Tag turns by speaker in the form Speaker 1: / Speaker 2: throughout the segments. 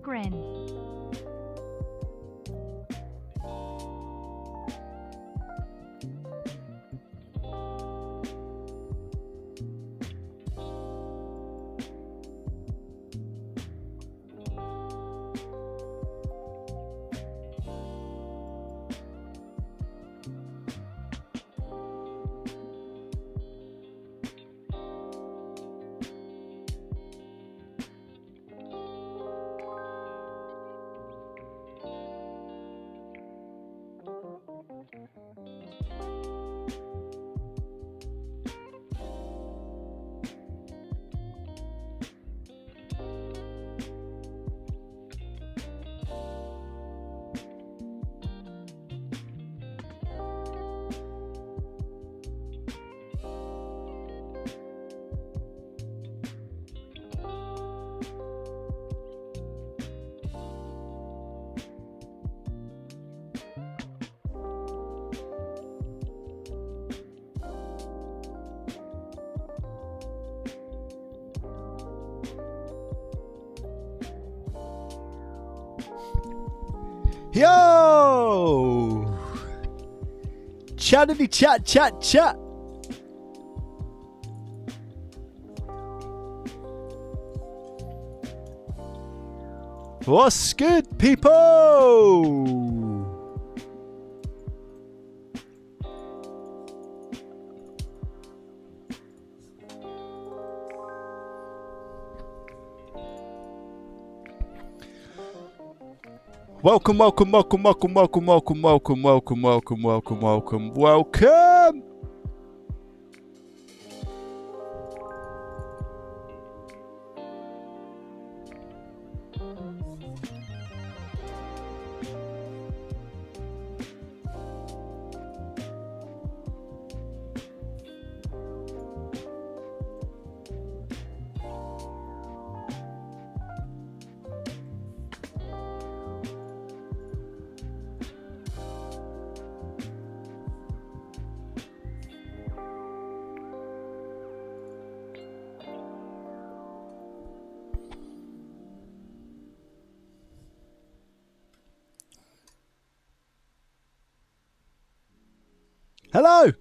Speaker 1: Grin.
Speaker 2: Yo! Chattity chat chat chat. What's good, people? Welcome, welcome, welcome, welcome, welcome, welcome, welcome, welcome, welcome, welcome, welcome, welcome. Hello.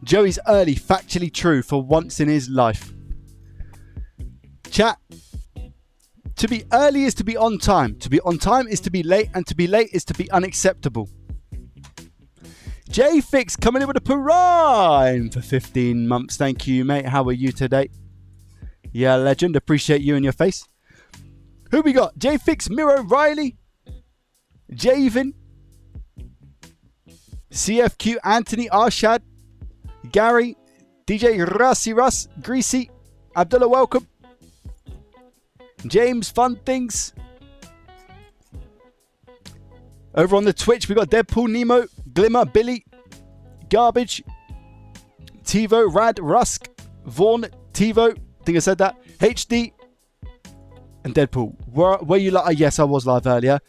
Speaker 2: Joey's early, factually true for once in his life. Chat. To be early is to be on time. To be on time is to be late, and to be late is to be unacceptable. J-Fix coming in with a prime for 15 months. Thank you, mate. How are you today? Yeah, legend. Appreciate you and your face. Who we got? J-Fix, Miro, Riley, Javen, CFQ, Anthony, Arshad, Gary, DJ Russi Russ, Greasy, Abdullah, welcome. James, Fun Things. Over on the Twitch, we got Deadpool, Nemo, Glimmer, Billy, Garbage, TiVo, Rad, Rusk, Vaughn, TiVo, I think I said that, HD, and Deadpool. Were you live? Yes, I was live earlier.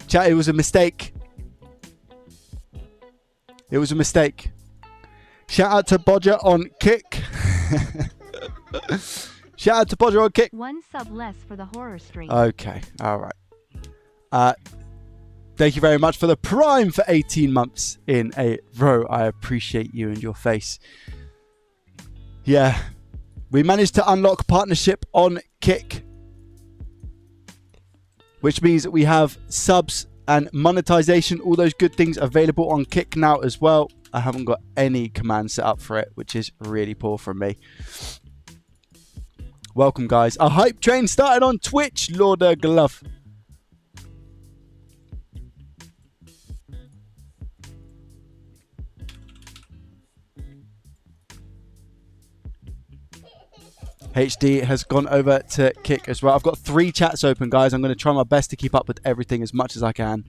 Speaker 2: Chat, it was a mistake. It was a mistake. Shout out to Bodger on Kick. Shout out to Bodger on Kick.
Speaker 1: One sub less for the horror stream.
Speaker 2: Okay, all right. Thank you very much for the prime for 18 months in a row. I appreciate you and your face. Yeah. We managed to unlock partnership on Kick, which means that we have subs and monetization, all those good things available on Kick now as well. I haven't got any command set up for it, which is really poor from me. Welcome, guys. A hype train started on Twitch, Lord Glove. HD has gone over to Kick as well. I've got 3 chats open, guys. I'm going to try my best to keep up with everything as much as I can.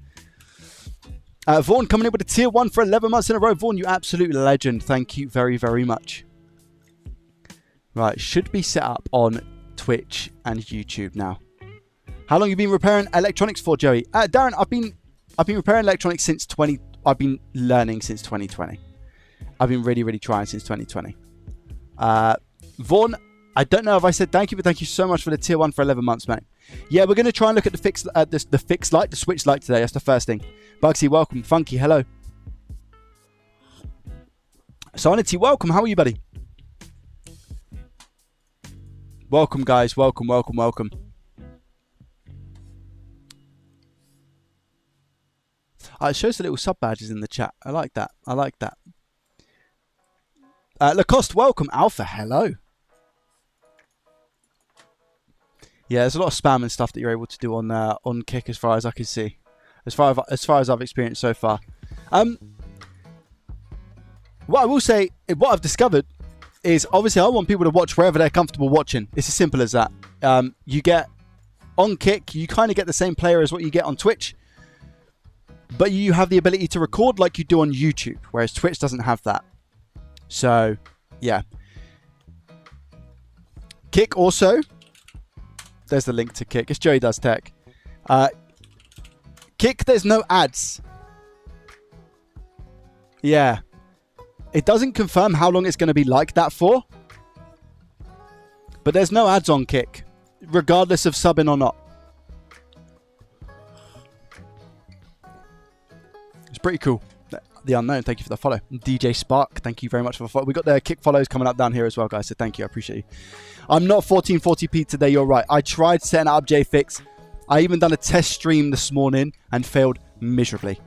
Speaker 2: Vaughn coming in with a tier 1 for 11 months in a row. Vaughn, you absolute legend. Thank you very, very much. Right, should be set up on Twitch and YouTube now. How long have you been repairing electronics for, Joey? Darren, I've been repairing electronics since I've been learning since 2020. I've been really, really trying since 2020. Vaughn, I don't know if I said thank you, but thank you so much for the tier 1 for 11 months, mate. Yeah, we're going to try and look at the fixed light, the switch light today. That's the first thing. Bugsy, welcome. Funky, hello. Sonity, welcome. How are you, buddy? Welcome, guys. Welcome, welcome, welcome. It shows the little sub badges in the chat. I like that. I like that. Lacoste, welcome. Alpha, hello. Yeah, there's a lot of spam and stuff that you're able to do on Kick, as far as I can see, as far as I've experienced so far. What I will say, what I've discovered is obviously I want people to watch wherever they're comfortable watching. It's as simple as that. You get on Kick, you kind of get the same player as what you get on Twitch, but you have the ability to record like you do on YouTube, whereas Twitch doesn't have that. So, yeah. Kick also. There's the link to Kick. It's Joey Does Tech. Kick, there's no ads. Yeah. It doesn't confirm how long it's going to be like that for. But there's no ads on Kick, regardless of subbing or not. It's pretty cool. The Unknown, thank you for the follow. DJ Spark, thank you very much for the follow. We got the Kick follows coming up down here as well, guys, so thank you. I appreciate you. I'm not 1440p today, you're right. I tried setting up JFix. I even done a test stream this morning and failed miserably.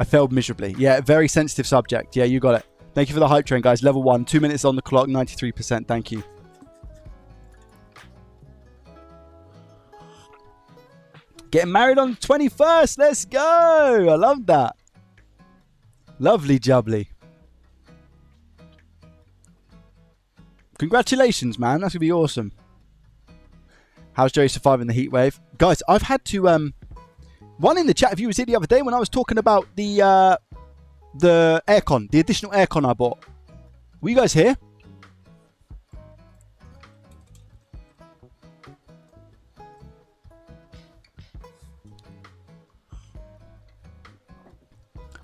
Speaker 2: I failed miserably. Yeah, very sensitive subject. Yeah, you got it. Thank you for the hype train, guys. Level 1, 2 minutes on the clock, 93%. Thank you. Getting married on the 21st. Let's go. I love that. Lovely jubbly. Congratulations, man. That's going to be awesome. How's Joey surviving the heat wave? Guys, I've had to... one in the chat, if you was here the other day when I was talking about the aircon, the additional aircon I bought. Were you guys here?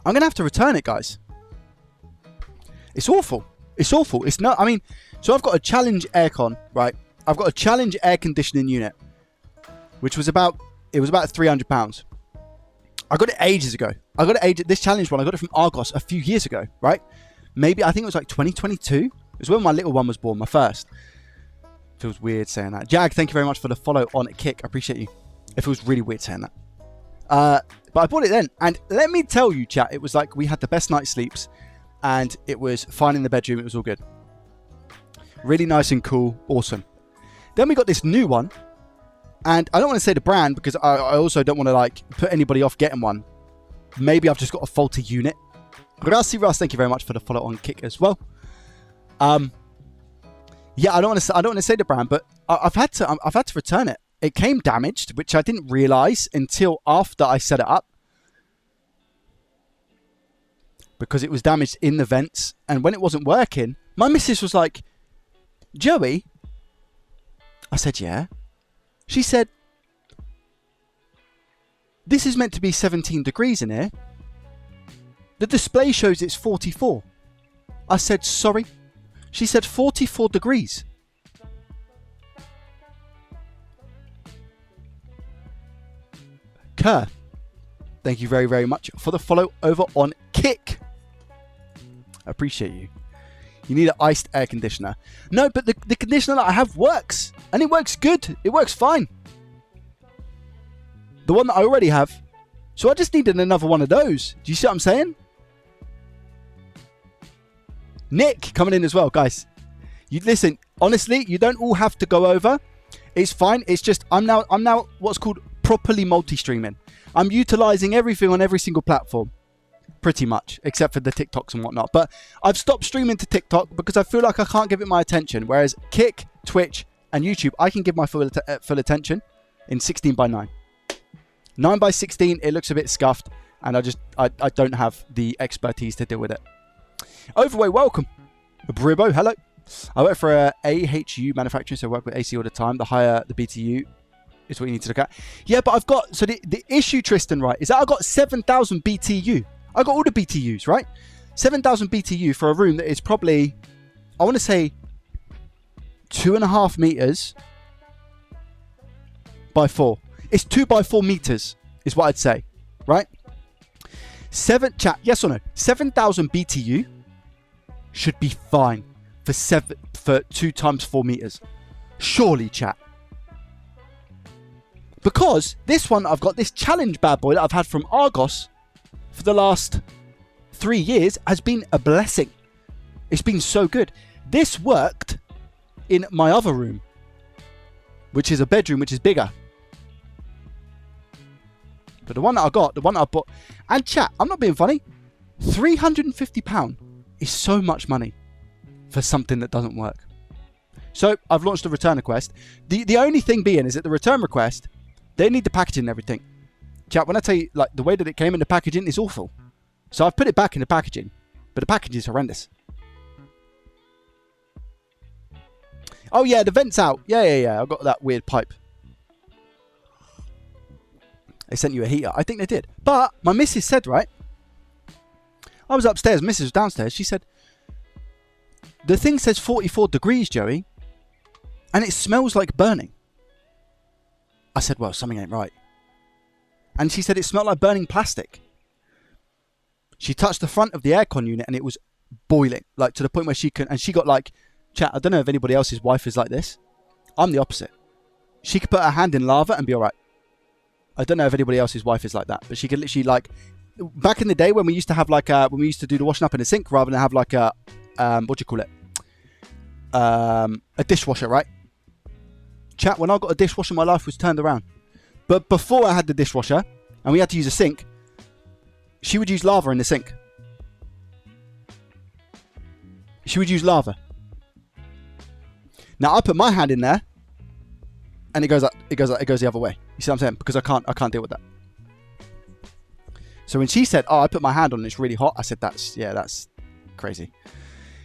Speaker 2: I'm going to have to return it, guys. It's awful. It's awful. It's not... I mean, so I've got a Challenge aircon, right? I've got a Challenge air conditioning unit, which was about... It was about £300. I got it ages ago. This Challenge one, I got it from Argos a few years ago, right? Maybe, I think it was like 2022. It was when my little one was born, my first. Feels weird saying that. Jag, thank you very much for the follow on Kick. I appreciate you. It feels really weird saying that. But I bought it then. And let me tell you, chat, it was like we had the best night's sleeps. And it was fine in the bedroom. It was all good. Really nice and cool. Awesome. Then we got this new one. And I don't want to say the brand because I also don't want to like put anybody off getting one. Maybe I've just got a faulty unit. Rusty Russ, thank you very much for the follow on Kick as well. Yeah, I don't want to say the brand, but I've had to return it. It came damaged, which I didn't realize until after I set it up. Because it was damaged in the vents. And when it wasn't working, my missus was like, Joey? I said, yeah. She said, this is meant to be 17 degrees in here. The display shows it's 44. I said, sorry. She said 44 degrees. Kerr, thank you very, very much for the follow over on Kick. I appreciate you. You need an iced air conditioner. No, but the conditioner that I have works. And it works good. It works fine. The one that I already have. So I just needed another one of those. Do you see what I'm saying? Nick coming in as well, guys. You listen, honestly, you don't all have to go over. It's fine. It's just I'm now what's called properly multi-streaming. I'm utilizing everything on every single platform. Pretty much, except for the TikToks and whatnot. But I've stopped streaming to TikTok because I feel like I can't give it my attention. Whereas Kick, Twitch, and YouTube, I can give my full attention in 16:9. 9:16, it looks a bit scuffed, and I don't have the expertise to deal with it. Overweight, welcome. Bribo, hello. I work for a AHU manufacturer, so I work with AC all the time. The higher the BTU is what you need to look at. Yeah, but I've got, so the issue, Tristan, right, is that I've got 7,000 BTU. I got all the BTUs, right? 7,000 BTU for a room that is probably, I want to say, 2.5 meters by 4. It's 2 by 4 meters, is what I'd say, right? Chat, yes or no? 7,000 BTU should be fine for 2 times 4 meters. Surely, chat. Because this one, I've got this Challenge bad boy that I've had from Argos for the last 3 years, has been a blessing. It's been so good. This worked in my other room, which is a bedroom, which is bigger. But the one that I got, the one that I bought, and chat, I'm not being funny, £350 is so much money for something that doesn't work. So I've launched a return request. The only thing being is that the return request, they need the packaging and everything. Chat, when I tell you, like, the way that it came in the packaging is awful. So I've put it back in the packaging, but the packaging is horrendous. Oh yeah, the vent's out. Yeah. I've got that weird pipe. They sent you a heater. I think they did. But my missus said, right? I was upstairs. Missus was downstairs. She said, the thing says 44 degrees, Joey. And it smells like burning. I said, well, something ain't right. And she said it smelled like burning plastic. She touched the front of the aircon unit and it was boiling. Like to the point where she couldn't. And she got like, chat, I don't know if anybody else's wife is like this. I'm the opposite. She could put her hand in lava and be all right. I don't know if anybody else's wife is like that, but she could literally like back in the day when we used to have like when we used to do the washing up in the sink rather than have like a what do you call it? A dishwasher, right? Chat, when I got a dishwasher, my life was turned around. But before I had the dishwasher and we had to use a sink, she would use lava in the sink. She would use lava. Now I put my hand in there and it goes up, it goes the other way. You see what I'm saying? Because I can't deal with that. So when she said, "Oh, I put my hand on and it's really hot," I said, that's crazy.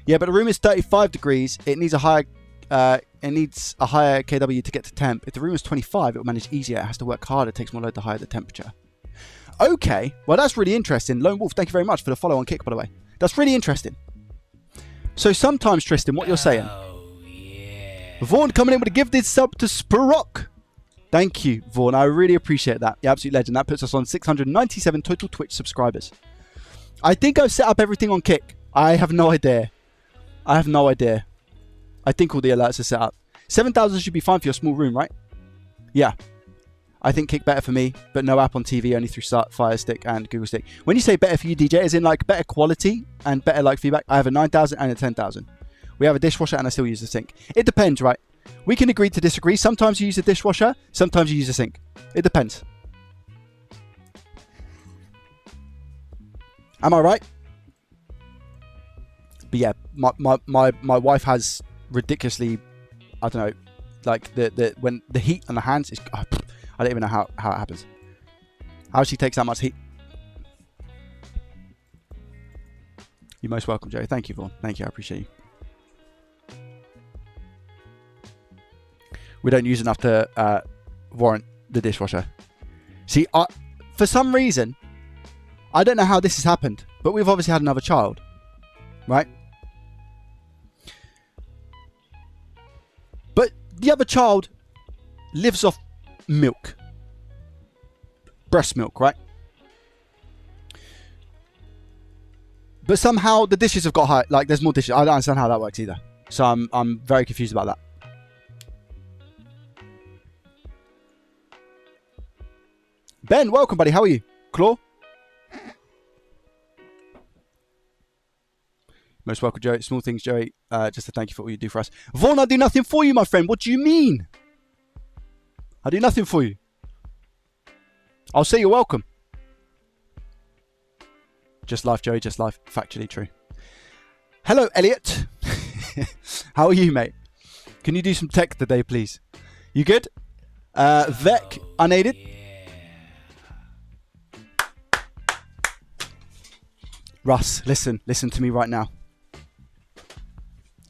Speaker 2: Yeah, but the room is 35 degrees. It needs a higher kW to get to temp. If the room is 25, it will manage easier. It has to work harder. It takes more load to higher the temperature. Okay, well that's really interesting. Lone Wolf, thank you very much for the follow on Kick, by the way. That's really interesting. So sometimes, Tristan, what you're saying. Yeah. Vaughn coming in with a gifted sub to Sprock. Thank you, Vaughn. I really appreciate that. The absolute legend. That puts us on 697 total Twitch subscribers. I think I've set up everything on Kick. I have no idea. I think all the alerts are set up. 7,000 should be fine for your small room, right? Yeah. I think Kick better for me, but no app on TV, only through Fire Stick and Google Stick. When you say better for you, DJ, is in like better quality and better like feedback? I have a 9,000 and a 10,000. We have a dishwasher and I still use the sink. It depends, right? We can agree to disagree. Sometimes you use a dishwasher, sometimes you use a sink. It depends. Am I right? But yeah, my wife has ridiculously, I don't know, like when the heat on the hands is, I don't even know how it happens. How she takes that much heat. You're most welcome, Joey. Thank you, Vaughn. Thank you. I appreciate you. We don't use enough to warrant the dishwasher. See, for some reason, I don't know how this has happened, but we've obviously had another child, right? But the other child lives off milk. Breast milk, right? But somehow the dishes have got high, like there's more dishes. I don't understand how that works either. So I'm very confused about that. Ben, welcome, buddy. How are you? Claw? Most welcome, Joey. Small things, Joey. Just to thank you for all you do for us. Vaughn, I do nothing for you, my friend. What do you mean? I do nothing for you. I'll say you're welcome. Just life, Joey. Just life. Factually true. Hello, Elliot. How are you, mate? Can you do some tech today, please? You good? Vec, unaided. Russ, listen to me right now.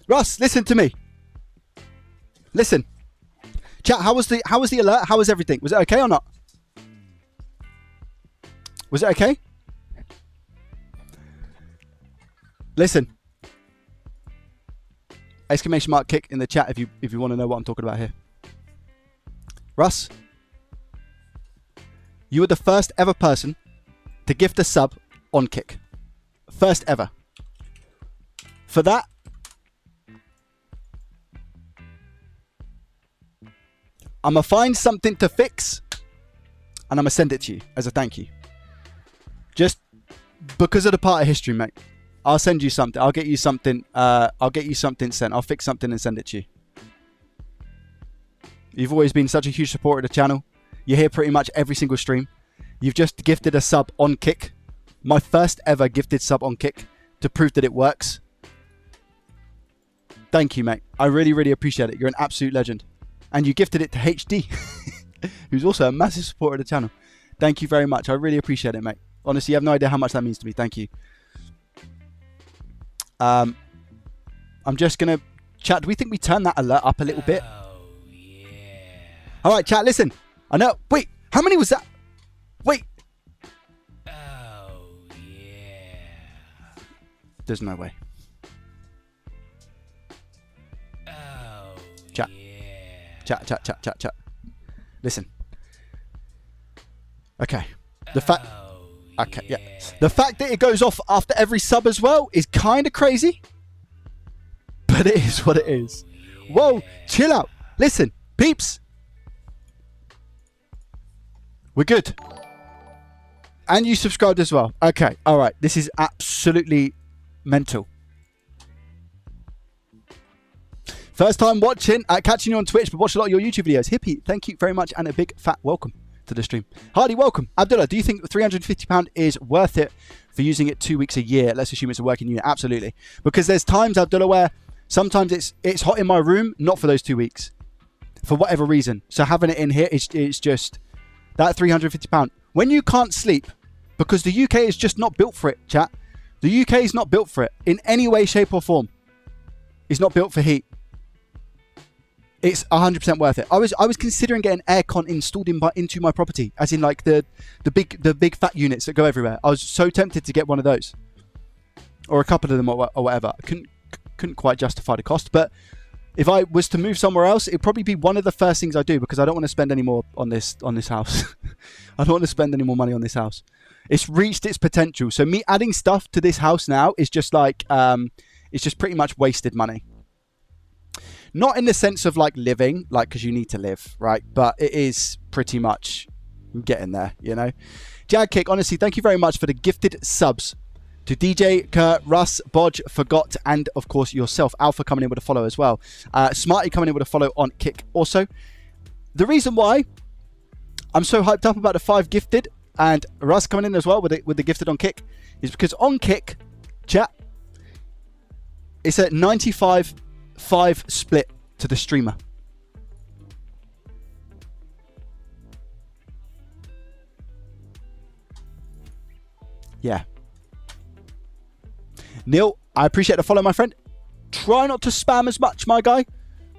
Speaker 2: Russ, listen to me. Listen. Chat, how was the alert? How was everything? Was it okay or not? Was it okay? Listen. Exclamation mark kick in the chat if you want to know what I'm talking about here. Russ, you were the first ever person to gift a sub on Kick. First ever. For that, I'm going to find something to fix and I'm going to send it to you as a thank you. Just because of the part of history, mate. I'll send you something. I'll get you something. I'll get you something sent. I'll fix something and send it to you. You've always been such a huge supporter of the channel. You're here pretty much every single stream. You've just gifted a sub on Kick. My first ever gifted sub on Kick to prove that it works. Thank you, mate. I really, really appreciate it. You're an absolute legend. And you gifted it to HD, who's also a massive supporter of the channel. Thank you very much. I really appreciate it, mate. Honestly, you have no idea how much that means to me. Thank you. I'm just going to... Chat, do we think we turn that alert up a little bit?
Speaker 3: Oh, yeah.
Speaker 2: All right, chat, listen. I know... Wait, how many was that? Wait.
Speaker 3: Oh, yeah.
Speaker 2: There's no way.
Speaker 3: Oh,
Speaker 2: Chat.
Speaker 3: yeah.
Speaker 2: Chat. Listen. Okay. The fact... Okay, yeah. The fact that it goes off after every sub as well is kind of crazy. But it is what it is. Whoa, chill out. Listen, peeps. We're good. And you subscribed as well. Okay, all right. This is absolutely mental. First time watching, catching you on Twitch, but watch a lot of your YouTube videos. Hippie, thank you very much, and a big fat welcome to the stream. Hardy, welcome. Abdullah, do you think £350 is worth it for using it 2 weeks a year? Let's assume it's a working unit. Absolutely. Because there's times, Abdullah, where sometimes it's hot in my room, not for those 2 weeks, for whatever reason. So having it in here, it's just that £350. When you can't sleep, because the UK is just not built for it, chat. The UK is not built for it in any way, shape or form. It's not built for heat. It's 100% worth it. I was considering getting aircon installed into my property, as in like the big fat units that go everywhere. I was so tempted to get one of those, or a couple of them, or whatever. I couldn't quite justify the cost. But if I was to move somewhere else, it'd probably be one of the first things I do, because I don't want to spend any more on this house. I don't want to spend any more money on this house. It's reached its potential. So me adding stuff to this house now is just like it's just pretty much wasted money. Not in the sense of like living, like, because you need to live, right? But it is pretty much getting there, you know? Jagkick, honestly, thank you very much for the gifted subs to DJ, Kurt, Russ, Bodge, Forgot, and of course yourself. Alpha coming in with a follow as well. Smarty coming in with a follow on Kick also. The reason why I'm so hyped up about the 5 gifted and Russ coming in as well with the gifted on Kick is because on Kick, chat, it's a 95-5 split to the streamer. Yeah. Neil, I appreciate the follow, my friend. Try not to spam as much, my guy,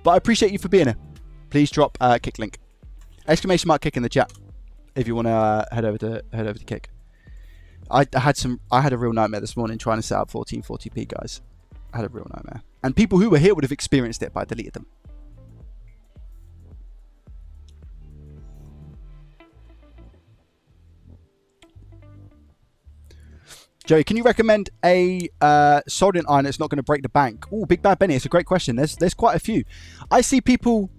Speaker 2: but I appreciate you for being here. Please drop Kick link. Exclamation mark Kick in the chat if you want to head over to Kick. I had a real nightmare this morning trying to set up 1440p, guys. I had a real nightmare. And people who were here would have experienced it, but I deleted them. Joey, can you recommend a soldering iron that's not going to break the bank? Oh, Big Bad Benny, it's a great question. There's quite a few. I see people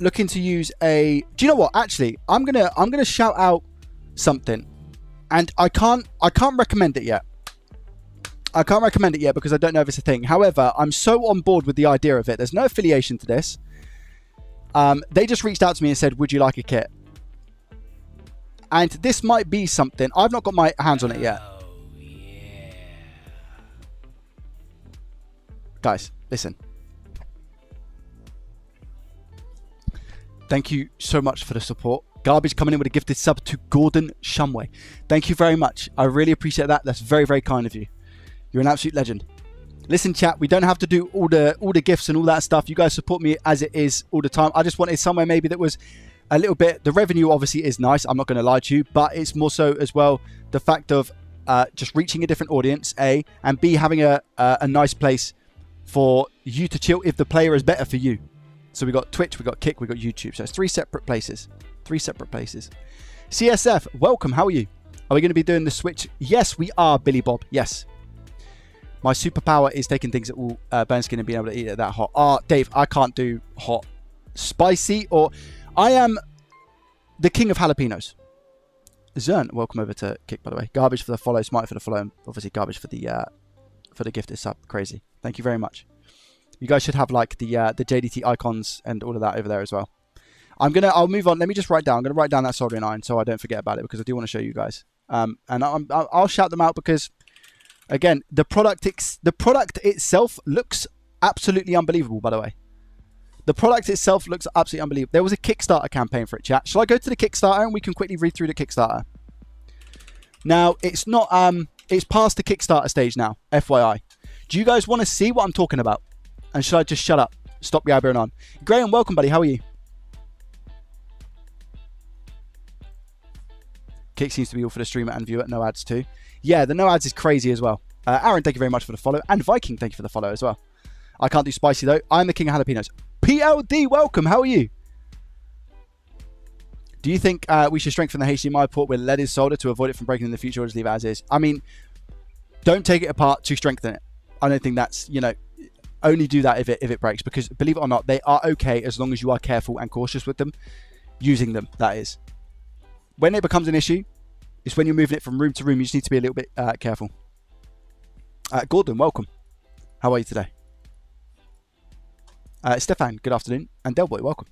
Speaker 2: looking to use a... Do you know what? Actually, I'm gonna shout out something, and I can't recommend it yet. I can't recommend it yet because I don't know if it's a thing. However, I'm so on board with the idea of it. There's no affiliation to this. They just reached out to me and said, would you like a kit? And this might be something. I've not got my hands on it yet.
Speaker 3: Oh, yeah.
Speaker 2: Guys, listen. Thank you so much for the support. Garbage coming in with a gifted sub to Gordon Shumway. Thank you very much. I really appreciate that. That's very, very kind of you. You're an absolute legend. Listen, chat, we don't have to do all the gifts and all that stuff. You guys support me as it is all the time. I just wanted somewhere maybe that was a little bit... The revenue obviously is nice. I'm not going to lie to you. But it's more so as well the fact of just reaching a different audience, A, and B, having a nice place for you to chill if the player is better for you. So we got Twitch, we got Kick, we got YouTube. So it's 3 separate places. 3 separate places. CSF, welcome. How are you? Are we going to be doing the switch? Yes, we are, Billy Bob. Yes. My superpower is taking things that will burn skin and being able to eat it that hot. Dave, I can't do hot. Spicy, or... I am the king of jalapenos. Zern, welcome over to Kick, by the way. Garbage for the follow, Smart for the follow, and obviously garbage for the gifted sub. Crazy. Thank you very much. You guys should have like the JDT icons and all of that over there as well. I'll move on. Let me just write down. I'm going to write down that soldering iron so I don't forget about it, because I do want to show you guys. And I'll shout them out because... Again, the product itself looks absolutely unbelievable, by the way. The product itself looks absolutely unbelievable. There was a Kickstarter campaign for it, chat. Shall I go to the Kickstarter and we can quickly read through the Kickstarter? Now, it's not... it's past the Kickstarter stage now, FYI. Do you guys want to see what I'm talking about? And should I just shut up? Stop yabbering on. Graham, welcome, buddy. How are you? Kick seems to be all for the streamer and viewer. No ads too. Yeah, the no ads is crazy as well. Aaron, thank you very much for the follow. And Viking, thank you for the follow as well. I can't do spicy though. I'm the king of jalapenos. PLD, welcome. How are you? Do you think we should strengthen the HDMI port with leaded solder to avoid it from breaking in the future, or just leave it as is? I mean, don't take it apart to strengthen it. I don't think that's, you know, only do that if it breaks, because believe it or not, they are okay as long as you are careful and cautious with them. Using them, that is. When it becomes an issue, It's when you're moving it from room to room. You just need to be a little bit careful. Gordon, welcome. How are you today? Stefan, good afternoon. And Delboy, welcome.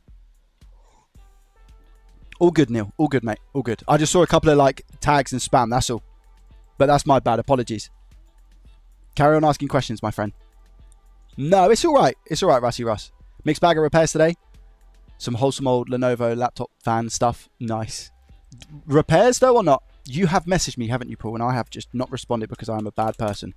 Speaker 2: All good, Neil. All good, mate. All good. I just saw a couple of like tags and spam. That's all. But that's my bad. Apologies. Carry on asking questions, my friend. No, it's all right. It's all right, Rusty Russ. Mixed bag of repairs today. Some wholesome old Lenovo laptop fan stuff. Nice. Repairs though or not? You have messaged me, haven't you, Paul? And I have just not responded because I'm a bad person.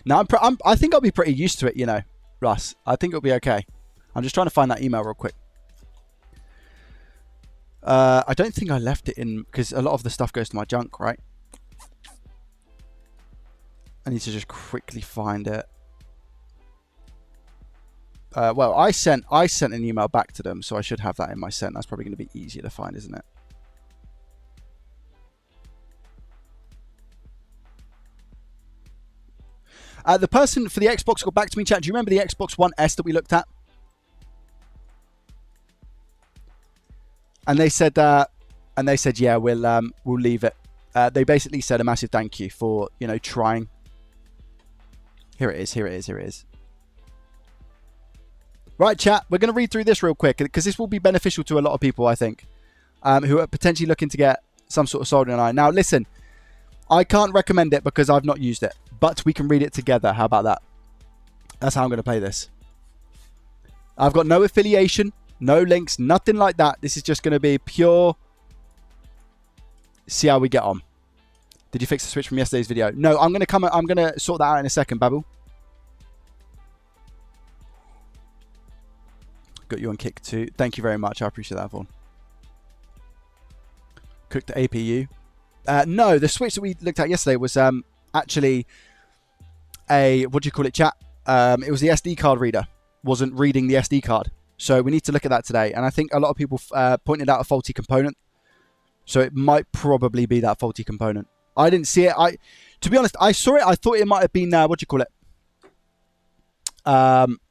Speaker 2: Now, I think I'll be pretty used to it, you know, Russ. I think it'll be okay. I'm just trying to find that email real quick. I don't think I left it in because a lot of the stuff goes to my junk, right? I need to just quickly find it. Well, I sent an email back to them, so I should have that in my sent. That's probably going to be easier to find, isn't it? The person for the Xbox got back to me, chat. Do you remember the Xbox One S that we looked at? And they said, yeah, we'll leave it. They basically said a massive thank you for, you know, trying. Here it is. Here it is. Here it is. Right, chat. We're going to read through this real quick because this will be beneficial to a lot of people, I think, who are potentially looking to get some sort of soldering iron. Now, listen, I can't recommend it because I've not used it, but we can read it together. How about that? That's how I'm going to play this. I've got no affiliation, no links, nothing like that. This is just going to be pure. See how we get on. Did you fix the switch from yesterday's video? No, I'm going to sort that out in a second, Babu. Got you on kick too. Thank you very much. I appreciate that, Vaughn. Cooked the APU. No, the switch that we looked at yesterday was actually a, what do you call it, chat? It was the SD card reader. Wasn't reading the SD card. So we need to look at that today. And I think a lot of people pointed out a faulty component. So it might probably be that faulty component. I didn't see it. To be honest, I saw it. I thought it might have been, what do you call it?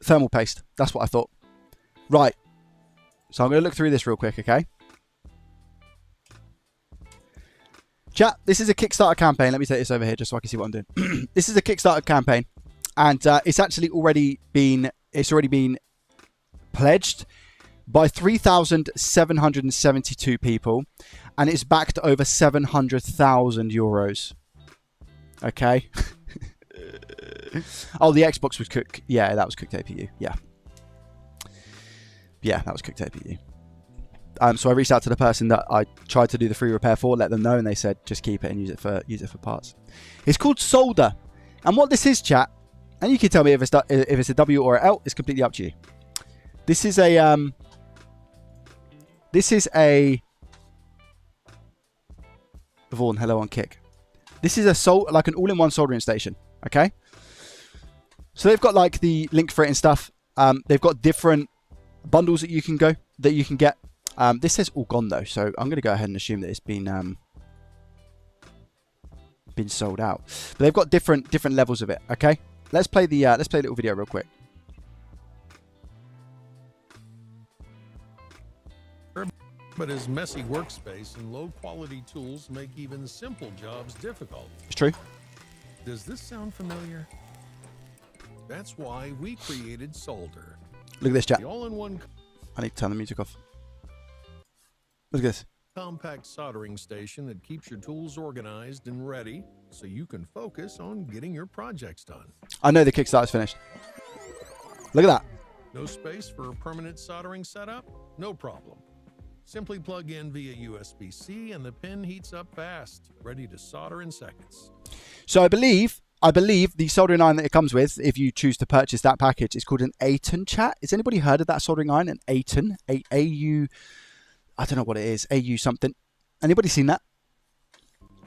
Speaker 2: Thermal paste. That's what I thought. Right. So I'm going to look through this real quick, okay? Chat, this is a Kickstarter campaign. Let me take this over here just so I can see what I'm doing. This is a Kickstarter campaign. And it's actually already been pledged by 3,772 people. And it's backed over 700,000 euros. Okay. Oh, the Xbox was cooked. Yeah, that was cooked APU. Yeah. Yeah, that was cooked APU. So I reached out to the person that I tried to do the free repair for, let them know, and they said just keep it and use it for parts. It's called solder. And what this is, chat, and you can tell me if it's a W or an L, it's completely up to you. This is a Vaughn, hello on Kick. This is like an all-in-one soldering station, okay? So they've got like the link for it and stuff. They've got different bundles that you can get. This says all gone though, so I'm going to go ahead and assume that it's been sold out. But they've got different levels of it, okay? Let's play a little video real quick.
Speaker 4: But his messy workspace and low-quality tools make even simple jobs difficult.
Speaker 2: It's true.
Speaker 4: Does this sound familiar? That's why we created Solder.
Speaker 2: Look at this, chat.
Speaker 4: The all-in-one...
Speaker 2: I need to turn the music off. Look at this.
Speaker 4: Compact soldering station that keeps your tools organized and ready so you can focus on getting your projects done.
Speaker 2: I know the Kickstarter's finished. Look at that.
Speaker 4: No space for a permanent soldering setup? No problem. Simply plug in via USB-C and the pin heats up fast, ready to solder in seconds. So I believe the soldering iron that it comes with, if you choose to purchase that package, is called an Aton, chat. Has anybody heard of that soldering iron? An Aton? A-U... I don't know what it is. AU something. Anybody seen that?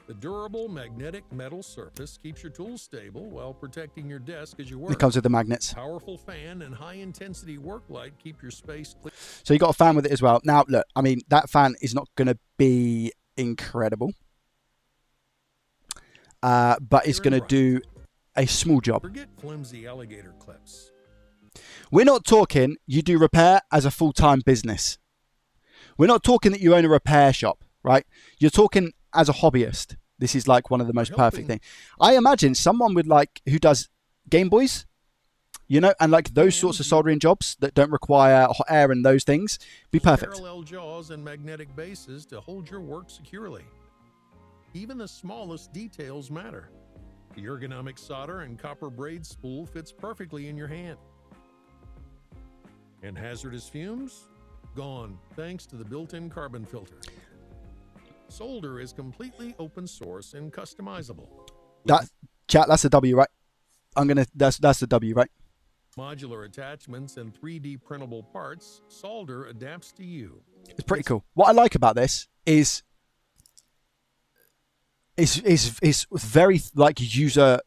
Speaker 4: The durable magnetic metal surface keeps your tools stable while protecting your desk as you work. It comes with the magnets. Powerful fan and high-intensity work light keep your space clear. So you got a fan with it as well. Now, look, I mean, that fan is not going to be incredible. But it's going to do a small job. Forget flimsy alligator clips.
Speaker 2: We're not talking you do repair as a full-time business. We're not talking that you own a repair shop, right? You're talking as a hobbyist. This is like one of the most perfect things. I imagine someone with like who does Game Boys, you know, and like those sorts of soldering jobs that don't require hot air and those things, be perfect.
Speaker 4: Parallel jaws and magnetic bases to hold your work securely. Even the smallest details matter. The ergonomic solder and copper braid spool fits perfectly in your hand. And hazardous fumes? Gone, thanks to the built-in carbon filter. Solder is completely open source and customizable.
Speaker 2: That's a W, right? That's a W, right?
Speaker 4: Modular attachments and 3D printable parts, solder adapts to you.
Speaker 2: It's pretty cool. What I like about this is very like user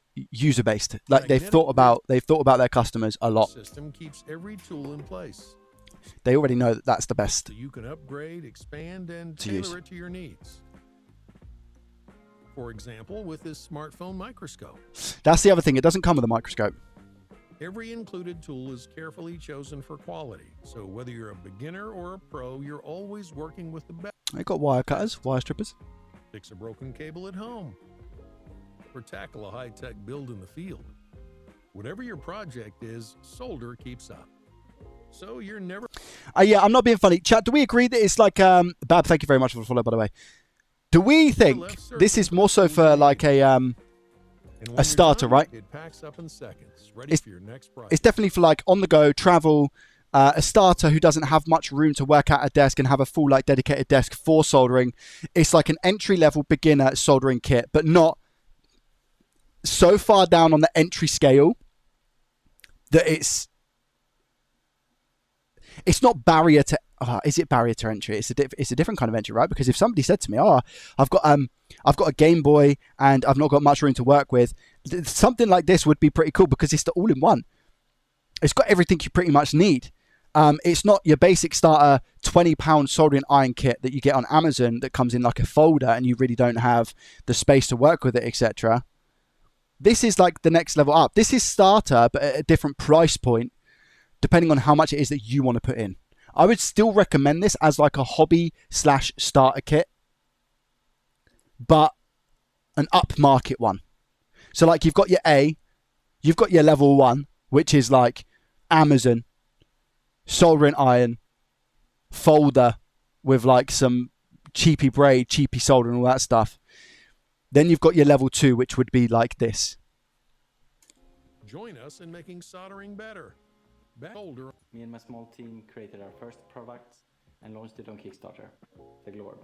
Speaker 2: based. Like they've thought about their customers a lot.
Speaker 4: System keeps every tool in place.
Speaker 2: They already know that that's the best.
Speaker 4: So you can upgrade, expand, and tailor it to your needs. For example, with this smartphone microscope.
Speaker 2: That's the other thing. It doesn't come with a microscope.
Speaker 4: Every included tool is carefully chosen for quality. So whether you're a beginner or a pro, you're always working with the best.
Speaker 2: They got wire cutters, wire strippers.
Speaker 4: Fix a broken cable at home. Or tackle a high-tech build in the field. Whatever your project is, solder keeps up. So you're never...
Speaker 2: Yeah, I'm not being funny. Chat, do we agree that it's like... Bab, thank you very much for the follow, by the way. Do we think this is more so for like a starter, right?
Speaker 4: It packs up in seconds, ready for your next project.
Speaker 2: It's definitely for like on-the-go travel, a starter who doesn't have much room to work at a desk and have a full like dedicated desk for soldering. It's like an entry-level beginner soldering kit, but not so far down on the entry scale that it's not barrier to... is it barrier to entry? It's a different kind of entry, right? Because if somebody said to me, I've got a Game Boy and I've not got much room to work with, something like this would be pretty cool because it's the all-in-one. It's got everything you pretty much need. It's not your basic starter £20 soldering iron kit that you get on Amazon that comes in like a folder and you really don't have the space to work with it, etc. This is like the next level up. This is starter, but at a different price point, depending on how much it is that you want to put in. I would still recommend this as like a hobby/starter kit, but an upmarket one. So like you've got your A, you've got your level 1, which is like Amazon, soldering iron, folder with like some cheapy braid, cheapy solder and all that stuff. Then you've got your level 2, which would be like this.
Speaker 4: Join us in making soldering better. Solder.
Speaker 5: Me and my small team created our first product and launched it on Kickstarter, the Glorb.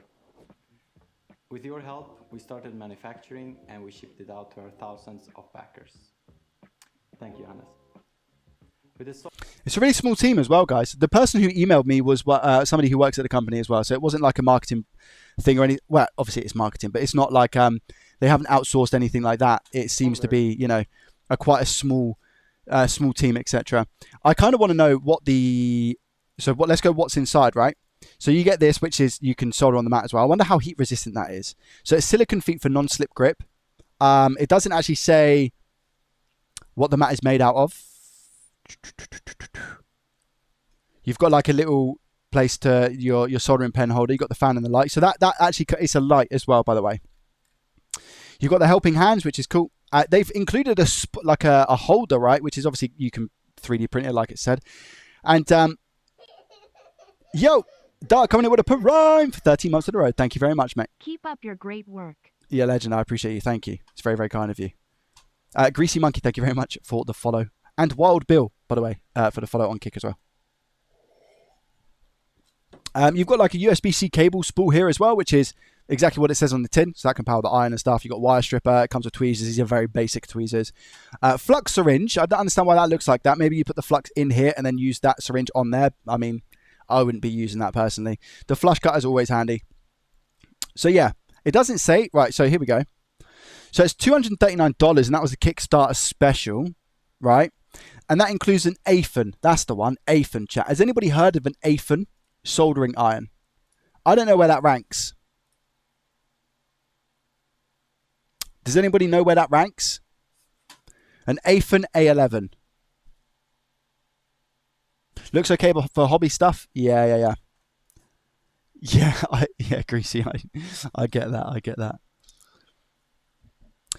Speaker 5: With your help, we started manufacturing and we shipped it out to our thousands of backers. Thank you, Hannes.
Speaker 2: It's a really small team as well, guys. The person who emailed me was somebody who works at the company as well, so it wasn't like a marketing thing or anything. Well, obviously it's marketing, but it's not like they haven't outsourced anything like that. It seems to be, you know, quite a small team, etc. I kind of want to know what let's go what's inside, right? So you get this, which is you can solder on the mat as well. I wonder how heat resistant that is. So it's silicone feet for non-slip grip. It doesn't actually say what the mat is made out of. You've got like a little place to your soldering pen holder. You've got the fan and the light. So that actually is a light as well, by the way. You've got the helping hands, which is cool. They've included a holder, right? Which is obviously you can 3D print it, like it said. And yo, Dark coming in with a prime for 13 months in a row. Thank you very much, mate.
Speaker 1: Keep up your great work.
Speaker 2: Yeah, legend. I appreciate you. Thank you. It's very, very kind of you. Greasy Monkey, thank you very much for the follow. And Wild Bill, by the way, for the follow on Kick as well. You've got like a USB-C cable spool here as well, which is exactly what it says on the tin. So that can power the iron and stuff. You've got wire stripper. It comes with tweezers. These are very basic tweezers. Flux syringe. I don't understand why that looks like that. Maybe you put the flux in here and then use that syringe on there. I mean, I wouldn't be using that personally. The flush cutter is always handy. So yeah, it doesn't say. Right, so here we go. So it's $239 and that was a Kickstarter special, right? And that includes an AFN. That's the one, AFN, chat. Has anybody heard of an AFN soldering iron? I don't know where that ranks. Does anybody know where that ranks? An AFN A11. Looks okay for hobby stuff. Yeah. Yeah, Greasy. I get that.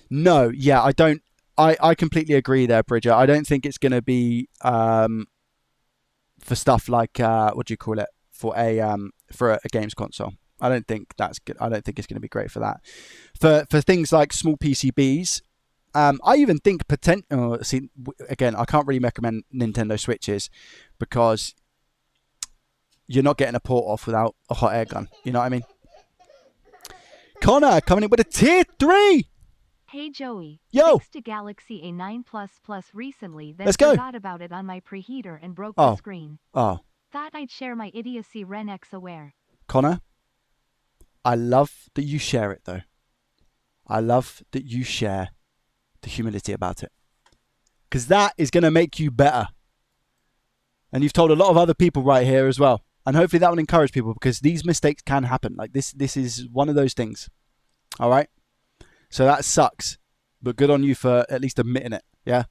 Speaker 2: No, yeah, I don't. I completely agree there, Bridger. I don't think it's going to be for stuff like what do you call it, for a games console. I don't think that's good. I don't think it's going to be great for that. For things like small PCBs, I even think see, again, I can't really recommend Nintendo Switches because you're not getting a port off without a hot air gun. You know what I mean? Connor coming in with a tier 3.
Speaker 1: Hey Joey,
Speaker 2: Yo!
Speaker 1: fixed a Galaxy A9 recently, then
Speaker 2: Let's go.
Speaker 1: forgot about it on my preheater and broke
Speaker 2: Oh.
Speaker 1: the screen.
Speaker 2: Oh,
Speaker 1: Thought I'd share my idiocy Renex aware.
Speaker 2: Connor, I love that you share it though. I love that you share the humility about it. Because that is going to make you better. And you've told a lot of other people right here as well. And hopefully that will encourage people because these mistakes can happen. Like this is one of those things. All right? So that sucks. But good on you for at least admitting it. Yeah?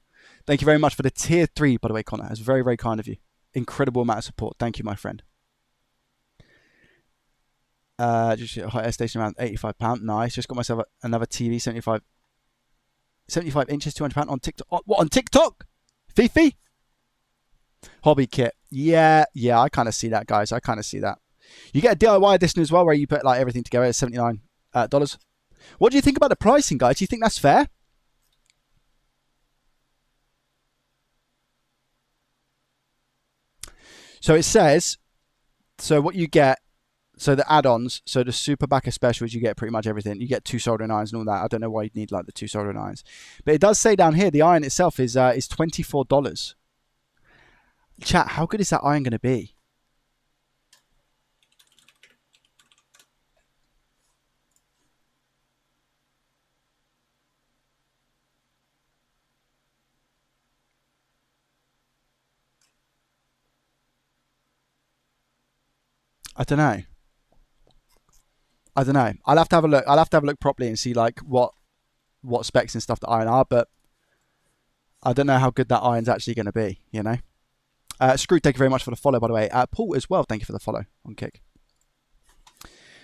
Speaker 2: Thank you very much for the tier 3, by the way, Connor. That's very, very kind of you. Incredible amount of support. Thank you, my friend. Just a high air station around £85. Nice. Just got myself another TV, 75 inches, £200 on TikTok. What, on TikTok? Fifi? Hobby kit. Yeah, I kind of see that, guys. I kind of see that. You get a DIY edition as well where you put like everything together. It's $79. What do you think about the pricing, guys? Do you think that's fair? So it says, so what you get, so the add-ons, so the Super Backer Specials, you get pretty much everything. You get 2 soldering irons and all that. I don't know why you'd need like the 2 soldering irons. But it does say down here, the iron itself is $24. Chat, how good is that iron going to be? I don't know. I'll have to have a look. I'll have to have a look properly and see like what specs and stuff the iron are, but I don't know how good that iron's actually going to be, you know? Screw, thank you very much for the follow, by the way. Paul as well, thank you for the follow on Kick.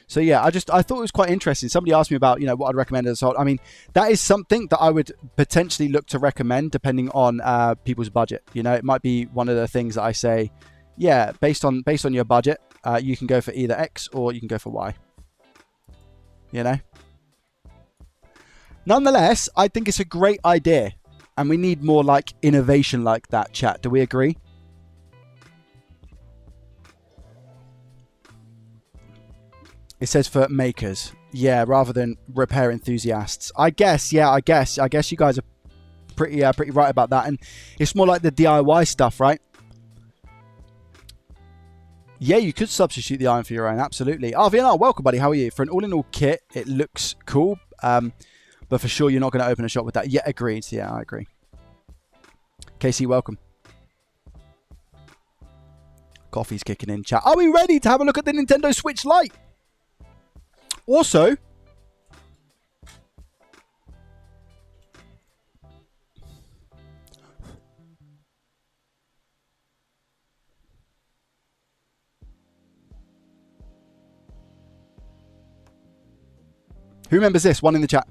Speaker 2: So yeah, I thought it was quite interesting. Somebody asked me about, what I'd recommend as a salt. I mean, that is something that I would potentially look to recommend depending on people's budget. It might be one of the things that I say, yeah, based on your budget, you can go for either X or you can go for Y. Nonetheless, I think it's a great idea. And we need more like innovation like that, chat. Do we agree? It says for makers. Yeah, rather than repair enthusiasts. I guess you guys are pretty right about that. And it's more like the DIY stuff, right? Yeah, you could substitute the iron for your own, absolutely. RVNR, welcome, buddy. How are you? For an all-in-all kit, it looks cool. But for sure, you're not going to open a shop with that. Yeah, agreed. Yeah, I agree. KC, welcome. Coffee's kicking in, chat. Are we ready to have a look at the Nintendo Switch Lite? Also, who remembers this? One in the chat.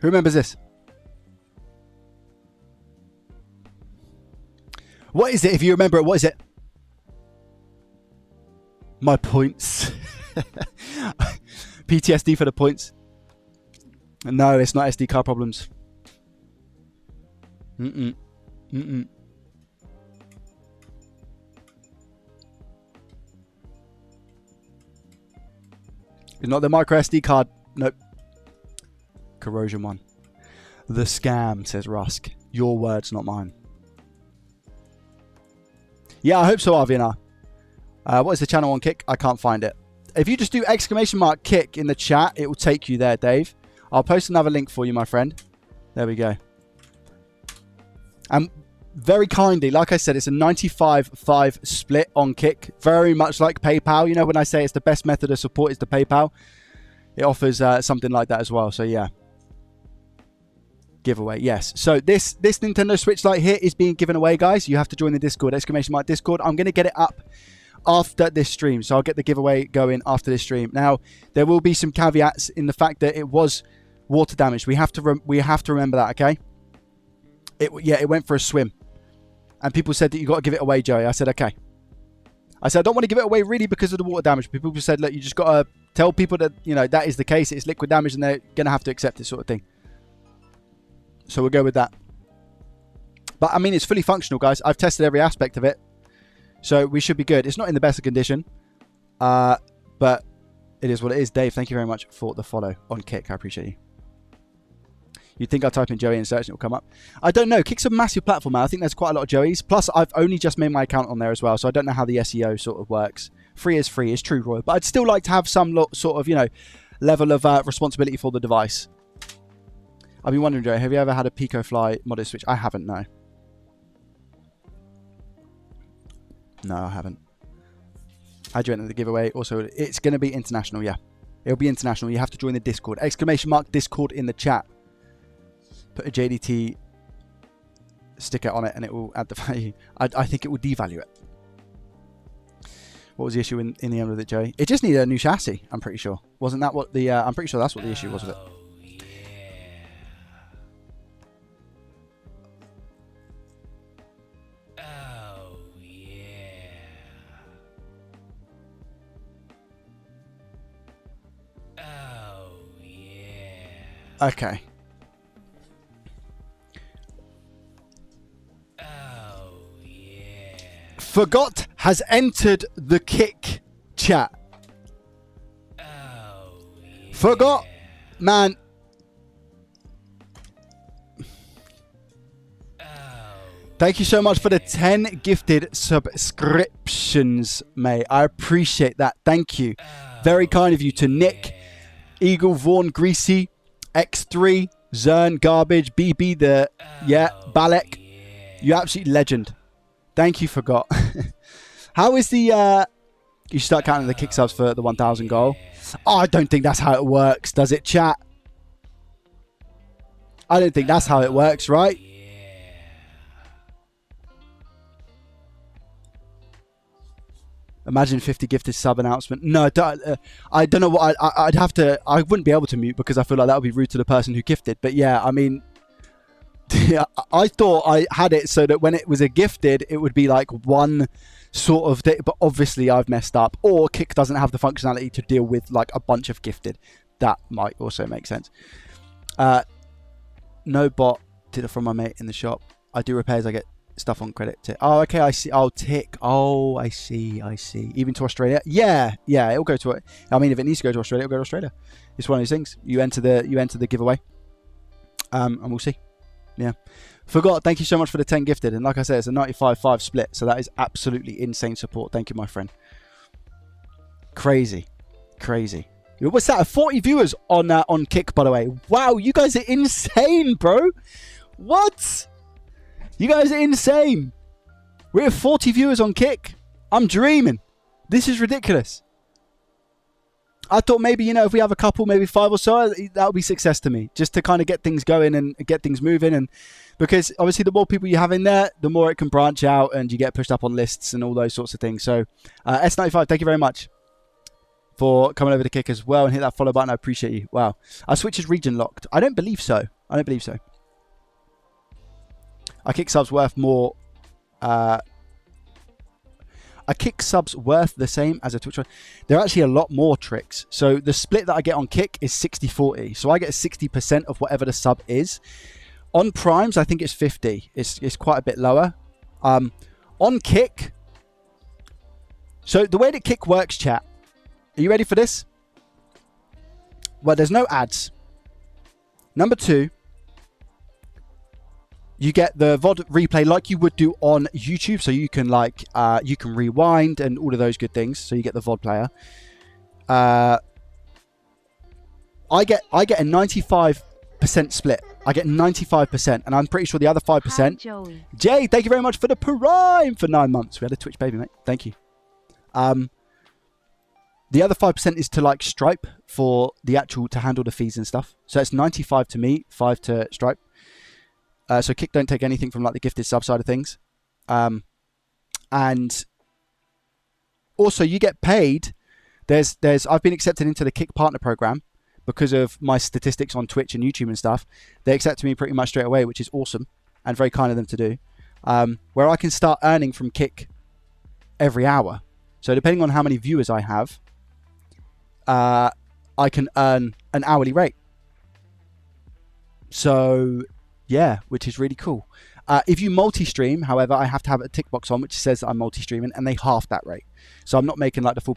Speaker 2: Who remembers this? What is it? If you remember it, what is it? My points. PTSD for the points. No, it's not SD card problems. It's not the micro SD card. Nope. Corrosion one. The scam, says Rusk. Your words, not mine. Yeah, I hope so, RVNR. What is the channel on Kick? I can't find it. If you just do !Kick in the chat, it will take you there, Dave. I'll post another link for you, my friend. There we go. And very kindly, like I said, it's a 95-5 split on Kick. Very much like PayPal. When I say it's the best method of support is the PayPal, it offers something like that as well. So, yeah. giveaway. Yes. So this Nintendo Switch Lite here is being given away, guys. You have to join the Discord, ! Discord. I'm going to get it up after this stream, so I'll get the giveaway going after this stream. Now, there will be some caveats in the fact that it was water damaged. We have to remember that, okay? It went for a swim, and people said that you got to give it away, Joey. I said okay. I said I don't want to give it away really because of the water damage. People said, look, you just got to tell people that, you know, that is the case. It's liquid damage, and they're going to have to accept it, sort of thing. So we'll go with that. But I mean, it's fully functional, guys. I've tested every aspect of it, so we should be good. It's not in the best of condition, but it is what it is. Dave, thank you very much for the follow on Kick. I appreciate you. You'd think I'll type in Joey and search and it'll come up. I don't know. Kick's a massive platform, man. I think there's quite a lot of Joeys. Plus, I've only just made my account on there as well, so I don't know how the SEO sort of works. Free is free. It's true, Roy. But I'd still like to have some sort of, you know, level of responsibility for the device. I've been wondering, Joey, have you ever had a PicoFly modded Switch? I haven't, no. No, I haven't. How'd you enter the giveaway? Also, it's going to be international, yeah. It'll be international. You have to join the Discord. ! Discord in the chat. Put a JDT sticker on it and it will add the value. I think it will devalue it. What was the issue in the end with it, Joey? It just needed a new chassis, I'm pretty sure. Wasn't that what the... I'm pretty sure that's what the issue was with it. Okay. Forgot has entered the Kick chat. Forgot, man. Thank you so much for the 10 gifted subscriptions, mate. I appreciate that. Thank you. Very kind of you to Nick, Eagle, Vaughn, Greasy, X3, Zern, Garbage, BB, Balek. You absolute legend. Thank you, Forgot. How is the... you start counting the kick subs for the 1,000 goal. Oh, I don't think that's how it works, does it, chat? I don't think that's how it works, right? Imagine 50 gifted sub announcement. No, I don't know what I'd have to... I wouldn't be able to mute because I feel like that would be rude to the person who gifted. But yeah, I mean... I thought I had it so that when it was a gifted, it would be like one sort of... But obviously I've messed up. Or Kick doesn't have the functionality to deal with like a bunch of gifted. That might also make sense. No bot. Did it from my mate in the shop. I do repairs. I get stuff on credit. Oh, okay. I see. Oh, tick. Oh, I see. Even to Australia. Yeah. It'll go to it. I mean, if it needs to go to Australia, it'll go to Australia. It's one of those things. You enter the giveaway. And we'll see. Yeah. Forgot. Thank you so much for the 10 gifted. And like I said, it's a 95-5 split. So that is absolutely insane support. Thank you, my friend. Crazy. What's that? 40 viewers on Kick, by the way. Wow, you guys are insane, bro. What? You guys are insane. We're at 40 viewers on Kick. I'm dreaming. This is ridiculous. I thought maybe, you know, if we have a couple, maybe 5 or so, that would be success to me. Just to kind of get things going and get things moving. And because obviously the more people you have in there, the more it can branch out and you get pushed up on lists and all those sorts of things. So S95, thank you very much for coming over to Kick as well and hit that follow button. I appreciate you. Wow. Our Switch is region locked. I don't believe so. Our Kick subs worth more. A Kick subs worth the same as a Twitch one. There are actually a lot more tricks. So the split that I get on Kick is 60-40. So I get 60% of whatever the sub is. On Primes, I think it's 50. It's quite a bit lower. On Kick. So the way that Kick works, chat. Are you ready for this? Well, there's no ads. Number 2. You get the VOD replay like you would do on YouTube. So you can you can rewind and all of those good things. So you get the VOD player. I get a 95% split. I get 95%. And I'm pretty sure the other 5%.
Speaker 1: Hi, Joey.
Speaker 2: Jay, thank you very much for the Prime for 9 months. We had a Twitch baby, mate. Thank you. The other 5% is to Stripe for the actual, to handle the fees and stuff. So it's 95 to me, 5 to Stripe. So Kick don't take anything from like the gifted sub side of things. And also you get paid. I've been accepted into the Kick partner program because of my statistics on Twitch and YouTube and stuff. They accepted me pretty much straight away, which is awesome and very kind of them to do. Where I can start earning from Kick every hour. So depending on how many viewers I have, I can earn an hourly rate. So yeah, which is really cool. If you multi-stream, however, I have to have a tick box on which says that I'm multi-streaming, and they half that rate. So I'm not making like the full.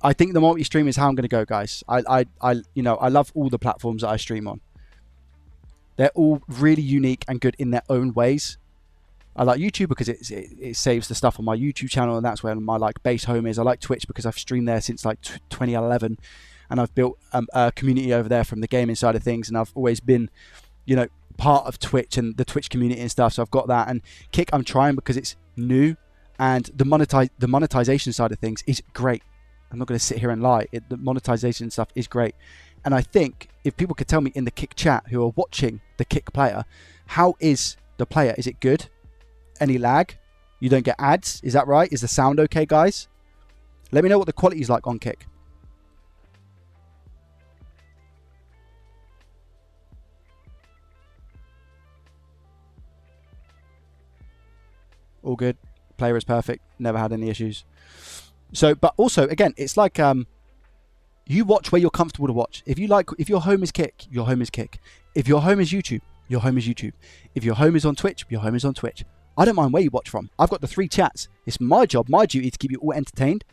Speaker 2: I think the multi-stream is how I'm going to go, guys. I love all the platforms that I stream on. They're all really unique and good in their own ways. I like YouTube because it saves the stuff on my YouTube channel, and that's where my like base home is. I like Twitch because I've streamed there since like 2011, and I've built a community over there from the gaming side of things, and I've always been, part of Twitch and the Twitch community and stuff. So I've got that. And Kick, I'm trying because it's new, and the monetization side of things is great. I'm not going to sit here and lie. The monetization stuff is great. And I think if people could tell me in the Kick chat who are watching the Kick player, how is the player? Is it good? Any lag? You don't get ads? Is that right? Is the sound okay, guys? Let me know what the quality is like on Kick. All good. Player is perfect. Never had any issues. So, but also, again, it's like you watch where you're comfortable to watch. If your home is Kick, your home is Kick. If your home is YouTube, your home is YouTube. If your home is on Twitch, your home is on Twitch. I don't mind where you watch from. I've got the 3 chats. It's my job, my duty to keep you all entertained.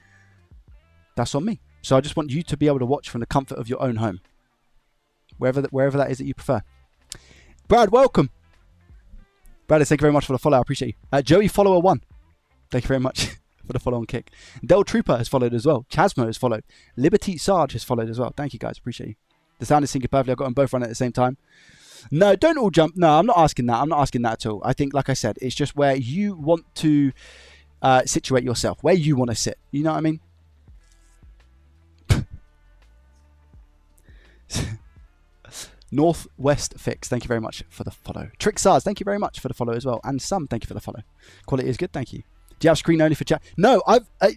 Speaker 2: That's on me. So I just want you to be able to watch from the comfort of your own home. Wherever that is that you prefer. Brad, welcome. Brad, thank you very much for the follow. I appreciate you. Joey Follower 1. Thank you very much for the follow on Kick. Del Trooper has followed as well. Chasmo has followed. Liberty Sarge has followed as well. Thank you guys. Appreciate you. The sound is syncing perfectly. I've got them both running at the same time. No, don't all jump. No, I'm not asking that. I'm not asking that at all. I think, like I said, it's just where you want to situate yourself, where you want to sit. You know what I mean? Northwest Fix, thank you very much for the follow. Trixars, thank you very much for the follow as well. And Sam, thank you for the follow. Quality is good, thank you. Do you have screen only for chat? No,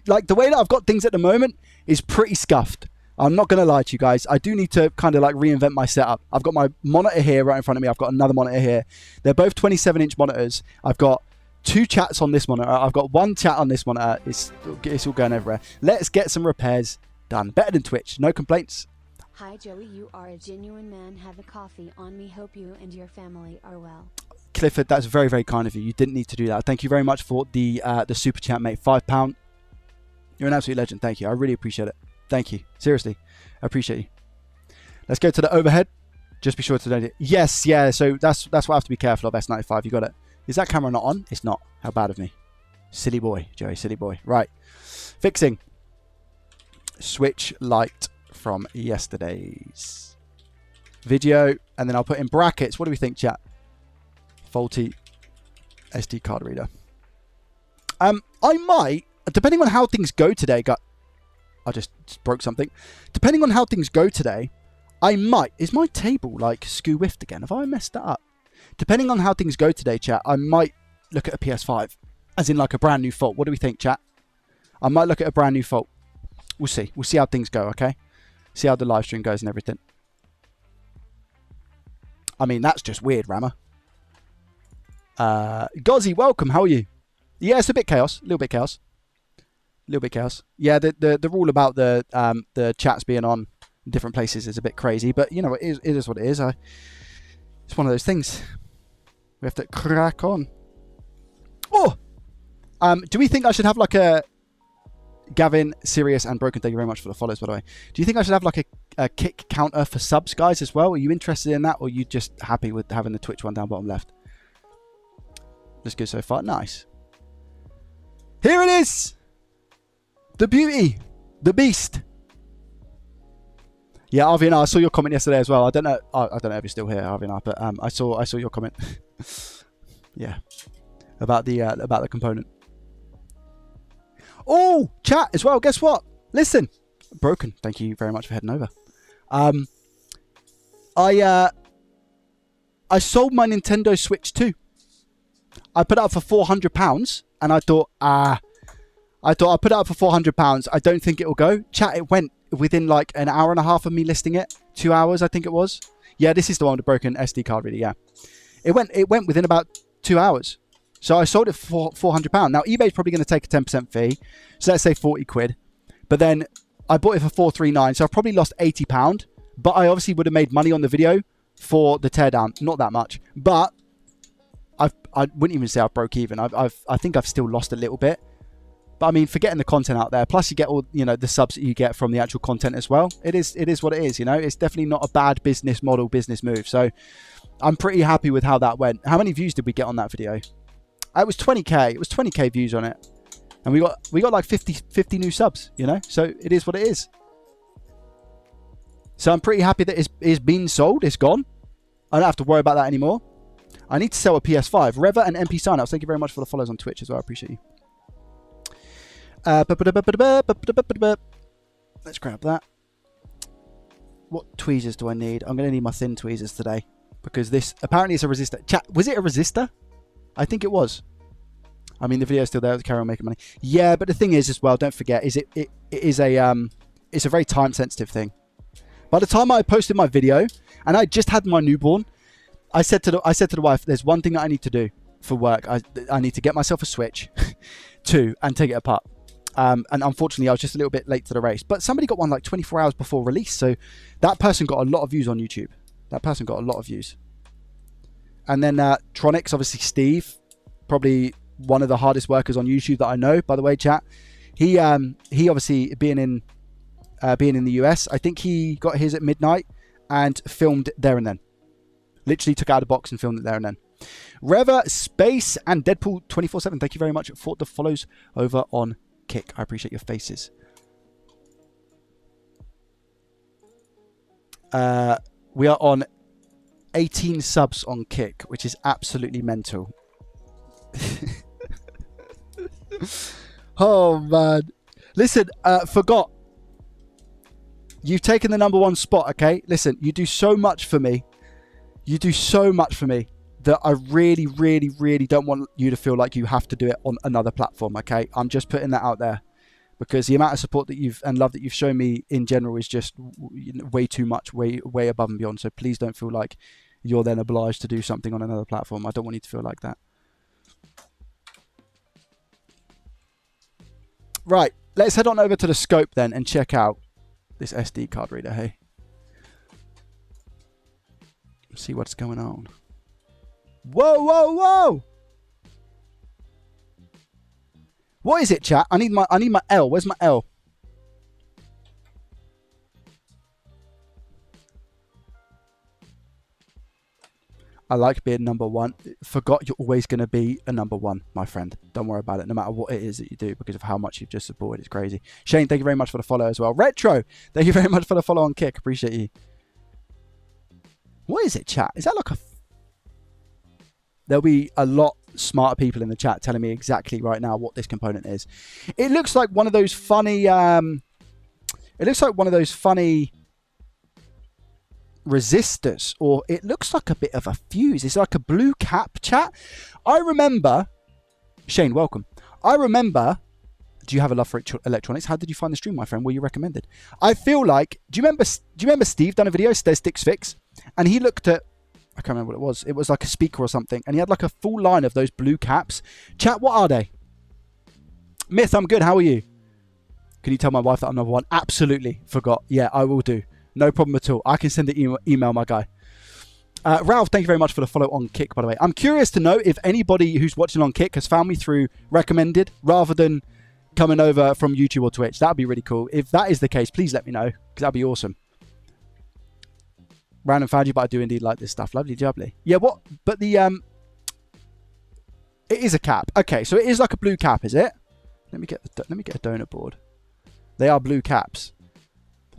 Speaker 2: like the way that I've got things at the moment is pretty scuffed. I'm not going to lie to you guys. I do need to kind of like reinvent my setup. I've got my monitor here right in front of me. I've got another monitor here. They're both 27-inch monitors. I've got 2 chats on this monitor. I've got 1 chat on this monitor. It's all going everywhere. Let's get some repairs done. Better than Twitch. No complaints.
Speaker 6: Hi Joey, you are a genuine man. Have a coffee on me. Hope you and your family are well.
Speaker 2: Clifford, that's very, very kind of you. You didn't need to do that. Thank you very much for the super chat, mate. £5. You're an absolute legend. Thank you. I really appreciate it. Thank you. Seriously. I appreciate you. Let's go to the overhead. Just be sure to donate. Yes, yeah. So that's what I have to be careful of. S95. You got it. Is that camera not on? It's not. How bad of me. Silly boy, Joey. Silly boy. Right. Fixing. Switch light from yesterday's video. And then I'll put in brackets. What do we think, chat? Faulty SD card reader. I might, depending on how things go today, I just broke something. Depending on how things go today, I might, is my table like skew-whiffed again? Have I messed that up? Depending on how things go today, chat, I might look at a PS5, as in like a brand new fault. What do we think, chat? I might look at a brand new fault. We'll see. We'll see how things go, okay? See how the live stream goes and everything. I mean, that's just weird, Rammer. Gozzy, welcome. How are you? Yeah, it's a bit chaos. A little bit chaos. A little bit chaos. Yeah, the rule about the chats being on different places is a bit crazy, but you know, it is what it is. It's one of those things. We have to crack on. Oh! Do we think I should have like a... Gavin, Sirius, and Broken, thank you very much for the follows, by the way. Do you think I should have like a kick counter for subs, guys, as well? Are you interested in that, or are you just happy with having the Twitch one down bottom left? Let's go so far. Nice. Here it is! The beauty! The beast! Yeah, Arvinar, I saw your comment yesterday as well. I don't know if you're still here, Arvinar, but I saw your comment. Yeah. About the component. Oh, chat as well. Guess what? Listen, Broken. Thank you very much for heading over. I sold my Nintendo Switch 2. I put it up for £400 and I thought, I put it up for £400. I don't think it will go. Chat, it went within like an hour and a half of me listing it. 2 hours, I think it was. Yeah, this is the one with the broken SD card reader, yeah. It went within about 2 hours. So I sold it for £400. Now, eBay's probably going to take a 10% fee. So let's say 40 quid. But then I bought it for 439. So I've probably lost £80. But I obviously would have made money on the video for the teardown. Not that much. But I wouldn't even say I broke even. I think I've still lost a little bit. But I mean, for getting the content out there, plus you get all, you know, the subs that you get from the actual content as well. It is what it is, you know. It's definitely not a bad business model, business move. So I'm pretty happy with how that went. How many views did we get on that video? It was 20k. It was 20k views on it, and we got like 50 new subs, you know. So it is what it is. So I'm pretty happy that it's been sold. It's gone. I don't have to worry about that anymore. I need to sell a PS5. Reva and MP Signups, thank you very much for the follows on Twitch as well. I appreciate you. Let's grab that. What tweezers do I need? I'm going to need my thin tweezers today because this apparently is a resistor. Chat, was it a resistor? I think it was. I mean, the video is still there to carry on making money. Yeah, but the thing is as well, don't forget, is it is a it's a very time sensitive thing. By the time I posted my video and I just had my newborn, I said to the wife, there's one thing that I need to do for work. I need to get myself a Switch and take it apart. And unfortunately, I was just a little bit late to the race. But somebody got one like 24 hours before release. So that person got a lot of views on YouTube. That person got a lot of views. And then Tronics, obviously Steve, probably one of the hardest workers on YouTube that I know, by the way, chat. He obviously being in the US, I think he got his at midnight and filmed there and then. Literally took it out of the box and filmed it there and then. Reva, Space, and Deadpool 24/7. Thank you very much for the follows over on Kick. I appreciate your faces. We are on 18 subs on Kick, which is absolutely mental. Oh man, listen, forgot. You've taken the #1 spot, okay? Listen, you do so much for me. You do so much for me that I really, really, really don't want you to feel like you have to do it on another platform, okay? I'm just putting that out there because the amount of support that and love that you've shown me in general is just way too much, way above and beyond. So please don't feel like you're then obliged to do something on another platform. I don't want you to feel like that. Right, let's head on over to the scope then and check out this SD card reader, hey? See what's going on. Whoa, whoa, whoa! What is it, chat? I need my L. Where's my L? I like being #1. Forgot you're always going to be a #1, my friend. Don't worry about it, no matter what it is that you do, because of how much you've just supported. It's crazy. Shane, thank you very much for the follow as well. Retro, thank you very much for the follow on Kick. Appreciate you. What is it, chat? Is that like a... There'll be a lot smarter people in the chat telling me exactly right now what this component is. It looks like one of those funny... it looks like one of those funny resistors, or it looks like a bit of a fuse. It's like a blue cap, chat. I remember... Shane, welcome. I remember... Do you have a love for electronics? How did you find the stream, my friend? Were you recommended? I feel like... Do you remember Steve done a video, Sticks Fix? And he looked at... I can't remember what it was. It was like a speaker or something. And he had like a full line of those blue caps. Chat, what are they? Myth, I'm good. How are you? Can you tell my wife that I'm #1? Absolutely. Forgot. Yeah, I will do. No problem at all. I can send the email, my guy. Ralph, thank you very much for the follow on Kick, by the way. I'm curious to know if anybody who's watching on Kick has found me through recommended rather than coming over from YouTube or Twitch. That would be really cool. If that is the case, please let me know, because that would be awesome. Random found you, but I do indeed like this stuff. Lovely jubbly. Yeah, what? But the it is a cap. Okay, so it is like a blue cap, is it? Let me get a donut board. They are blue caps.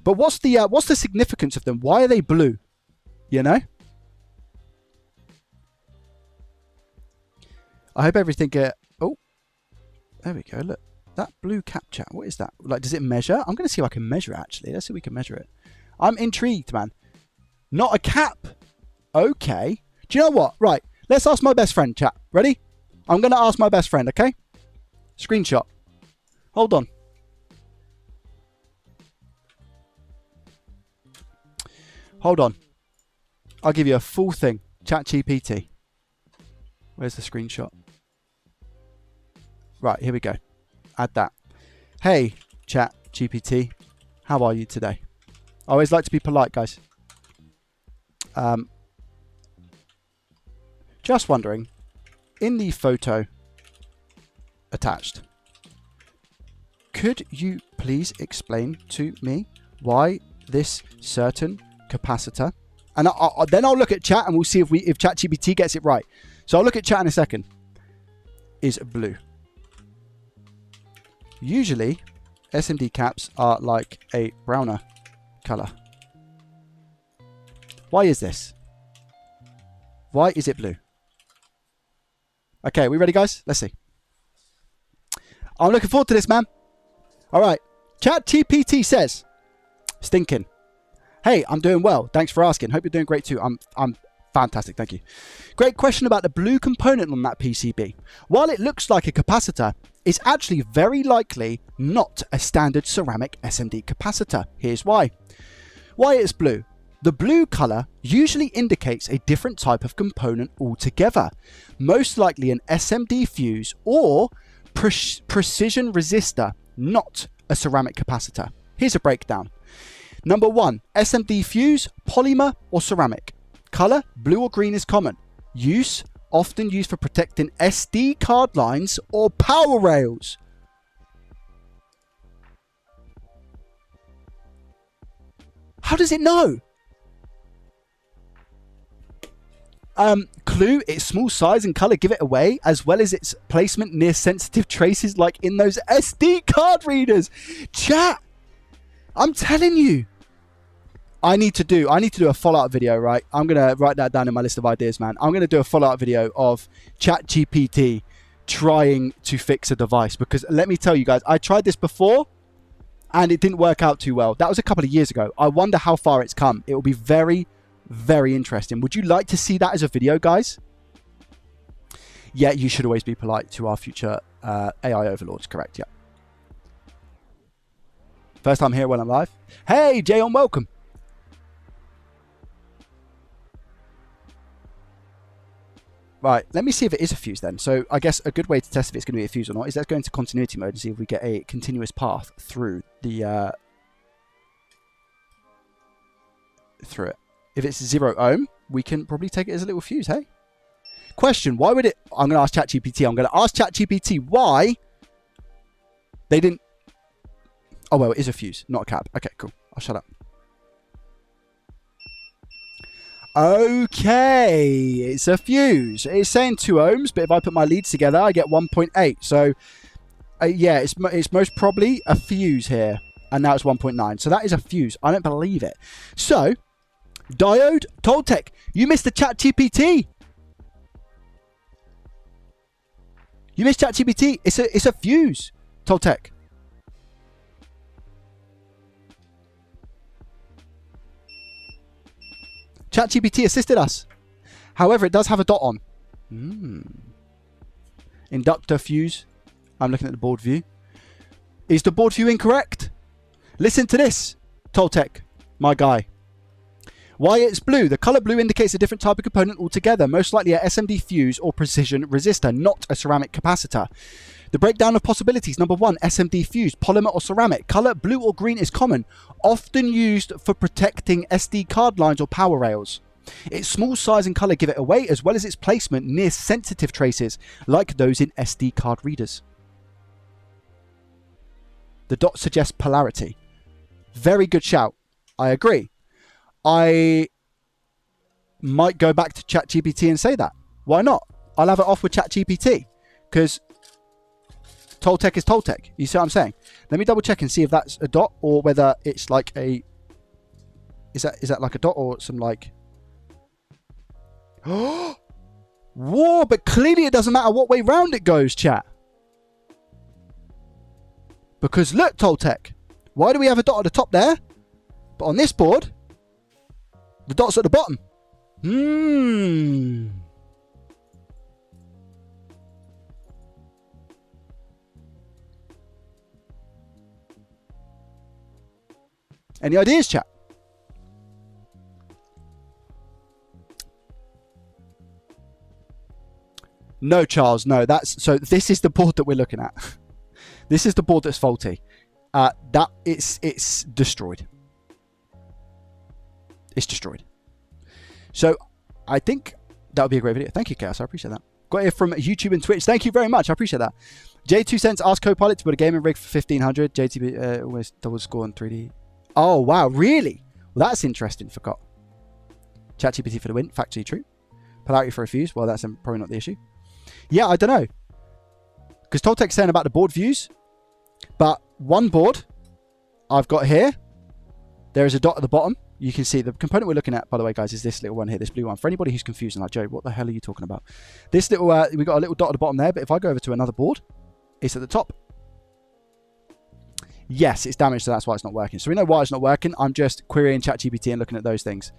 Speaker 2: But what's the significance of them? Why are they blue? You know? I hope everything oh, there we go. Look, that blue cap, chat. What is that? Like, does it measure? I'm going to see if I can measure it, actually. Let's see if we can measure it. I'm intrigued, man. Not a cap. Okay. Do you know what? Right. Let's ask my best friend, chat. Ready? I'm going to ask my best friend, okay? Screenshot. Hold on. Hold on. I'll give you a full thing. ChatGPT. Where's the screenshot? Right, here we go. Add that. Hey, ChatGPT. How are you today? I always like to be polite, guys. Just wondering, in the photo attached, could you please explain to me why this certain capacitor, and then I'll look at chat and we'll see if ChatGPT gets it right. So I'll look at chat in a second. Is blue. Usually, SMD caps are like a browner color. Why is this? Why is it blue? Okay, we ready, guys? Let's see. I'm looking forward to this, man. All right. ChatGPT says, stinking. Hey, I'm doing well. Thanks for asking. Hope you're doing great too. I'm fantastic. Thank you. Great question about the blue component on that PCB. While it looks like a capacitor, it's actually very likely not a standard ceramic SMD capacitor. Here's why. Why it's blue. The blue color usually indicates a different type of component altogether, most likely an SMD fuse or precision resistor, not a ceramic capacitor. Here's a breakdown. Number 1, SMD fuse, polymer or ceramic. Color, blue or green is common. Use, often used for protecting SD card lines or power rails. How does it know? Clue, its small size and color give it away, as well as its placement near sensitive traces like in those SD card readers. Chat, I'm telling you, I need to do a follow-up video, right? I'm going to write that down in my list of ideas, man. I'm going to do a follow-up video of ChatGPT trying to fix a device, because let me tell you guys, I tried this before and it didn't work out too well. That was a couple of years ago. I wonder how far it's come. It will be very, very interesting. Would you like to see that as a video, guys? Yeah, you should always be polite to our future AI overlords. Correct, yeah. First time here when I'm live. Hey, Jayon, welcome. Right, let me see if it is a fuse then. So I guess a good way to test if it's going to be a fuse or not is let's go into continuity mode and see if we get a continuous path through the through it. If it's 0 ohm, we can probably take it as a little fuse, hey? Question, why would it... I'm going to ask ChatGPT. I'm going to ask ChatGPT why they didn't... Oh, well, it is a fuse, not a cap. Okay, cool. I'll shut up. Okay, it's a fuse. It's saying 2 ohms, but if I put my leads together, I get 1.8. So, yeah, it's most probably a fuse here. And now it's 1.9. So that is a fuse. I don't believe it. So, diode, Toltec, you missed the ChatGPT. You missed ChatGPT. It's a fuse, Toltec. ChatGPT assisted us. However, it does have a dot on. Inductor fuse. I'm looking at the board view. Is the board view incorrect? Listen to this, Toltec, my guy. Why it's blue. The color blue indicates a different type of component altogether, most likely a SMD fuse or precision resistor, not a ceramic capacitor. The breakdown of possibilities. Number 1, SMD fuse, polymer or ceramic. Color blue or green is common, often used for protecting SD card lines or power rails. Its small size and color give it away, as well as its placement near sensitive traces, like those in SD card readers. The dot suggests polarity. Very good shout. I agree. I might go back to ChatGPT and say that. Why not? I'll have it off with ChatGPT, because Toltec is Toltec. You see what I'm saying? Let me double check and see if that's a dot or whether it's like a... Is that like a dot or some like... Whoa, but clearly it doesn't matter what way round it goes, chat. Because look, Toltec, why do we have a dot at the top there? But on this board, the dot's at the bottom. Any ideas, chat? No, Charles, no. This is the board that we're looking at. This is the board that's faulty. It's destroyed. It's destroyed. So I think that would be a great video. Thank you, Chaos. I appreciate that. Got here from YouTube and Twitch. Thank you very much. I appreciate that. J2 Cents asked Copilot to put a gaming rig for 1500. JTB always double score on 3D. Oh, wow. Really? Well, that's interesting. Forgot. ChatGPT for the win. Factually true. Polarity for a fuse. Well, that's probably not the issue. Yeah, I don't know. Because Toltek's saying about the board views. But one board I've got here. There is a dot at the bottom. You can see the component we're looking at, by the way, guys, is this little one here, this blue one. For anybody who's confused and like, Joe, what the hell are you talking about? This little, we got a little dot at the bottom there, but if I go over to another board, it's at the top. Yes, it's damaged, so that's why it's not working. So we know why it's not working. I'm just querying ChatGPT and looking at those things.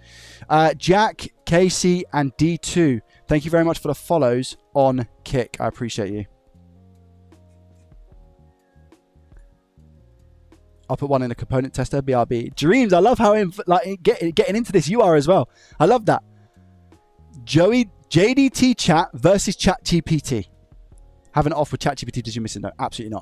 Speaker 2: Jack, Casey, and D2, thank you very much for the follows on Kick. I appreciate you. I'll put one in a component tester, BRB. Dreams, I love how getting into this you are as well. I love that. Joey, JDT chat versus ChatGPT. Having it off with ChatGPT, does you miss it? No, absolutely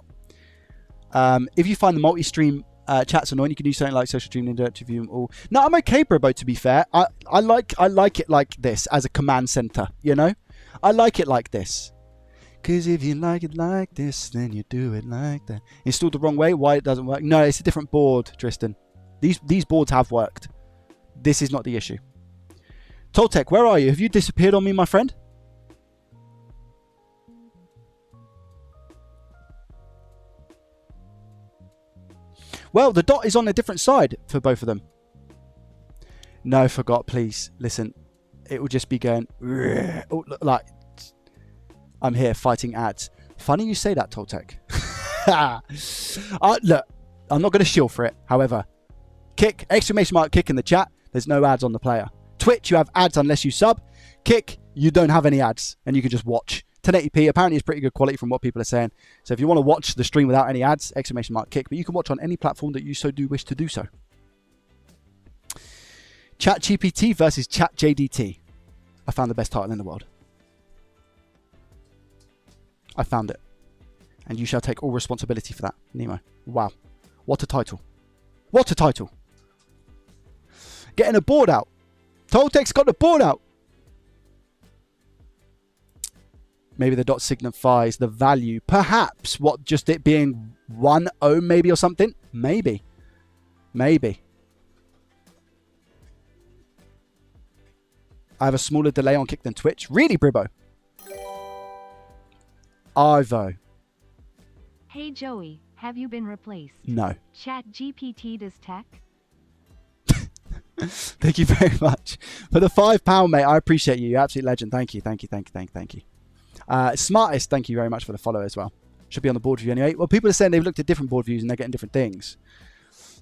Speaker 2: not. If you find the multi-stream chats annoying, you can do something like social stream Ninja to view them all. No, I'm okay, Brobo, to be fair. I like it like this as a command center, you know? I like it like this. Because if you like it like this, then you do it like that. Installed the wrong way, why it doesn't work? No, it's a different board, Tristan. These boards have worked. This is not the issue. Toltek, where are you? Have you disappeared on me, my friend? Well, the dot is on a different side for both of them. No, forgot, please. Listen, it will just be going... like... I'm here fighting ads. Funny you say that, Toltek. Look, I'm not going to shield for it. However, Kick, exclamation mark Kick in the chat. There's no ads on the player. Twitch, you have ads unless you sub. Kick, you don't have any ads. And you can just watch. 1080p, apparently it's pretty good quality from what people are saying. So if you want to watch the stream without any ads, exclamation mark Kick. But you can watch on any platform that you so do wish to do so. ChatGPT versus ChatJDT. I found the best title in the world. I found it. And you shall take all responsibility for that, Nemo. Wow. What a title. What a title. Getting a board out. Toltek's got the board out. Maybe the dot signifies the value. Perhaps. What, just it being 1 ohm maybe or something? Maybe. Maybe. I have a smaller delay on Kick than Twitch. Really, Bribbo? Ivo.
Speaker 1: Hey Joey, have you been replaced?
Speaker 2: No.
Speaker 1: ChatGPT does tech?
Speaker 2: Thank you very much for the £5, mate. I appreciate you. You're absolute legend. Thank you. Thank you. Thank you. Thank you. Thank you. Smartest, thank you very much for the follow as well. Should be on the board view anyway. Well, people are saying they've looked at different board views and they're getting different things.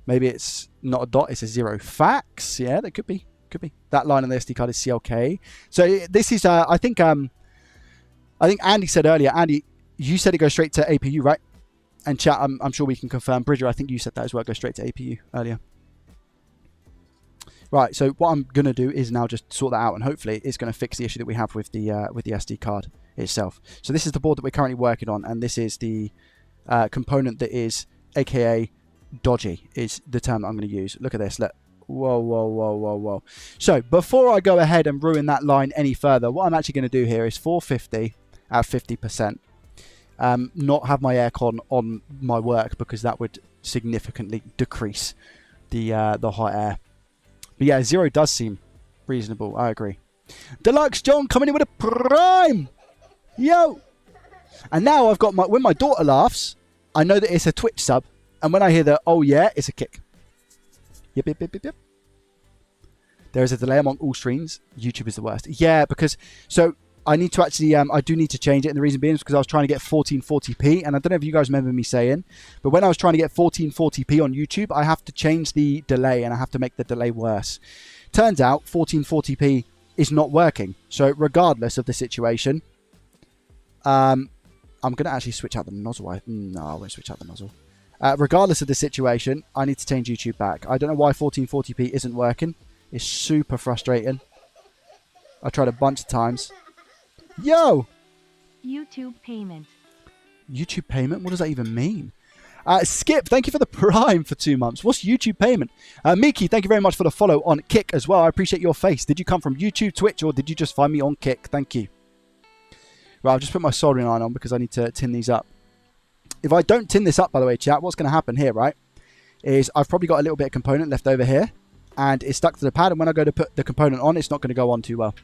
Speaker 2: Maybe it's not a dot, it's a 0. Facts. Yeah, that could be. Could be. That line on the SD card is CLK. So this is, I think Andy said earlier, Andy, you said it goes straight to APU, right? And chat, I'm sure we can confirm. Bridger, I think you said that as well, go straight to APU earlier. Right, so what I'm going to do is now just sort that out, and hopefully it's going to fix the issue that we have with the SD card itself. So this is the board that we're currently working on, and this is the component that is, aka dodgy, is the term that I'm going to use. Look at this, look. Whoa, whoa, whoa, whoa, whoa. So before I go ahead and ruin that line any further, what I'm actually going to do here is 450 at 50%. Not have my aircon on my work because that would significantly decrease the hot air. But yeah, 0 does seem reasonable. I agree. Deluxe John coming in with a prime. Yo. And now I've got when my daughter laughs, I know that it's a Twitch sub. And when I hear the, oh yeah, it's a Kick. Yep, yep, yep, yep, yep. There is a delay among all streams. YouTube is the worst. Yeah, because, so I need to actually, I do need to change it. And the reason being is because I was trying to get 1440p. And I don't know if you guys remember me saying, but when I was trying to get 1440p on YouTube, I have to change the delay and I have to make the delay worse. Turns out 1440p is not working. So regardless of the situation, I'm going to actually switch out the nozzle. No, I won't switch out the nozzle. Regardless of the situation, I need to change YouTube back. I don't know why 1440p isn't working. It's super frustrating. I tried a bunch of times. Yo!
Speaker 1: YouTube payment.
Speaker 2: YouTube payment? What does that even mean? Skip, thank you for the Prime for 2 months. What's YouTube payment? Miki, thank you very much for the follow on Kick as well. I appreciate your face. Did you come from YouTube, Twitch, or did you just find me on Kick? Thank you. Right, I've just put my soldering iron on because I need to tin these up. If I don't tin this up, by the way, chat, what's going to happen here, right, is I've probably got a little bit of component left over here, and it's stuck to the pad, and when I go to put the component on, it's not going to go on too well.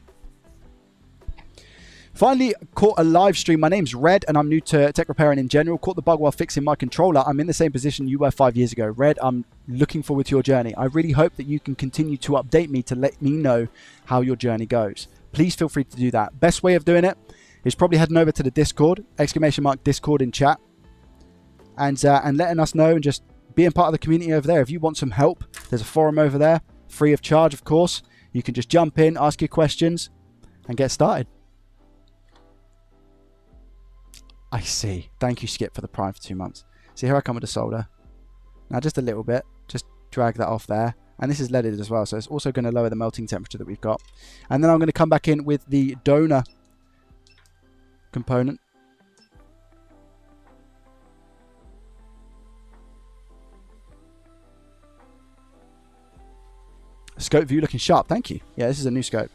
Speaker 2: Finally, caught a live stream. My name's Red, and I'm new to tech repairing in general. Caught the bug while fixing my controller. I'm in the same position you were 5 years ago. Red, I'm looking forward to your journey. I really hope that you can continue to update me to let me know how your journey goes. Please feel free to do that. Best way of doing it is probably heading over to the Discord, !Discord in chat, and letting us know and just being part of the community over there. If you want some help, there's a forum over there, free of charge, of course. You can just jump in, ask your questions, and get started. I see. Thank you, Skip, for the Prime for 2 months. See, here I come with the solder. Now, just a little bit. Just drag that off there. And this is leaded as well, so it's also going to lower the melting temperature that we've got. And then I'm going to come back in with the donor component. Scope view looking sharp. Thank you. Yeah, this is a new scope.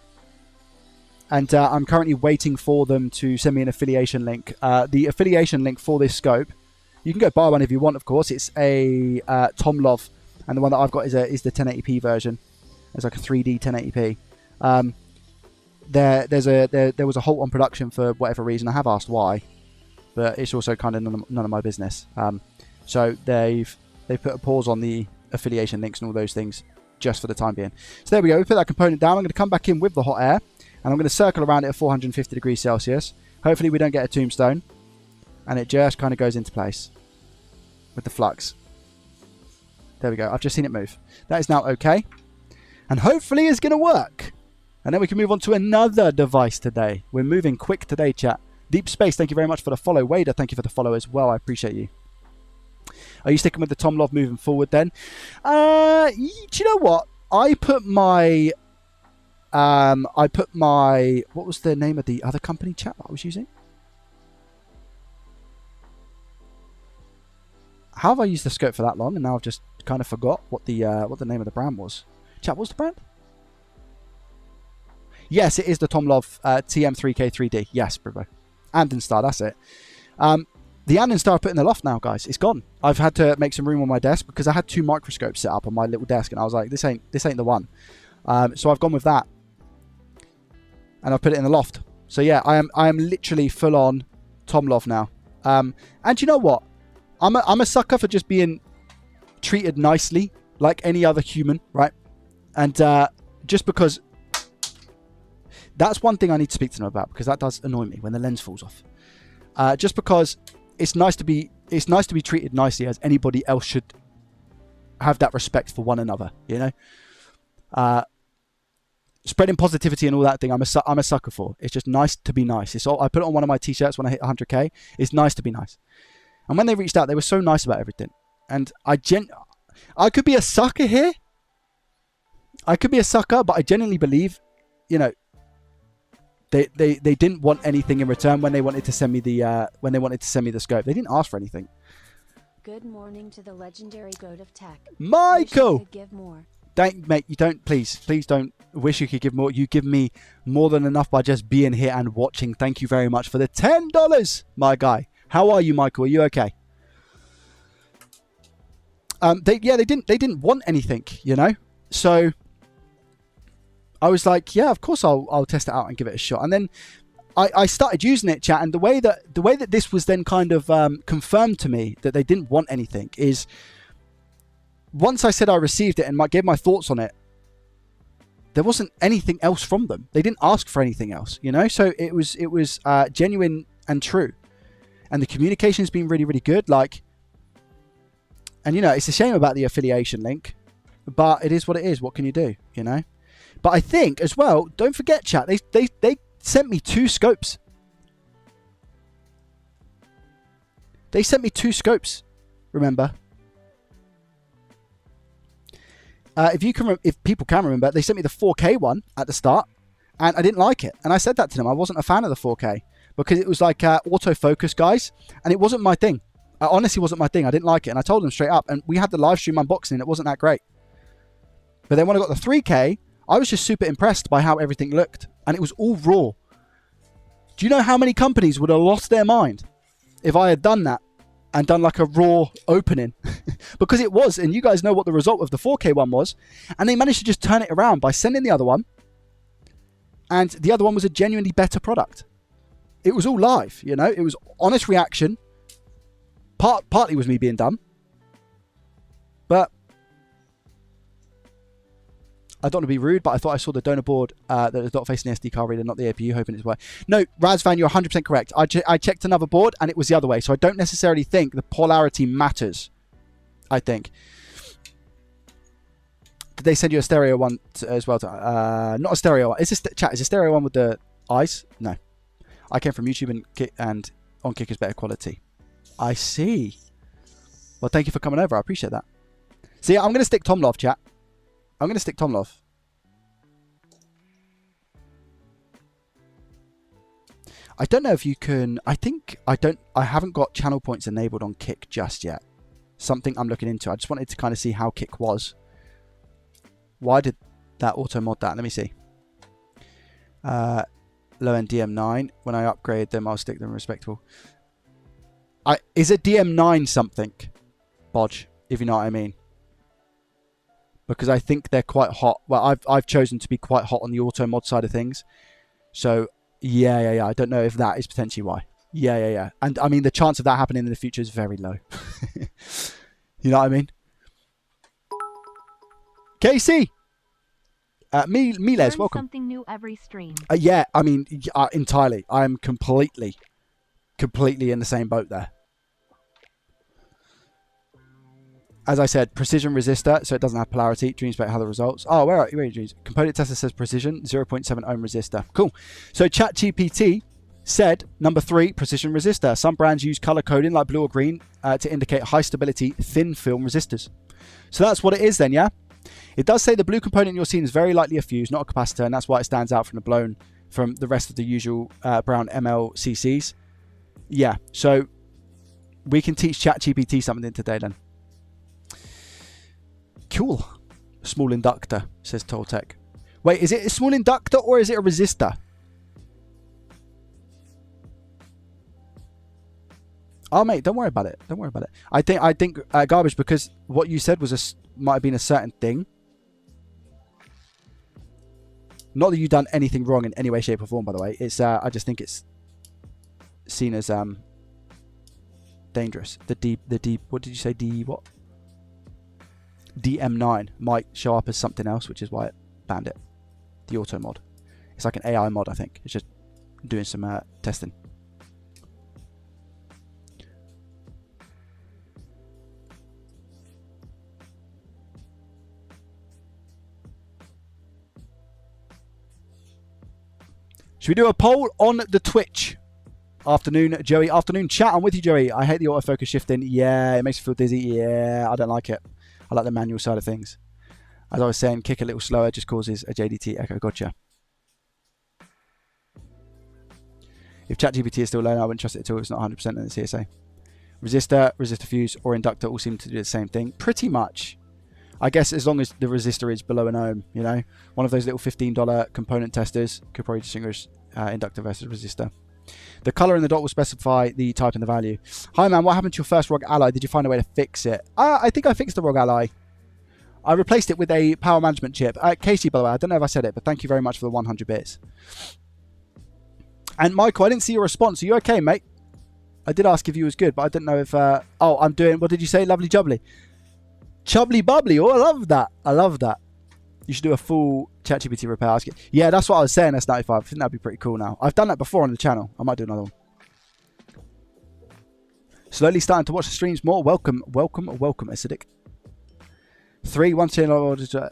Speaker 2: And I'm currently waiting for them to send me an affiliation link. The affiliation link for this scope, you can go buy one if you want, of course. It's a Tomlov, and the one that I've got is the 1080p version. It's like a 3D 1080p. There was a halt on production for whatever reason. I have asked why, but it's also kind of none of my business. So they've put a pause on the affiliation links and all those things just for the time being. So there we go. We put that component down. I'm going to come back in with the hot air. And I'm going to circle around it at 450 degrees Celsius. Hopefully we don't get a tombstone. And it just kind of goes into place with the flux. There we go. I've just seen it move. That is now okay. And hopefully it's going to work. And then we can move on to another device today. We're moving quick today, chat. Deep Space, thank you very much for the follow. Wader, thank you for the follow as well. I appreciate you. Are you sticking with the Tomlov moving forward then? Do you know what? I put my... what was the name of the other company, chat, that I was using? How have I used the scope for that long and now I've just kind of forgot what the name of the brand was? Chat, what's the brand? Yes, it is the Tomlov TM3K3D. Yes, Brivo. Andenstar, that's it. The Andenstar I put in the loft now, guys. It's gone. I've had to make some room on my desk because I had 2 microscopes set up on my little desk and I was like, this ain't the one. So I've gone with that. And I've put it in the loft. So yeah, I am literally full on Tomlov now. And you know what? I'm a sucker for just being treated nicely like any other human, right? And just because that's one thing I need to speak to them about, because that does annoy me when the lens falls off. Just because it's nice to be treated nicely, as anybody else should have that respect for one another, you know? Spreading positivity and all that thing, I'm a sucker for. It's just nice to be nice. It's all, I put it on one of my t-shirts when I hit 100k. It's nice to be nice. And when they reached out, they were so nice about everything. And I could be a sucker here. I could be a sucker, but I genuinely believe, you know, they didn't want anything in return when they wanted to send me the scope. They didn't ask for anything.
Speaker 6: Good morning to the legendary goat of tech.
Speaker 2: Michael,
Speaker 6: Wish you could give more.
Speaker 2: Mate, you don't, please don't wish you could give more. You give me more than enough by just being here and watching. Thank you very much for the $10, my guy. How are you, Michael? Are you okay? They didn't want anything, you know. So I was like, yeah, of course I'll test it out and give it a shot. And then I started using it, chat. And the way that this was then kind of confirmed to me that they didn't want anything is, once I said I received it and gave my thoughts on it, there wasn't anything else from them. They didn't ask for anything else, you know. So it was genuine and true, and the communication's been really, really good. Like, and you know, it's a shame about the affiliation link, but it is what it is. What can you do, you know? But I think as well, don't forget, chat. They sent me 2 scopes. They sent me 2 scopes. Remember, if people can remember, they sent me the 4K one at the start, and I didn't like it. And I said that to them. I wasn't a fan of the 4K because it was like autofocus, guys, and it wasn't my thing. It honestly wasn't my thing. I didn't like it, and I told them straight up. And we had the live stream unboxing, and it wasn't that great. But then when I got the 3K, I was just super impressed by how everything looked, and it was all raw. Do you know how many companies would have lost their mind if I had done that and done like a raw opening? Because it was, and you guys know what the result of the 4K one was, and they managed to just turn it around by sending the other one, and the other one was a genuinely better product. It was all live, you know, it was honest reaction. Partly was me being dumb, but I don't want to be rude, but I thought I saw the donor board that was not facing the SD card reader, not the APU, hoping it's right. No, Razvan, you're 100% correct. I checked another board and it was the other way, so I don't necessarily think the polarity matters, I think. Did they send you a stereo one as well? Not a stereo one. Is a stereo one with the eyes? No. I came from YouTube and on Kick is better quality. I see. Well, thank you for coming over. I appreciate that. See, I'm going to stick Tom Love, chat. I'm going to stick Tom Love. I don't know if you can... I haven't got channel points enabled on Kick just yet. Something I'm looking into. I just wanted to kind of see how Kick was. Why did that auto mod that? Let me see. Low end DM9. When I upgrade them, I'll stick them respectable. Is a DM9 something? Bodge, if you know what I mean. Because I think they're quite hot. Well, I've chosen to be quite hot on the auto mod side of things. So, yeah. I don't know if that is potentially why. Yeah. And, I mean, the chance of that happening in the future is very low. You know what I mean? Casey! Miles, welcome.
Speaker 1: Something new every stream.
Speaker 2: Yeah, I mean, entirely. I am completely in the same boat there. As I said, precision resistor, so it doesn't have polarity. Dreamspec have the results. Oh, where are you, Dreams? Component tester says precision, 0.7 ohm resistor. Cool. So ChatGPT said, number 3, precision resistor. Some brands use color coding like blue or green to indicate high stability, thin film resistors. So that's what it is then, yeah? It does say the blue component you're seeing is very likely a fuse, not a capacitor, and that's why it stands out from the rest of the usual brown MLCCs. Yeah, so we can teach ChatGPT something today then. Cool. Small inductor, says Toltec. Wait, is it a small inductor or is it a resistor? Oh, mate, don't worry about it. Don't worry about it. I think garbage, because what you said was might have been a certain thing. Not that you've done anything wrong in any way, shape, or form, by the way. It's I just think it's seen as dangerous. The D. What did you say? D what? DM9 might show up as something else, which is why it banned it. The auto mod. It's like an AI mod, I think. It's just doing some testing. Should we do a poll on the Twitch? Afternoon, Joey. Afternoon chat. I'm with you, Joey. I hate the autofocus shifting. Yeah, it makes me feel dizzy. Yeah, I don't like it. I like the manual side of things. As I was saying, kick a little slower just causes a JDT echo. Gotcha. If ChatGPT is still low, I wouldn't trust it at all. It's not 100% in the CSA. Resistor fuse, or inductor all seem to do the same thing. Pretty much. I guess as long as the resistor is below an ohm, you know. One of those little $15 component testers could probably distinguish inductor versus resistor. The color in the dot will specify the type and the value. Hi, man. What happened to your first ROG Ally? Did you find a way to fix it? I think I fixed the ROG Ally. I replaced it with a power management chip. Casey, by the way, I don't know if I said it, but thank you very much for the 100 bits. And Michael, I didn't see your response. Are you okay, mate? I did ask if you was good, but I didn't know if... oh, I'm doing... What did you say? Lovely jubbly. Chubbly bubbly. Oh, I love that. I love that. You should do a full ChatGPT repair. Yeah, that's what I was saying, S95. I think that'd be pretty cool now. I've done that before on the channel. I might do another one. Slowly starting to watch the streams more. Welcome, Acidic. 3, 1, 2,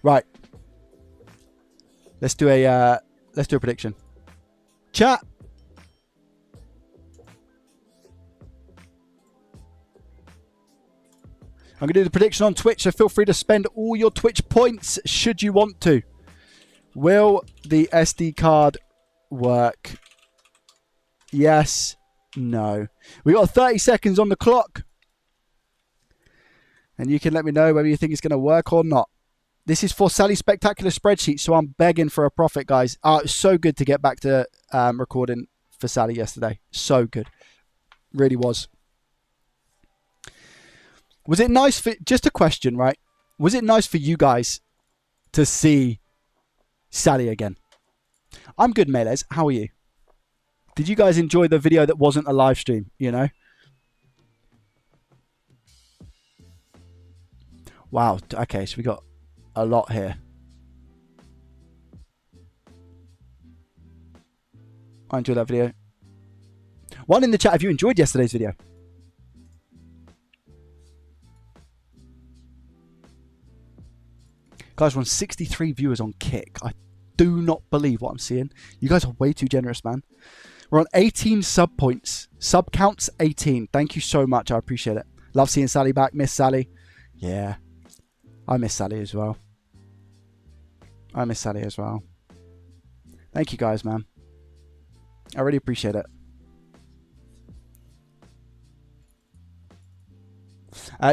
Speaker 2: right. Let's do a prediction. Chat. I'm going to do the prediction on Twitch, so feel free to spend all your Twitch points should you want to. Will the SD card work? Yes. No. We got 30 seconds on the clock. And you can let me know whether you think it's going to work or not. This is for Sally's Spectacular Spreadsheet, so I'm begging for a profit, guys. Oh, it's so good to get back to recording for Sally yesterday. So good. Really was. Was it nice for... Just a question, right? Was it nice for you guys to see Sally again? I'm good, Melees. How are you? Did you guys enjoy the video that wasn't a live stream, you know? Wow. Okay, so we got a lot here. I enjoyed that video. One in the chat if you enjoyed yesterday's video. Guys, we're on 63 viewers on Kick. I do not believe what I'm seeing. You guys are way too generous, man. We're on 18 sub points. Sub counts 18. Thank you so much. I appreciate it. Love seeing Sally back. Miss Sally. Yeah. I miss Sally as well. I miss Sally as well. Thank you guys, man. I really appreciate it.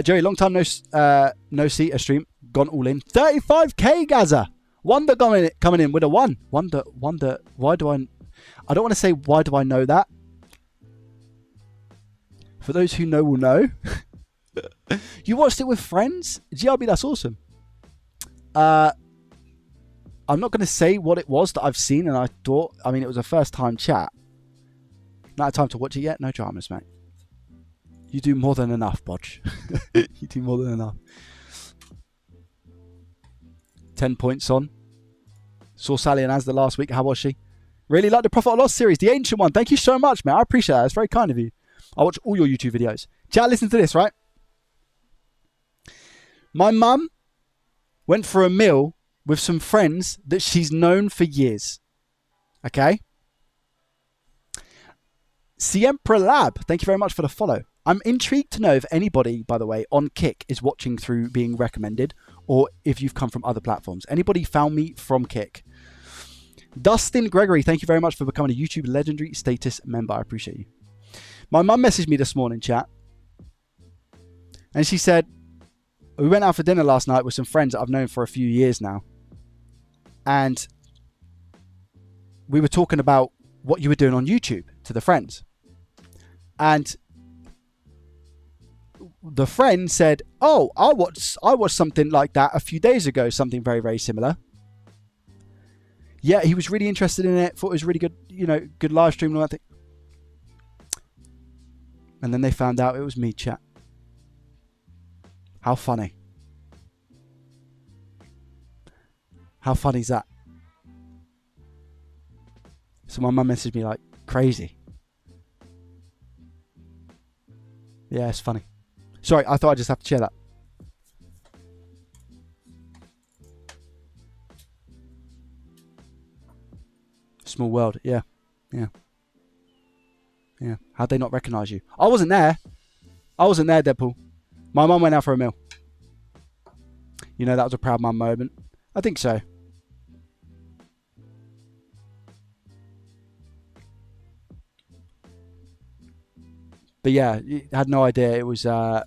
Speaker 2: Joey, long time no see a stream. Gone all in. 35k, Gaza. Wonder coming in with a 1. Wonder, why do I don't want to say why do I know that. For those who know will know. You watched it with friends? GRB, that's awesome. I'm not going to say what it was that I've seen and I thought, I mean, it was a first time chat. Not had time to watch it yet. No dramas, mate. You do more than enough, Bodge. You do more than enough. 10 points on. Saw Sally and Asda last week. How was she? Really like the Profit or Loss series. The Ancient one. Thank you so much, man. I appreciate that. It's very kind of you. I watch all your YouTube videos. Chat, listen to this, right? My mum went for a meal with some friends that she's known for years. Okay? Siempre Lab. Thank you very much for the follow. I'm intrigued to know if anybody, by the way, on Kick is watching through being recommended or if you've come from other platforms. Anybody found me from Kick? Dustin Gregory, thank you very much for becoming a YouTube Legendary Status member. I appreciate you. My mum messaged me this morning, chat. And she said, we went out for dinner last night with some friends that I've known for a few years now. And we were talking about what you were doing on YouTube to the friends. And the friend said, oh, I watched something like that a few days ago, something very, very similar. Yeah, he was really interested in it, thought it was really good, you know, good live stream and all that thing. And then they found out it was me, chat. How funny. How funny is that? So my mum messaged me like, crazy. Yeah, it's funny. Sorry, I thought I'd just have to share that. Small world, yeah. Yeah. Yeah. How'd they not recognise you? I wasn't there. I wasn't there, Deadpool. My mum went out for a meal. You know, that was a proud mum moment. I think so. But yeah, I had no idea it was okay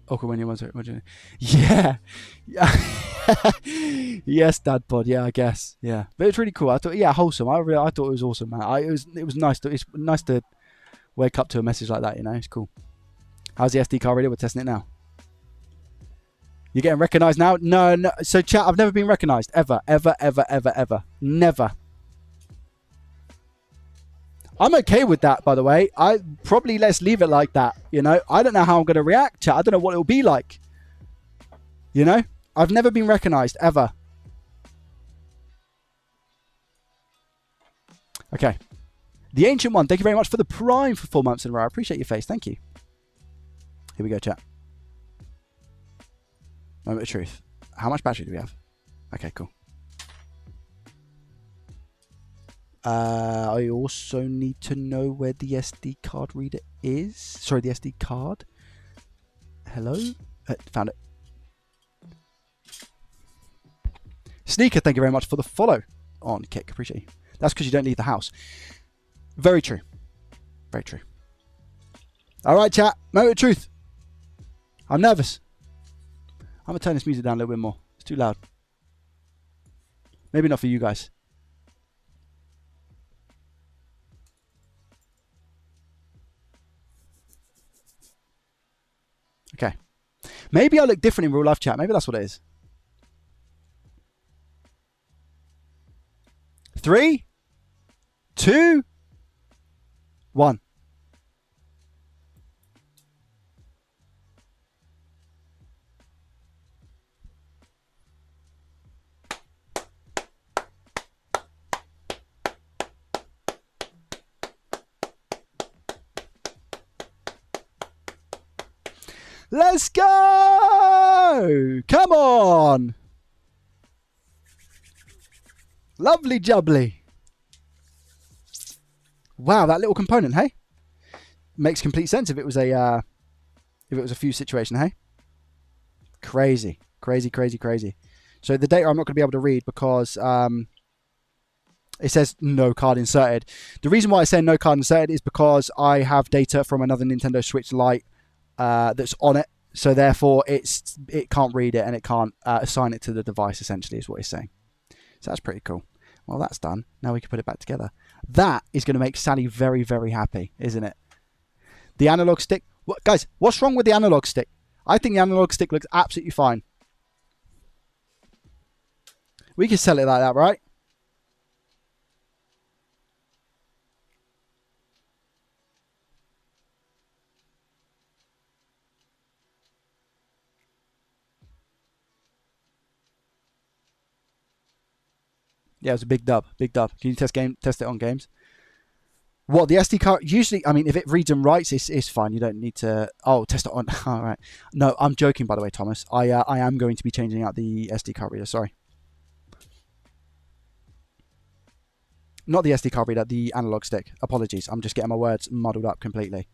Speaker 2: when you want to. Yeah. Yes, Dad Pod. Yeah, I guess. Yeah, but it's really cool. I thought, yeah, wholesome. I thought it was awesome, man. It was nice. It's nice to wake up to a message like that. You know, it's cool. How's the SD card ready? We're testing it now. You're getting recognised now? No. So chat, I've never been recognised ever. Never. I'm okay with that, by the way. Let's leave it like that. You know, I don't know how I'm going to react, chat. I don't know what it'll be like. You know, I've never been recognised ever. Okay. The Ancient One, thank you very much for the Prime for 4 months in a row. I appreciate your face. Thank you. Here we go, chat. Moment of truth. How much battery do we have? Okay, cool. I also need to know where the SD card reader is. Sorry, the SD card. Hello? Found it. Sneaker, thank you very much for the follow on Kick. Appreciate you. That's because you don't leave the house. Very true. Very true. All right, chat. Moment of truth. I'm nervous. I'm going to turn this music down a little bit more. It's too loud. Maybe not for you guys. Okay. Maybe I look different in real life, chat. Maybe that's what it is. 3, 2, 1. Let's go! Come on! Lovely jubbly. Wow, that little component, hey? Makes complete sense if it was a fuse situation, hey? Crazy. Crazy, crazy, crazy. So the data I'm not going to be able to read because it says no card inserted. The reason why I say no card inserted is because I have data from another Nintendo Switch Lite that's on it. So therefore it can't read it and it can't assign it to the device, essentially, is what it's saying. So that's pretty cool. Well, that's done. Now we can put it back together. That is going to make Sally very, very happy, isn't it? The analog stick. Guys, what's wrong with the analog stick? I think the analog stick looks absolutely fine. We can sell it like that, right? Yeah, it was a big dub. Big dub. Can you test it on games? What, the SD card? Usually, I mean, if it reads and writes, it's fine. You don't need to... Oh, test it on... All right. No, I'm joking, by the way, Thomas. I am going to be changing out the SD card reader. Sorry. Not the SD card reader, the analog stick. Apologies. I'm just getting my words muddled up completely.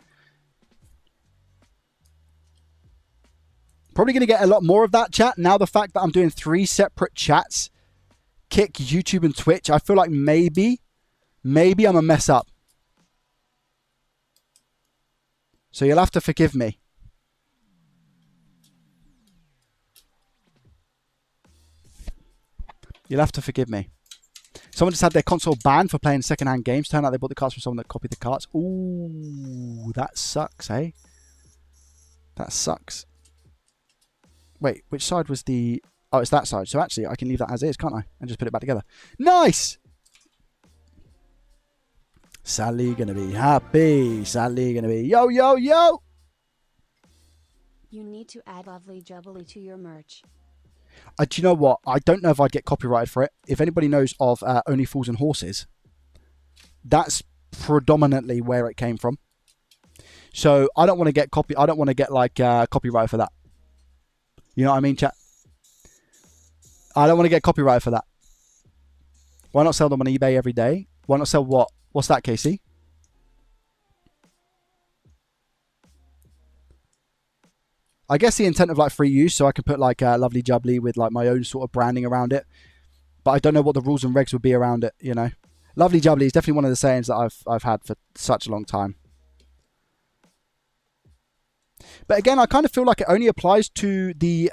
Speaker 2: Probably going to get a lot more of that chat. Now the fact that I'm doing 3 separate chats, Kick, YouTube, and Twitch, I feel like maybe I'm a mess up. So you'll have to forgive me. You'll have to forgive me. Someone just had their console banned for playing secondhand games. Turned out they bought the carts from someone that copied the carts. Ooh, that sucks, eh? That sucks. Wait, which side was the... Oh, it's that side. So actually, I can leave that as is, can't I? And just put it back together. Nice! Sally gonna be happy. Sally gonna be yo, yo, yo!
Speaker 6: You need to add Lovely Jubbly to your merch.
Speaker 2: Do you know what? I don't know if I'd get copyrighted for it. If anybody knows of Only Fools and Horses, that's predominantly where it came from. So I don't want to get I don't want to get like copyright for that. You know what I mean, chat? I don't want to get copyright for that. Why not sell them on eBay every day? Why not sell what? What's that, Casey? I guess the intent of like free use, so I can put like Lovely Jubbly with like my own sort of branding around it. But I don't know what the rules and regs would be around it, you know. Lovely Jubbly is definitely one of the sayings that I've had for such a long time. But again, I kind of feel like it only applies to the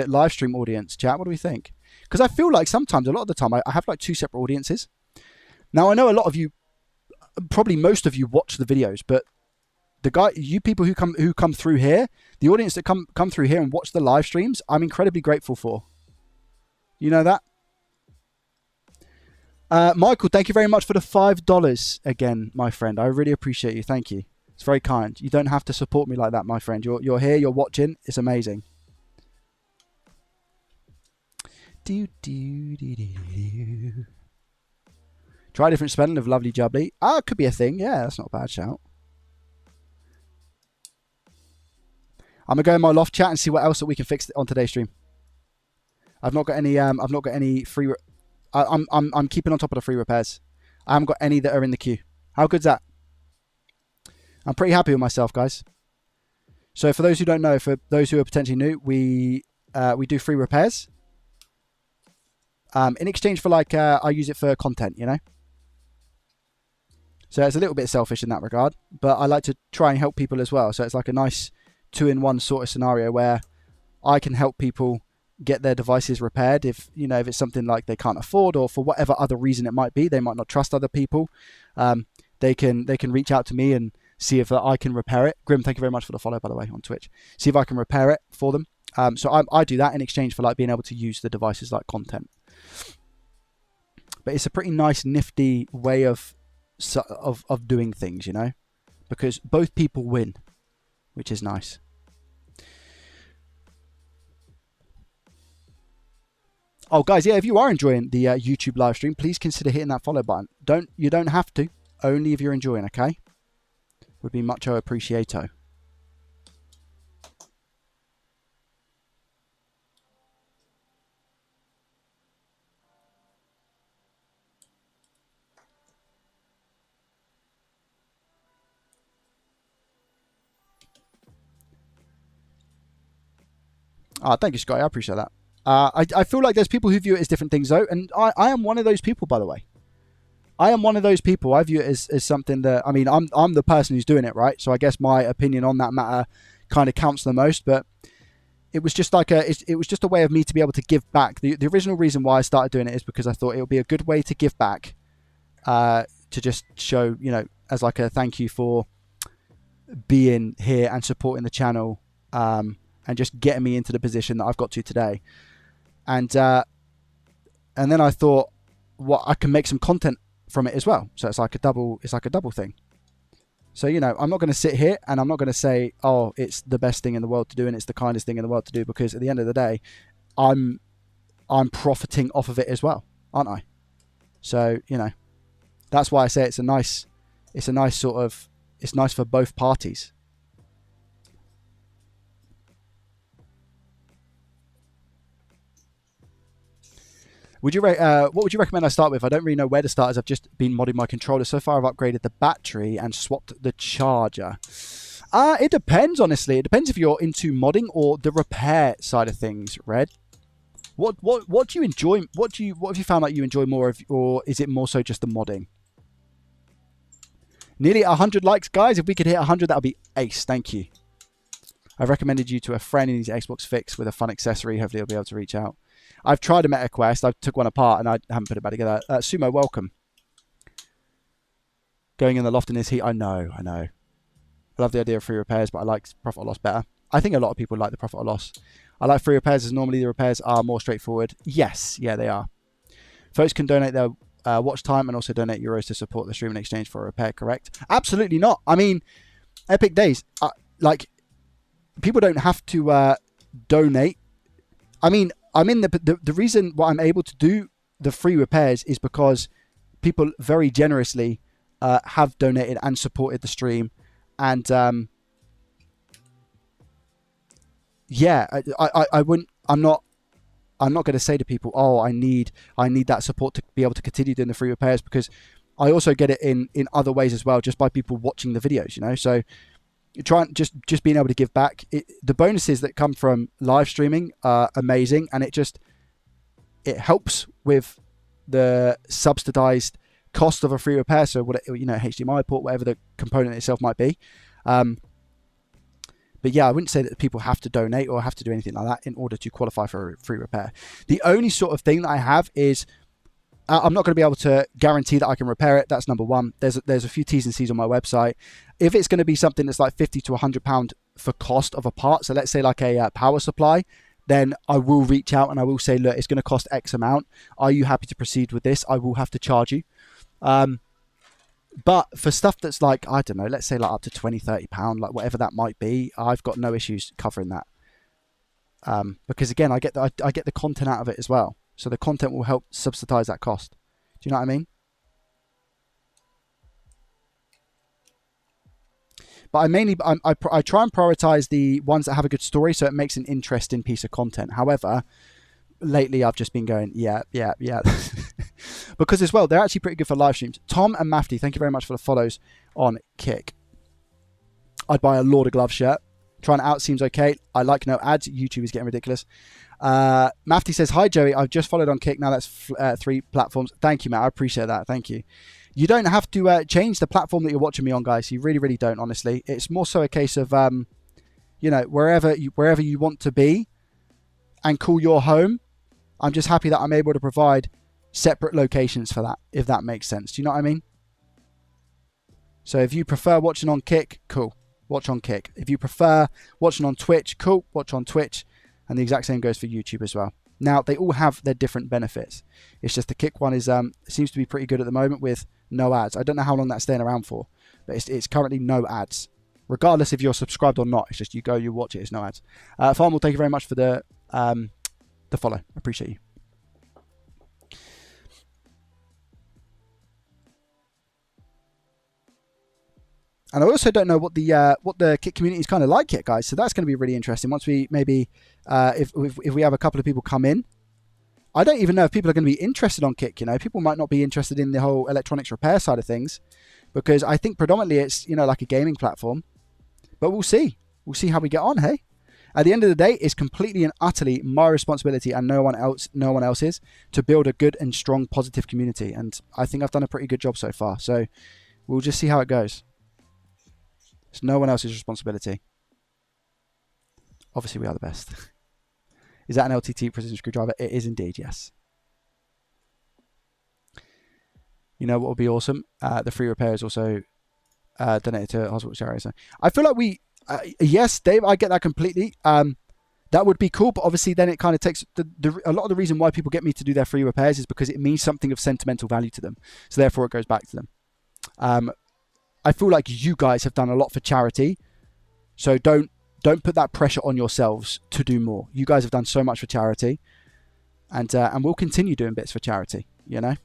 Speaker 2: live stream audience. Chat, what do we think? Because I feel like sometimes, a lot of the time, I have like 2 separate audiences. Now, I know a lot of you, probably most of you watch the videos, but you people who come through here, the audience that come through here and watch the live streams, I'm incredibly grateful for. You know that? Michael, thank you very much for the $5 again, my friend. I really appreciate you. Thank you. It's very kind. You don't have to support me like that, my friend. You're here, you're watching. It's amazing. Try a different spelling of Lovely Jubbly. Ah, could be a thing. Yeah, that's not a bad shout. I'm gonna go in my loft chat and see what else that we can fix on today's stream. I've not got any. I've not got any free. I'm keeping on top of the free repairs. I haven't got any that are in the queue. How good's that? I'm pretty happy with myself, guys. So for those who don't know, for those who are potentially new, we do free repairs. In exchange for like, I use it for content, you know. So it's a little bit selfish in that regard, but I like to try and help people as well. So it's like a nice 2-in-1 sort of scenario where I can help people get their devices repaired if, you know, if it's something like they can't afford or for whatever other reason it might be, they might not trust other people. They can reach out to me and see if I can repair it. Grim, thank you very much for the follow, by the way, on Twitch. See if I can repair it for them. So I do that in exchange for like being able to use the devices like content. But it's a pretty nice, nifty way of doing things, you know, because both people win, which is nice. Oh, guys, yeah, if you are enjoying the YouTube live stream, please consider hitting that follow button. You don't have to, only if you're enjoying, okay? Would be mucho appreciato. Thank you, Scotty. I appreciate that. I feel like there's people who view it as different things, though. And I am one of those people, by the way. I am one of those people. I view it as something that, I mean, I'm the person who's doing it, right? So I guess my opinion on that matter kind of counts the most. But it was just like it was just a way of me to be able to give back. The original reason why I started doing it is because I thought it would be a good way to give back, to just show, you know, as like a thank you for being here and supporting the channel, and just getting me into the position that I've got to today. And then I thought, well, I can make some content from it as well. So it's like a double thing. So, you know, I'm not going to sit here and I'm not going to say, oh, it's the best thing in the world to do and it's the kindest thing in the world to do, because at the end of the day, I'm profiting off of it as well, aren't I? So, you know, that's why I say it's nice for both parties. What would you recommend I start with? I don't really know where to start, as I've just been modding my controller. So far, I've upgraded the battery and swapped the charger. It depends, honestly. It depends if you're into modding or the repair side of things, Red. What do you enjoy? What have you found like you enjoy more of, or is it more so just the modding? Nearly 100 likes, guys. If we could hit 100, that would be ace. Thank you. I've recommended you to a friend in his Xbox Fix with a fun accessory. Hopefully, he'll be able to reach out. I've tried a Meta Quest. I took one apart and I haven't put it back together. Sumo, welcome. Going in the loft in this heat. I know. I love the idea of free repairs, but I like profit or loss better. I think a lot of people like the profit or loss. I like free repairs as normally the repairs are more straightforward. Yes, yeah, they are. Folks can donate their watch time and also donate euros to support the stream in exchange for a repair, correct? Absolutely not. I mean, Epic Days, like, people don't have to donate. I mean, the reason why I'm able to do the free repairs is because people very generously have donated and supported the stream. And yeah, I wouldn't, I'm not going to say to people, oh, I need that support to be able to continue doing the free repairs, because I also get it in other ways as well, just by people watching the videos, you know. So trying just being able to give back, the bonuses that come from live streaming are amazing, and it helps with the subsidized cost of a free repair. So what, you know, HDMI port, whatever the component itself might be. But yeah, I wouldn't say that people have to donate or have to do anything like that in order to qualify for a free repair. The only sort of thing that I have is I'm not going to be able to guarantee that I can repair it. That's number one. There's a few T's and C's on my website. If it's going to be something that's like £50 to £100 for cost of a part, so let's say like a power supply, then I will reach out and I will say, look, it's going to cost X amount. Are you happy to proceed with this? I will have to charge you. But for stuff that's like, I don't know, let's say like up to £20-30, like whatever that might be, I've got no issues covering that. Because again, I get the content out of it as well. So the content will help subsidize that cost. Do you know what I mean? But I try and prioritize the ones that have a good story, so it makes an interesting piece of content. However, lately I've just been going, yeah. Because as well, they're actually pretty good for live streams. Tom and Mafty, thank you very much for the follows on Kick. I'd buy a Lord of Glove shirt. Trying it out seems okay. I like no ads. YouTube is getting ridiculous. Mafty says, hi, Joey. I've just followed on Kick. Now that's 3 platforms. Thank you, Matt. I appreciate that. Thank you. You don't have to change the platform that you're watching me on, guys. You really, really don't, honestly. It's more so a case of, you know, wherever you want to be and call your home. I'm just happy that I'm able to provide separate locations for that, if that makes sense. Do you know what I mean? So if you prefer watching on Kick, cool. Watch on Kick. If you prefer watching on Twitch, cool. Watch on Twitch. And the exact same goes for YouTube as well. Now, they all have their different benefits. It's just the Kick one is seems to be pretty good at the moment with no ads. I don't know how long that's staying around for, but it's currently no ads. Regardless if you're subscribed or not, it's just you go, you watch it, it's no ads. Farmall, thank you very much for the follow. I appreciate you. And I also don't know what the Kick community is kind of like yet, guys. So that's going to be really interesting. Once we maybe, if we have a couple of people come in, I don't even know if people are going to be interested on Kick. You know, people might not be interested in the whole electronics repair side of things, because I think predominantly it's, you know, like a gaming platform. But we'll see. We'll see how we get on. Hey, at the end of the day, it's completely and utterly my responsibility and no one else's to build a good and strong, positive community. And I think I've done a pretty good job so far. So we'll just see how it goes. It's no one else's responsibility. Obviously, we are the best. Is that an LTT precision screwdriver? It is indeed, yes. You know what would be awesome? The free repair is also donated to hospital charity. So I feel like we, yes, Dave, I get that completely. That would be cool, but obviously then it kind of takes a lot of the reason why people get me to do their free repairs is because it means something of sentimental value to them. So therefore, it goes back to them. I feel like you guys have done a lot for charity, so don't put that pressure on yourselves to do more. You guys have done so much for charity, and we'll continue doing bits for charity. You know,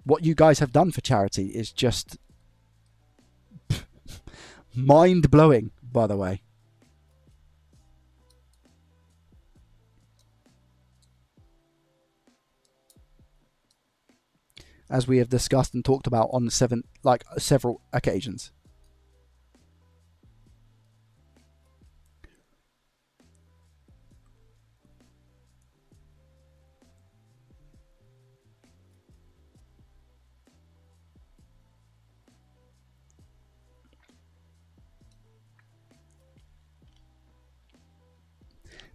Speaker 2: what you guys have done for charity is just mind blowing. By the way. As we have discussed and talked about on several occasions.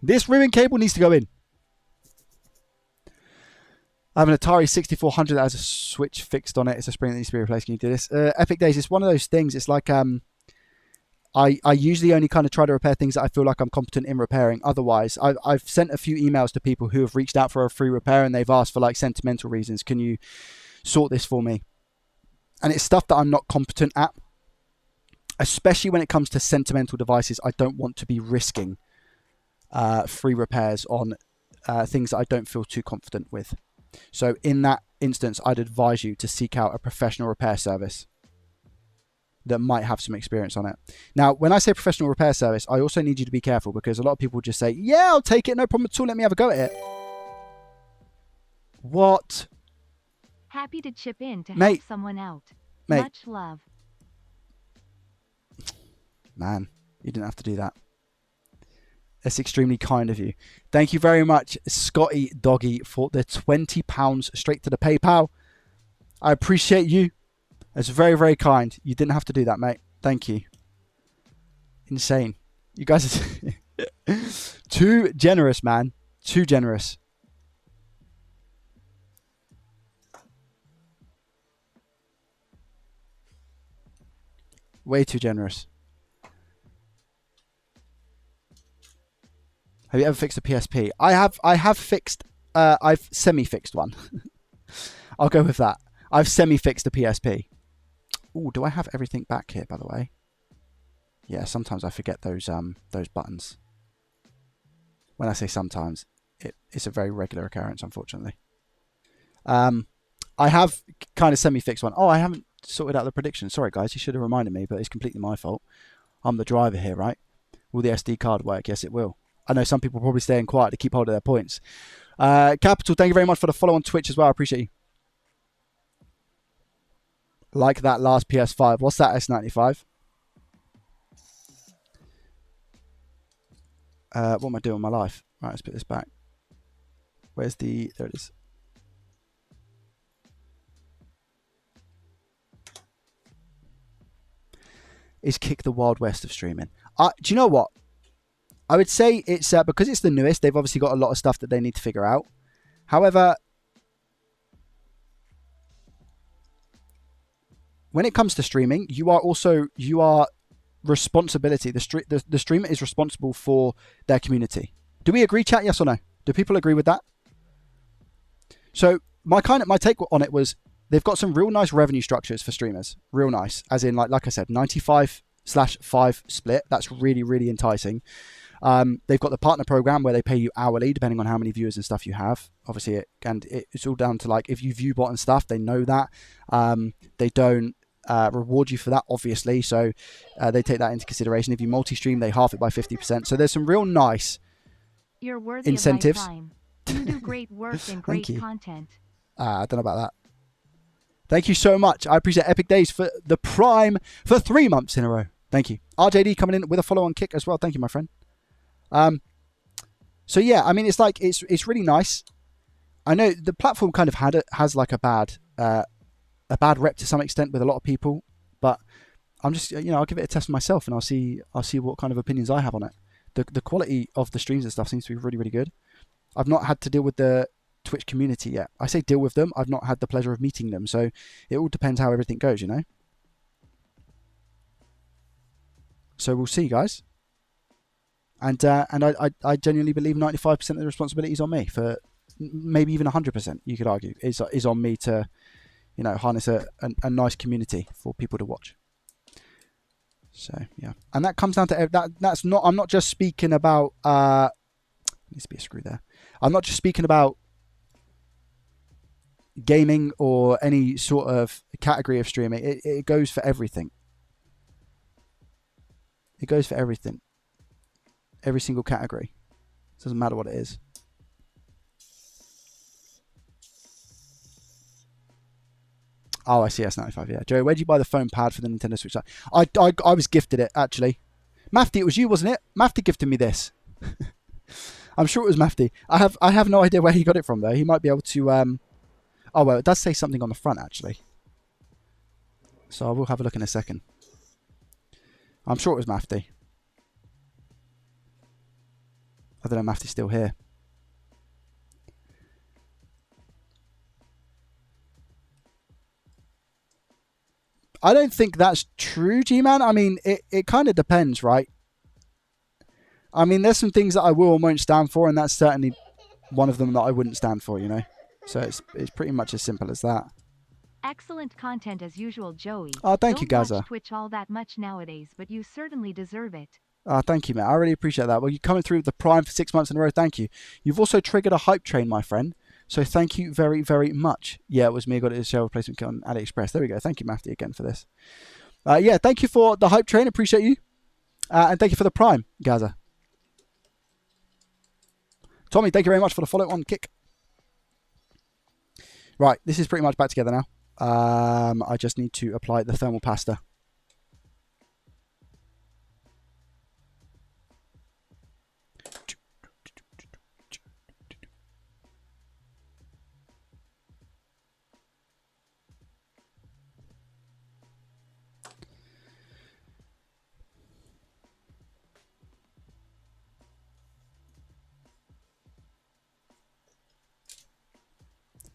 Speaker 2: This ribbon cable needs to go in. I have an Atari 6400 that has a switch fixed on it. It's a spring that needs to be replaced. Can you do this? Epic Days, it's one of those things. It's like I usually only kind of try to repair things that I feel like I'm competent in repairing. Otherwise, I've sent a few emails to people who have reached out for a free repair and they've asked for like sentimental reasons. Can you sort this for me? And it's stuff that I'm not competent at. Especially when it comes to sentimental devices, I don't want to be risking free repairs on things that I don't feel too confident with. So in that instance, I'd advise you to seek out a professional repair service that might have some experience on it. Now, when I say professional repair service, I also need you to be careful because a lot of people just say, yeah, I'll take it, no problem at all, let me have a go at it. What?
Speaker 1: Happy to chip in to
Speaker 2: Mate.
Speaker 1: help someone out.
Speaker 2: Mate.
Speaker 1: Much love.
Speaker 2: Man, you didn't have to do that. That's extremely kind of you. Thank you very much, Scotty Doggy, for the £20 straight to the PayPal. I appreciate you. It's very, very kind. You didn't have to do that, mate. Thank you. Insane. You guys are too generous, man. Too generous. Way too generous. Have you ever fixed a PSP? I have fixed, I've semi-fixed one. I'll go with that. I've semi-fixed a PSP. Oh, do I have everything back here, by the way? Yeah, sometimes I forget those buttons. When I say sometimes, it's a very regular occurrence, unfortunately. I have kind of semi-fixed one. Oh, I haven't sorted out the prediction. Sorry, guys, you should have reminded me, but it's completely my fault. I'm the driver here, right? Will the SD card work? Yes, it will. I know some people are probably staying quiet to keep hold of their points. Capital, thank you very much for the follow on Twitch as well. I appreciate you. Like that last PS5. What's that, S95? What am I doing with my life? Right, let's put this back. Where's the... There it is. Is Kick the Wild West of streaming. Do you know what? I would say it's because it's the newest, they've obviously got a lot of stuff that they need to figure out. However, when it comes to streaming, you are responsibility. The streamer is responsible for their community. Do we agree, chat? Yes or no? Do people agree with that? So my take on it was they've got some real nice revenue structures for streamers. Real nice, as in like I said, 95/5 split. That's really, really enticing. They've got the partner program where they pay you hourly depending on how many viewers and stuff you have. Obviously, it's all down to like if you view bot and stuff, they know that. They don't reward you for that, obviously, so they take that into consideration. If you multi-stream, they half it by 50%. So there's some real nice
Speaker 1: You're worthy
Speaker 2: incentives.
Speaker 1: Of my prime. You do great work and great content.
Speaker 2: I don't know about that. Thank you so much. I appreciate Epic Days for the Prime for 3 months in a row. Thank you. RJD coming in with a follow-on kick as well. Thank you, my friend. So yeah, I mean, it's like it's really nice. I know the platform kind of has like a bad rep to some extent with a lot of people, but I'm just I'll give it a test myself and I'll see what kind of opinions I have on it. The quality of the streams and stuff seems to be really, really good. I've not had to deal with the Twitch community yet. I say deal with them. I've not had the pleasure of meeting them, so it all depends how everything goes, you know. So we'll see, guys. And I genuinely believe 95% of the responsibility is on me, for maybe even 100%. You could argue is on me to, harness a nice community for people to watch. So yeah, and that comes down to that. That's not. I'm not just speaking about. Needs to be a screw there. I'm not just speaking about gaming or any sort of category of streaming. It goes for everything. It goes for everything. Every single category. It doesn't matter what it is. Oh, I see S95, yeah. Joey, where'd you buy the foam pad for the Nintendo Switch? I was gifted it, actually. Mafty, it was you, wasn't it? Mafty gifted me this. I'm sure it was Mafty. I have no idea where he got it from, though. He might be able to... Oh, well, it does say something on the front, actually. So I will have a look in a second. I'm sure it was Mafty. I don't know if Mafty's still here. I don't think that's true, G-Man. I mean, it kind of depends, right? I mean, there's some things that I will and won't stand for, and that's certainly one of them that I wouldn't stand for, So it's pretty much as simple as that.
Speaker 1: Excellent content as usual, Joey.
Speaker 2: Oh, thank you,
Speaker 1: Don't
Speaker 2: Gaza.
Speaker 1: watch Twitch all that much nowadays, but you certainly deserve it.
Speaker 2: Oh, thank you, mate. I really appreciate that. Well, you're coming through with the Prime for 6 months in a row. Thank you. You've also triggered a hype train, my friend. So thank you very, very much. Yeah, it was me. I got it as a shell replacement kit on AliExpress. There we go. Thank you, Mafty, again for this. Yeah, thank you for the hype train. Appreciate you. And thank you for the Prime, Gaza. Tommy, thank you very much for the follow-on kick. Right, this is pretty much back together now. I just need to apply the thermal pasta.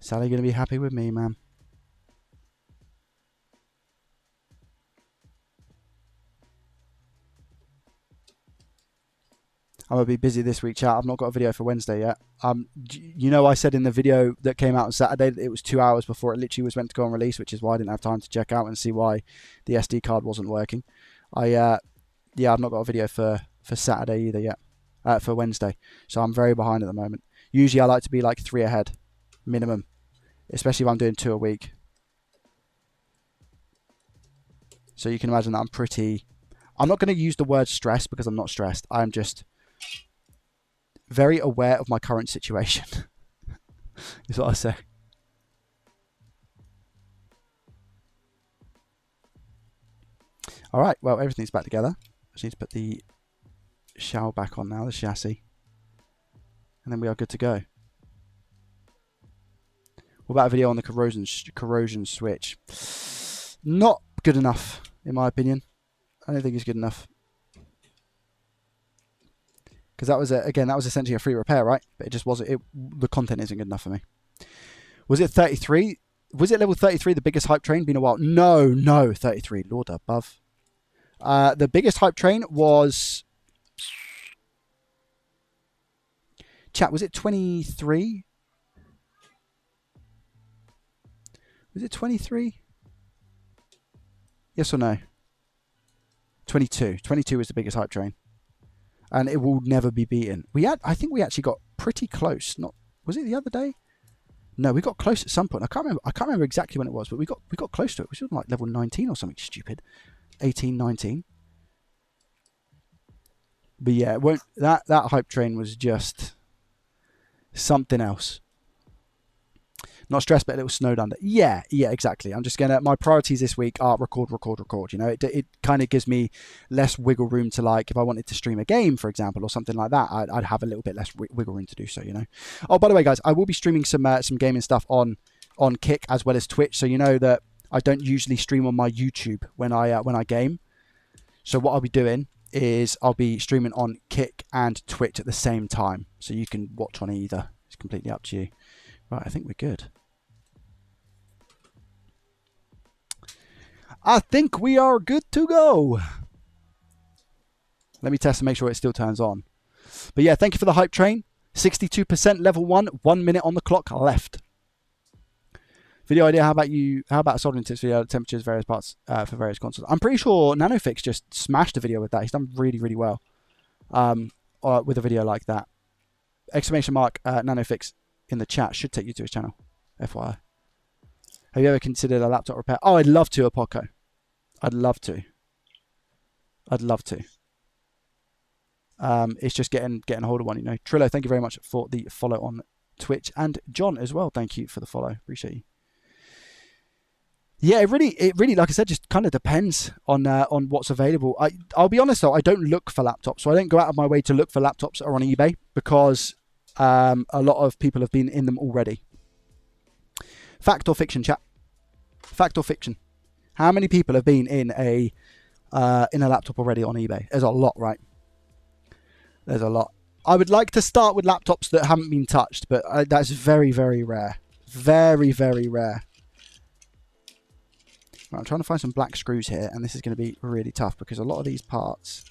Speaker 2: Sally going to be happy with me, man. I'm going to be busy this week, chat. I've not got a video for Wednesday yet. I said in the video that came out on Saturday that it was 2 hours before it literally was meant to go on release, which is why I didn't have time to check out and see why the SD card wasn't working. I've not got a video for Saturday either yet, for Wednesday. So I'm very behind at the moment. Usually I like to be like 3 ahead, minimum, especially if I'm doing 2 a week. So you can imagine that I'm not going to use the word stressed because I'm not stressed. I'm just very aware of my current situation. Is what I say. All right, well, everything's back together. I just need to put the shell back on now, the chassis. And then we are good to go. What about a video on the corrosion switch? Not good enough, in my opinion. I don't think it's good enough. Because that was, again, that was essentially a free repair, right? But it just wasn't, the content isn't good enough for me. Was it 33? Was it level 33, the biggest hype train? Been a while. No, 33. Lord above. The biggest hype train was... Chat, was it 23? Was it 23? Yes or no? 22. 22 was the biggest hype train. And it will never be beaten. I think we actually got pretty close. Was it the other day? No, we got close at some point. I can't remember exactly when it was, but we got close to it. We was like level 19 or something stupid. 18, 19. But yeah, that hype train was just something else. Not stressed, but a little snowed under. Yeah, exactly. I'm just my priorities this week are record. You know, it kind of gives me less wiggle room to, like, if I wanted to stream a game, for example, or something like that, I'd have a little bit less wiggle room to do so, you know. Oh, by the way, guys, I will be streaming some gaming stuff on Kick as well as Twitch. So you know that I don't usually stream on my YouTube when I game. So what I'll be doing is I'll be streaming on Kick and Twitch at the same time. So you can watch on either. It's completely up to you. Right, I think we're good. I think we are good to go. Let me test and make sure it still turns on. But yeah, thank you for the hype train. 62% level 1, 1 minute on the clock left. Video idea, how about a soldering tips video, temperatures, various parts for various consoles? I'm pretty sure Nanofix just smashed a video with that. He's done really, really well with a video like that. Exclamation mark Nanofix in the chat should take you to his channel, FYI. Have you ever considered a laptop repair? Oh, I'd love to, Apoco. I'd love to. It's just getting a hold of one, you know. Trillo, thank you very much for the follow on Twitch. And John as well, thank you for the follow. Appreciate you. Yeah, it really, like I said, just kind of depends on what's available. I'll be honest though, I don't look for laptops, so I don't go out of my way to look for laptops that are on eBay because a lot of people have been in them already. Fact or fiction, chat? Fact or fiction? How many people have been in a laptop already on eBay? There's a lot, right? There's a lot. I would like to start with laptops that haven't been touched, but that's very, very rare. Very, very rare. Right, I'm trying to find some black screws here, and this is going to be really tough because a lot of these parts,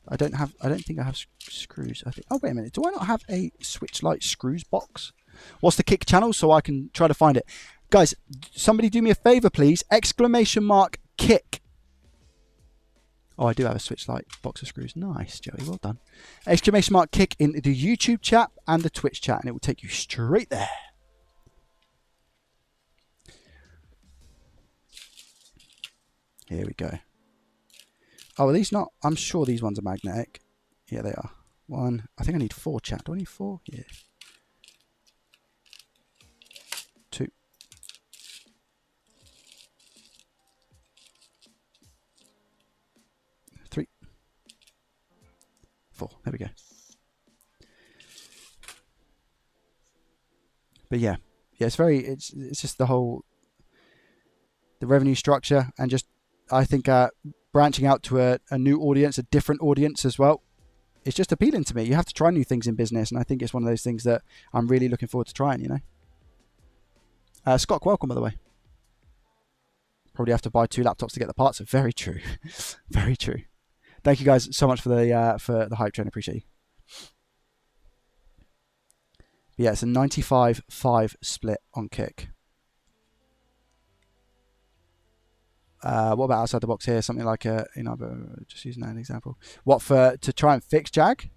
Speaker 2: I don't think I have screws. Oh, wait a minute. Do I not have a Switch Lite screws box? What's the Kick channel so I can try to find it? Guys, somebody do me a favor, please. Exclamation mark Kick. Oh, I do have a Switch Lite box of screws. Nice, Joey. Well done. Exclamation mark Kick in the YouTube chat and the Twitch chat, and it will take you straight there. Here we go. Oh, are these not? I'm sure these ones are magnetic. Yeah, they are. One. I think I need 4, chat. Do I need 4? Yeah. 2. 3. 4. There we go. But yeah, it's just the revenue structure, and just I think branching out to a new audience, a different audience as well. It's just appealing to me. You have to try new things in business, and I think it's one of those things that I'm really looking forward to trying, you know. Scott, welcome, by the way. Probably have to buy 2 laptops to get the parts. Very true. Very true. Thank you guys so much for the hype train. I appreciate you. But yeah, it's a 95-5 split on Kick. What about outside the box here? Something like just using that as an example. What to try and fix Jag?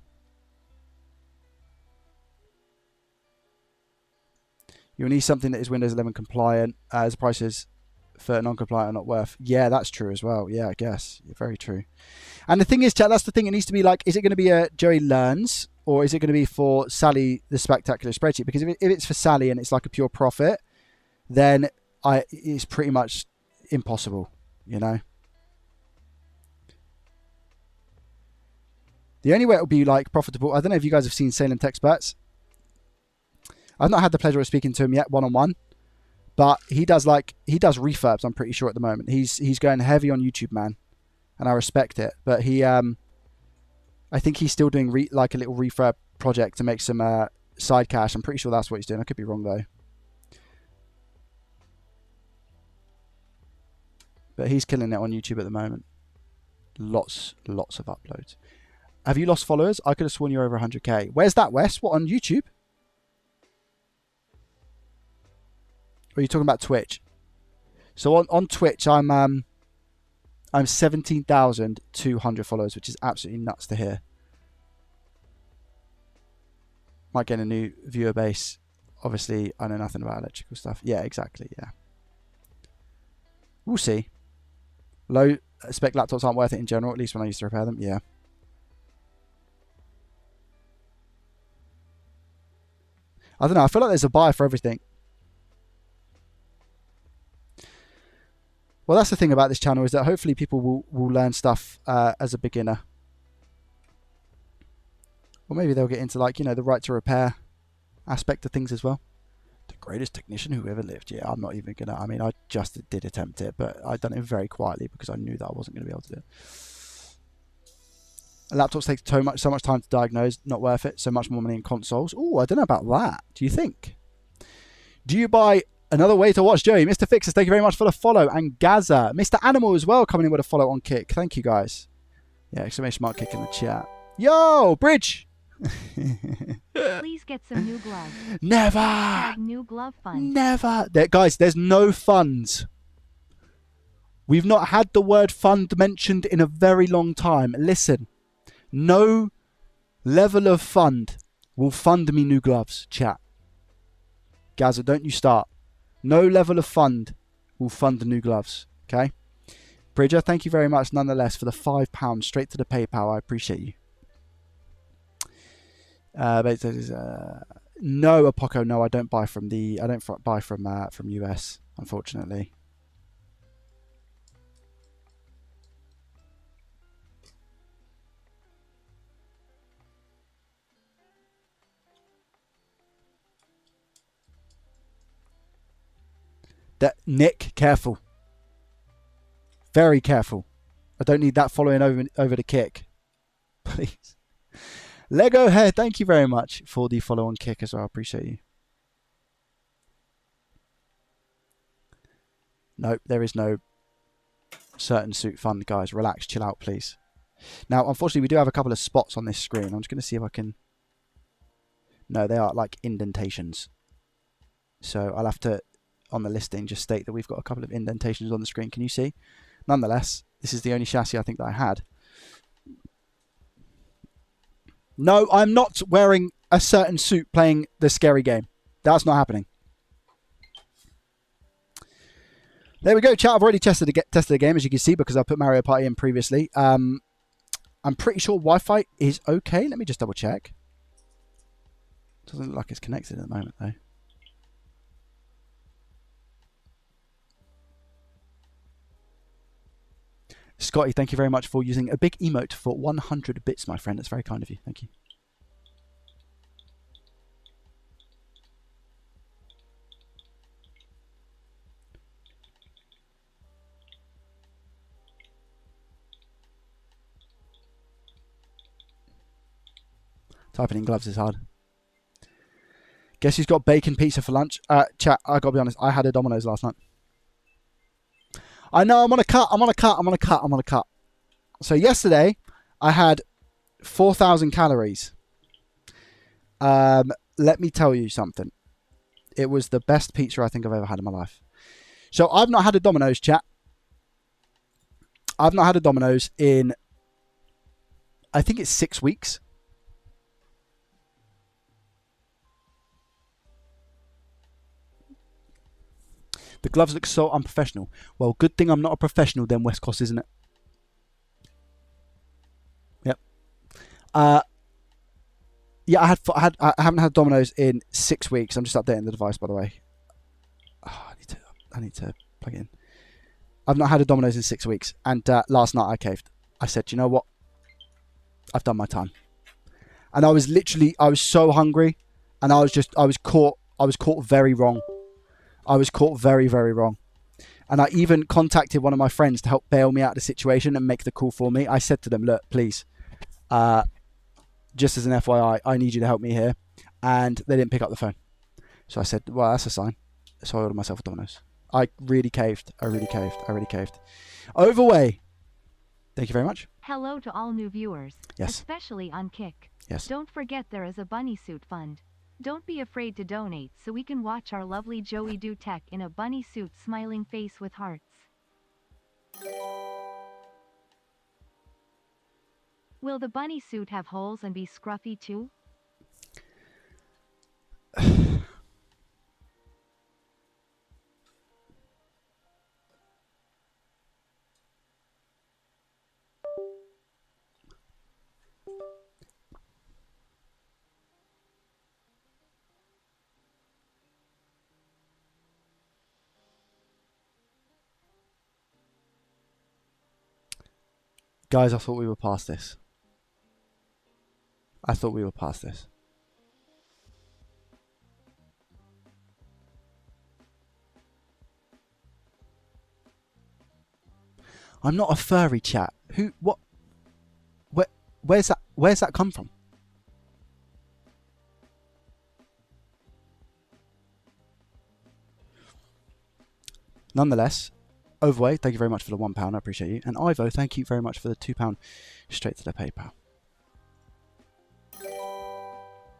Speaker 2: You'll need something that is Windows 11 compliant, as prices for non-compliant are not worth. Yeah, that's true as well. Yeah, I guess. Yeah, very true. And the thing is, chat, that's the thing. It needs to be like, is it going to be a Joey Learns, or is it going to be for Sally the Spectacular Spreadsheet? Because if it's for Sally and it's like a pure profit, then it's pretty much impossible, you know. The only way it would be like profitable, I don't know if you guys have seen Salem Techsperts. I've not had the pleasure of speaking to him yet one-on-one, but he does refurbs, I'm pretty sure, at the moment. He's going heavy on YouTube, man, and I respect it. But he, I think he's still doing like a little refurb project to make some side cash. I'm pretty sure that's what he's doing. I could be wrong though. But he's killing it on YouTube at the moment. Lots of uploads. Have you lost followers? I could have sworn you're over 100k. Where's that, Wes? What, on YouTube? Or are you talking about Twitch? So on Twitch, I'm 17,200 followers, which is absolutely nuts to hear. Might get a new viewer base. Obviously, I know nothing about electrical stuff. Yeah, exactly. Yeah. We'll see. Low spec laptops aren't worth it in general, at least when I used to repair them. Yeah. I don't know. I feel like there's a buyer for everything. Well, that's the thing about this channel, is that hopefully people will learn stuff as a beginner. Or maybe they'll get into, like, you know, the right to repair aspect of things as well. The greatest technician who ever lived. Yeah, I'm not even going to... I mean, I just did attempt it, but I'd done it very quietly because I knew that I wasn't going to be able to do it. Laptops take so much time to diagnose. Not worth it. So much more money in consoles. Oh, I don't know about that. Do you think? Do you buy another way to watch Joey? Mr. Fixers, thank you very much for the follow. And Gaza. Mr. Animal as well, coming in with a follow on Kick. Thank you, guys. Yeah, exclamation mark Kick in the chat. Yo, Bridge!
Speaker 1: Please get some new gloves.
Speaker 2: Never!
Speaker 1: New glove fund.
Speaker 2: Never! Guys, there's no funds. We've not had the word fund mentioned in a very long time. Listen. No level of fund will fund me new gloves, chat. Gaza, don't you start. No level of fund will fund the new gloves, okay? Bridger, thank you very much nonetheless for the £5 straight to the PayPal. I appreciate you. No, Apoco, no, I don't buy from from US, unfortunately. Nick, careful. Very careful. I don't need that following over the Kick. Please. Lego Hair, thank you very much for the follow on Kick as well. I appreciate you. Nope, there is no certain suit fund, guys. Relax, chill out, please. Now, unfortunately, we do have a couple of spots on this screen. I'm just going to see if I can... No, they are like indentations. So I'll have to, on the listing, just state that we've got a couple of indentations on the screen. Can you see? Nonetheless, this is the only chassis I think that I had. No, I'm not wearing a certain suit playing the scary game. That's not happening. There we go, chat. I've already tested the game, as you can see, because I put Mario Party in previously. I'm pretty sure Wi-Fi is okay. Let me just double check. Doesn't look like it's connected at the moment, though. Scotty, thank you very much for using a big emote for 100 bits, my friend. That's very kind of you. Thank you. Typing in gloves is hard. Guess who's got bacon pizza for lunch? Chat, I gotta be honest, I had a Domino's last night. I know, I'm on a cut. So yesterday, I had 4,000 calories. Let me tell you something. It was the best pizza I think I've ever had in my life. So I've not had a Domino's, chat. I've not had a Domino's in, I think it's 6 weeks. The gloves look so unprofessional. Well, good thing I'm not a professional then, West Coast, isn't it? Yep. Yeah, I haven't had Domino's in 6 weeks. I'm just updating the device, by the way. Oh, I need to plug it in. I've not had a Domino's in 6 weeks, and last night I caved. I said, you know what? I've done my time. And I was so hungry, and I was caught very wrong. I was caught very, very wrong. And I even contacted one of my friends to help bail me out of the situation and make the call for me. I said to them, look, please, just as an FYI, I need you to help me here. And they didn't pick up the phone. So I said, well, that's a sign. So I ordered myself a Domino's. I really caved. Overway. Thank you very much.
Speaker 1: Hello to all new viewers,
Speaker 2: Yes.
Speaker 1: especially on Kick.
Speaker 2: Yes.
Speaker 1: Don't forget there is a bunny suit fund. Don't be afraid to donate so we can watch our lovely Joey do tech in a bunny suit smiling face with hearts. Will the bunny suit have holes and be scruffy too?
Speaker 2: Guys, I thought we were past this. I'm not a furry, chat. Who? What? Where's that come from? Nonetheless, Overway, thank you very much for the £1. I appreciate you. And Ivo, thank you very much for the £2 straight to the PayPal.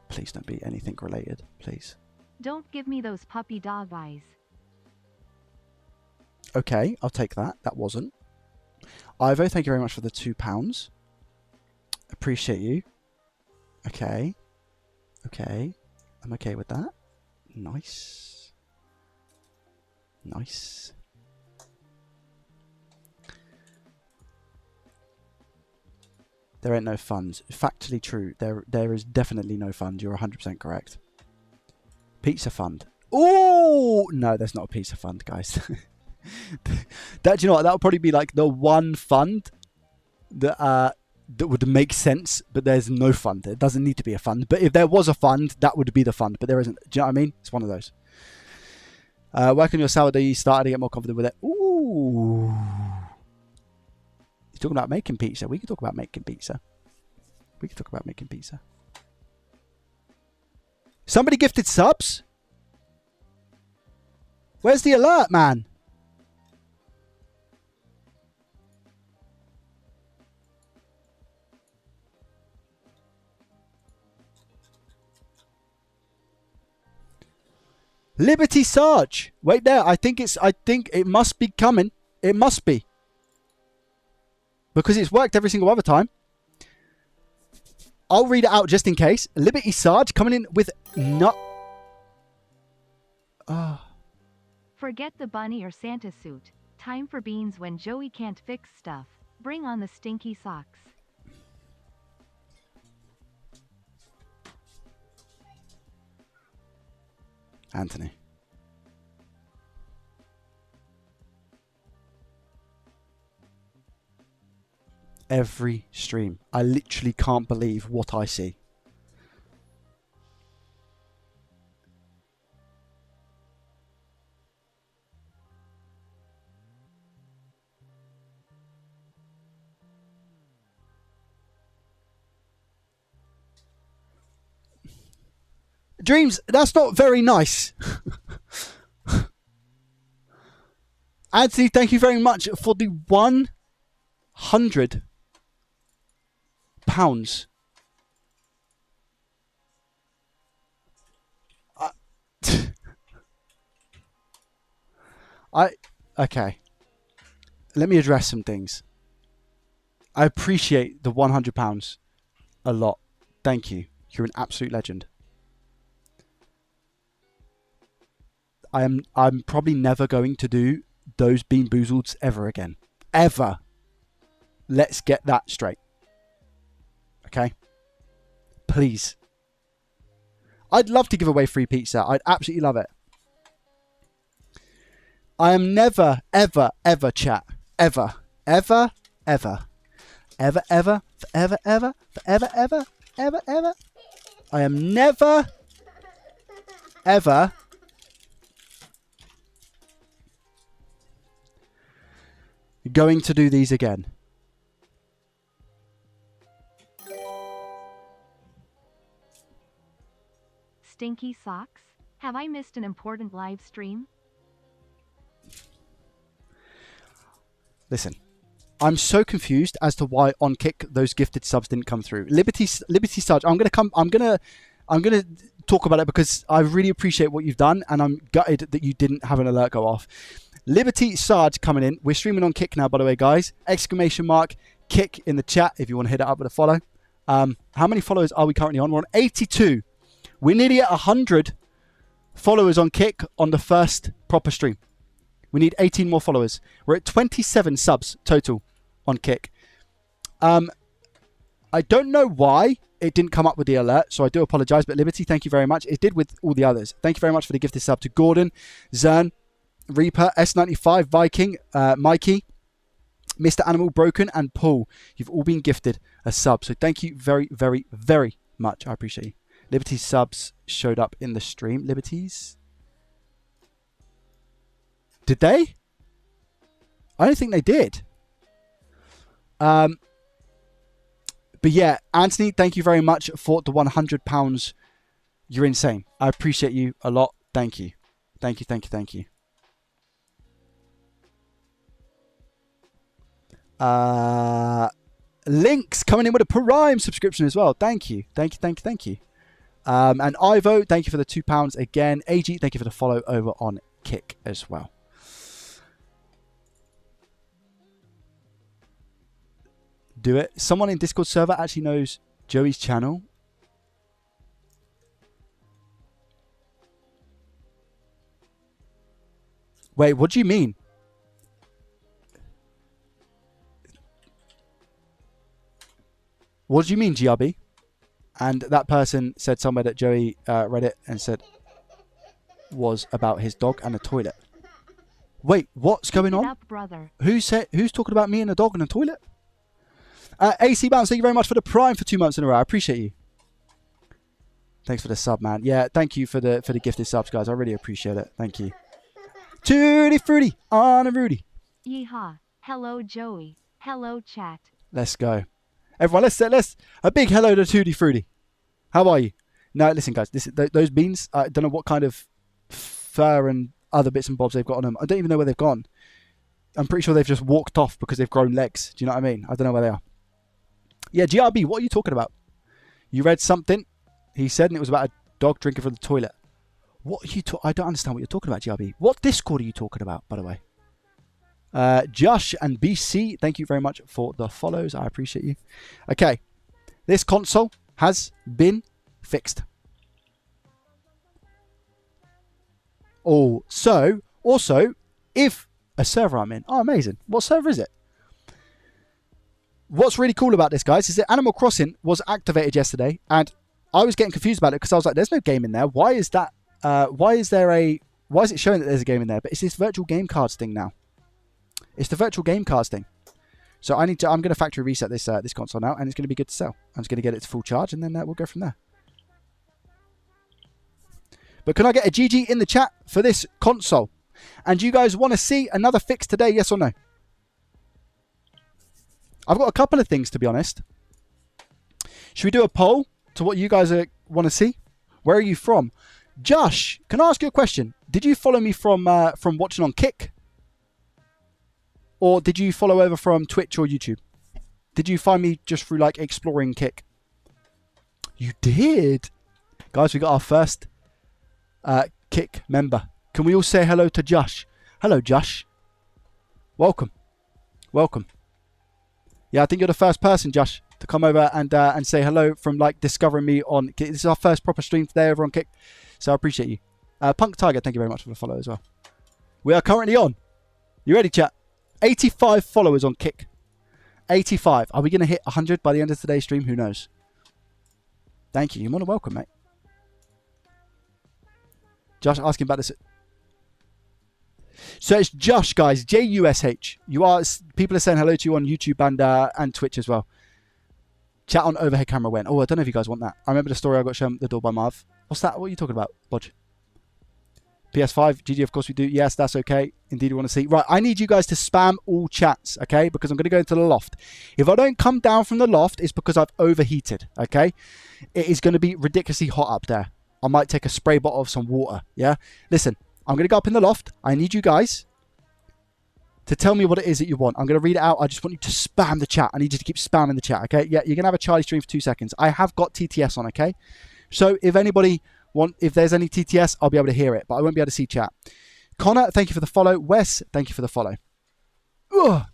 Speaker 2: Please don't be anything related, please.
Speaker 1: Don't give me those puppy dog eyes.
Speaker 2: Okay, I'll take that. That wasn't. Ivo, thank you very much for the £2. Appreciate you. Okay. Okay. I'm okay with that. Nice. Nice. There ain't no funds. Factually true. There is definitely no fund. You're 100% correct. Pizza fund. Oh no, there's not a pizza fund, guys. Do you know what? That would probably be like the one fund that would make sense, but there's no fund. It doesn't need to be a fund. But if there was a fund, that would be the fund. But there isn't. Do you know what I mean? It's one of those. Work on your sourdough yeast starter to get more confident with it. Ooh. You're talking about making pizza. We can talk about making pizza. Somebody gifted subs? Where's the alert, man? Liberty Sarge. Wait there. I think it must be coming. It must be. Because it's worked every single other time. I'll read it out just in case. Liberty Sarge coming in with nut.
Speaker 1: Forget the bunny or Santa suit. Time for beans when Joey can't fix stuff. Bring on the stinky socks.
Speaker 2: Anthony. Every stream. I literally can't believe what I see. Dreams, that's not very nice. Anthony, thank you very much for the £100. Okay. Let me address some things. I appreciate the £100 a lot. Thank you. You're an absolute legend. I'm probably never going to do those Bean Boozleds ever again. Ever. Let's get that straight. Okay? Please. I'd love to give away free pizza. I'd absolutely love it. I am never, ever, ever, chat. Ever, ever, ever, ever, ever Forever, ever, forever, ever, ever, ever. I am never, ever going to do these again.
Speaker 1: Stinky socks? Have I missed an important live stream?
Speaker 2: Listen, I'm so confused as to why on Kick those gifted subs didn't come through. Liberty Sarge, I'm gonna talk about it because I really appreciate what you've done, and I'm gutted that you didn't have an alert go off. Liberty Sarge coming in. We're streaming on Kick now, by the way, guys. Exclamation mark Kick in the chat if you want to hit it up with a follow. How many followers are we currently on? We're on 82. We're nearly at 100 followers on Kick on the first proper stream. We need 18 more followers. We're at 27 subs total on Kick. I don't know why it didn't come up with the alert, so I do apologize. But Liberty, thank you very much. It did with all the others. Thank you very much for the gifted sub to Gordon, Zern, Reaper, S95, Viking, Mikey, Mr. Animal, Broken, and Paul. You've all been gifted a sub. So thank you very, very, very much. I appreciate you. Liberty's subs showed up in the stream. Liberty's. Did they? I don't think they did. But yeah, Anthony, thank you very much for the £100. You're insane. I appreciate you a lot. Thank you. Thank you, thank you, thank you. Links coming in with a Prime subscription as well. Thank you. Thank you, thank you, thank you. And Ivo, thank you for the £2 again. AG, thank you for the follow over on Kick as well. Do it. Someone in Discord server actually knows Joey's channel. Wait, what do you mean? What do you mean, GRB? And that person said somewhere that Joey read it and said was about his dog and a toilet. Wait, what's going on?
Speaker 1: Up, brother.
Speaker 2: Who's talking about me and a dog and a toilet? AC Bounce, thank you very much for the Prime for 2 months in a row. I appreciate you. Thanks for the sub, man. Yeah, thank you for the gifted subs, guys. I really appreciate it. Thank you. Tutti Frutti on a Rudy.
Speaker 1: Yeehaw. Hello, Joey. Hello, chat.
Speaker 2: Let's go. Everyone, let's a big hello to Tutti Frutti. How are you? No, listen, guys. Those beans, I don't know what kind of fur and other bits and bobs they've got on them. I don't even know where they've gone. I'm pretty sure they've just walked off because they've grown legs. Do you know what I mean? I don't know where they are. Yeah, GRB, what are you talking about? You read something, he said, and it was about a dog drinking from the toilet. What are you I don't understand what you're talking about, GRB. What Discord are you talking about, by the way? Josh and BC, thank you very much for the follows. I appreciate you. Okay, this console has been fixed. Also, if a server I'm in, oh, amazing. What server is it? What's really cool about this, guys, is that Animal Crossing was activated yesterday, and I was getting confused about it because I was like, there's no game in there. Why is that? Why is it showing that there's a game in there? But it's this virtual game cards thing now. It's the virtual game cards thing. So I'm going to factory reset this console now, and it's going to be good to sell. I'm just going to get it to full charge, and then we'll go from there. But can I get a GG in the chat for this console? And you guys want to see another fix today, yes or no? I've got a couple of things, to be honest. Should we do a poll to what you guys want to see? Where are you from? Josh, can I ask you a question? Did you follow me from watching on Kick? Or did you follow over from Twitch or YouTube? Did you find me just through, like, exploring Kick? You did. Guys, we got our first Kick member. Can we all say hello to Josh? Hello, Josh. Welcome. Welcome. Yeah, I think you're the first person, Josh, to come over and say hello from, like, discovering me on Kick. This is our first proper stream today over on Kick, so I appreciate you. Punk Tiger, thank you very much for the follow as well. We are currently on. You ready, chat? 85 followers on Kick. 85. Are we going to hit 100 by the end of today's stream? Who knows? Thank you. You're more than welcome, mate. Josh asking about this. So it's Josh, guys. Jush. People are saying hello to you on YouTube and Twitch as well. Chat on overhead camera when. Oh, I don't know if you guys want that. I remember the story I got shown at the door by Marv. What's that? What are you talking about, Bodge? PS5, GG, of course we do. Yes, that's okay. Indeed, we want to see. Right, I need you guys to spam all chats, okay? Because I'm going to go into the loft. If I don't come down from the loft, it's because I've overheated, okay? It is going to be ridiculously hot up there. I might take a spray bottle of some water, yeah? Listen, I'm going to go up in the loft. I need you guys to tell me what it is that you want. I'm going to read it out. I just want you to spam the chat. I need you to keep spamming the chat, okay? Yeah, you're going to have a Charlie stream for 2 seconds. I have got TTS on, okay? So if anybody... if there's any TTS, I'll be able to hear it, but I won't be able to see chat. Connor, thank you for the follow. Wes, thank you for the follow. Ugh.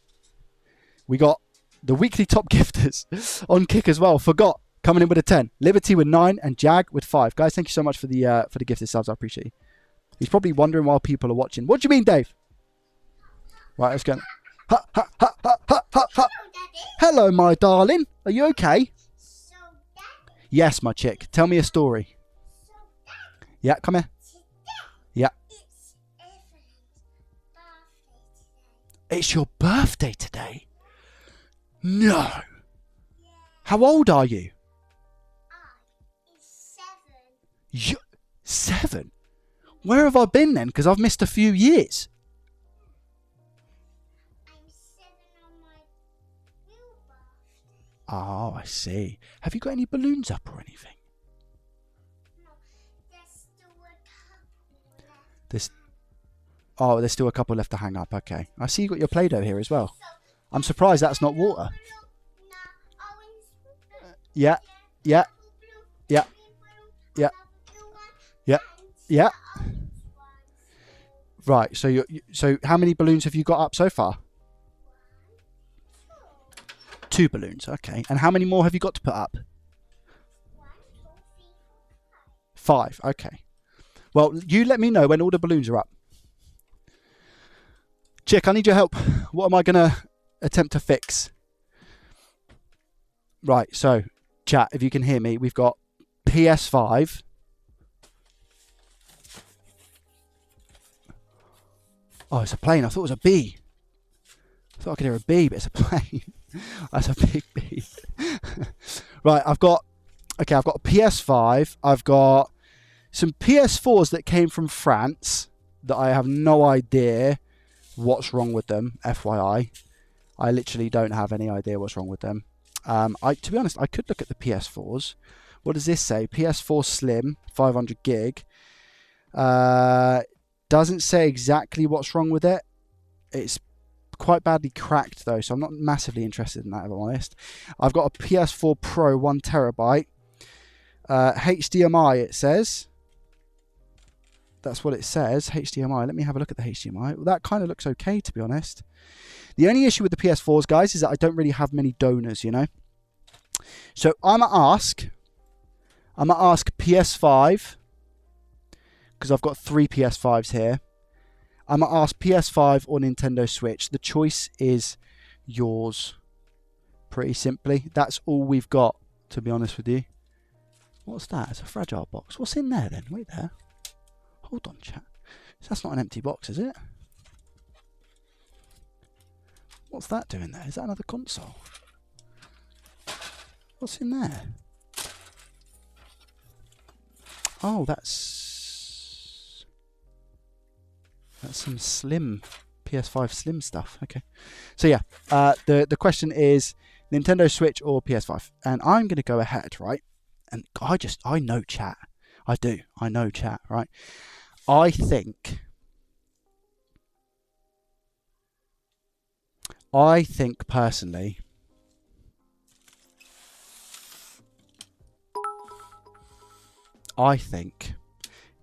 Speaker 2: We got the weekly top gifters on Kick as well. Forgot, coming in with a 10. Liberty with 9 and Jag with 5. Guys, thank you so much for the gifted subs. I appreciate you. He's probably wondering while people are watching. What do you mean, Dave? Right, let's go. Ha, ha, ha, ha, ha, ha, ha. Hello, my darling. Are you okay? Yes, my chick. Tell me a story. Yeah, come here. Yeah. It's your birthday today? No. How old are you? 7. 7? Where have I been then? Because I've missed a few years.
Speaker 7: I'm 7 on my real birthday.
Speaker 2: Oh, I see. Have you got any balloons up or anything? There's still a couple left to hang up. Okay. I see you got your Play-Doh here as well. I'm surprised that's not water. Yeah. Yeah. Yeah. Yeah. Yeah. Yeah. Right. So so how many balloons have you got up so far? 2 balloons. Okay. And how many more have you got to put up? 5. Okay. Well, you let me know when all the balloons are up. Chick, I need your help. What am I going to attempt to fix? Right, so, chat, if you can hear me, we've got PS5. Oh, it's a plane. I thought it was a bee. I thought I could hear a bee, but it's a plane. That's a big bee. Right, I've got a PS5. I've got some PS4s that came from France that I have no idea what's wrong with them, FYI. I literally don't have any idea what's wrong with them. To be honest, I could look at the PS4s. What does this say? PS4 Slim, 500 gig. Doesn't say exactly what's wrong with it. It's quite badly cracked though, so I'm not massively interested in that, if I'm honest. I've got a PS4 Pro 1 terabyte. HDMI, it says. That's what it says, HDMI. Let me have a look at the HDMI. Well, that kind of looks okay, to be honest. The only issue with the PS4s, guys, is that I don't really have many donors, you know. So I'm going to ask PS5, because I've got 3 PS5s here. I'm going to ask PS5 or Nintendo Switch. The choice is yours, pretty simply. That's all we've got, to be honest with you. What's that? It's a fragile box. What's in there then? Wait there. Hold on, chat. That's not an empty box, is it? What's that doing there? Is that another console? What's in there? Oh, that's some slim PS5 Slim stuff. Okay. So yeah, the question is Nintendo Switch or PS5, and I'm going to go ahead, right? And I know chat. I do. I know chat, right? I think personally,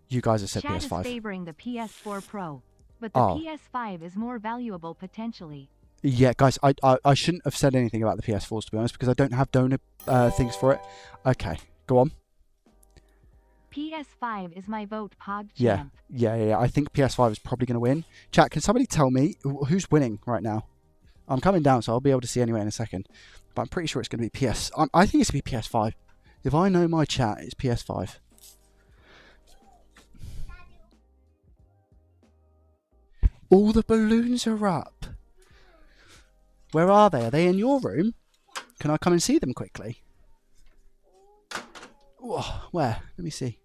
Speaker 2: you guys have said
Speaker 1: Chat
Speaker 2: PS5.
Speaker 1: is favoring the PS4 Pro, but the PS5 is more valuable potentially.
Speaker 2: Yeah, guys, I shouldn't have said anything about the PS4s, to be honest, because I don't have donor things for it. Okay, go on.
Speaker 1: PS5 is my vote, Pog
Speaker 2: Yeah,
Speaker 1: Champ.
Speaker 2: yeah. I think PS5 is probably going to win. Chat, can somebody tell me who's winning right now? I'm coming down, so I'll be able to see anyway in a second. But I'm pretty sure it's going to be I think it's going to be PS5. If I know my chat, it's PS5. All the balloons are up. Where are they? Are they in your room? Can I come and see them quickly? Where? Let me see.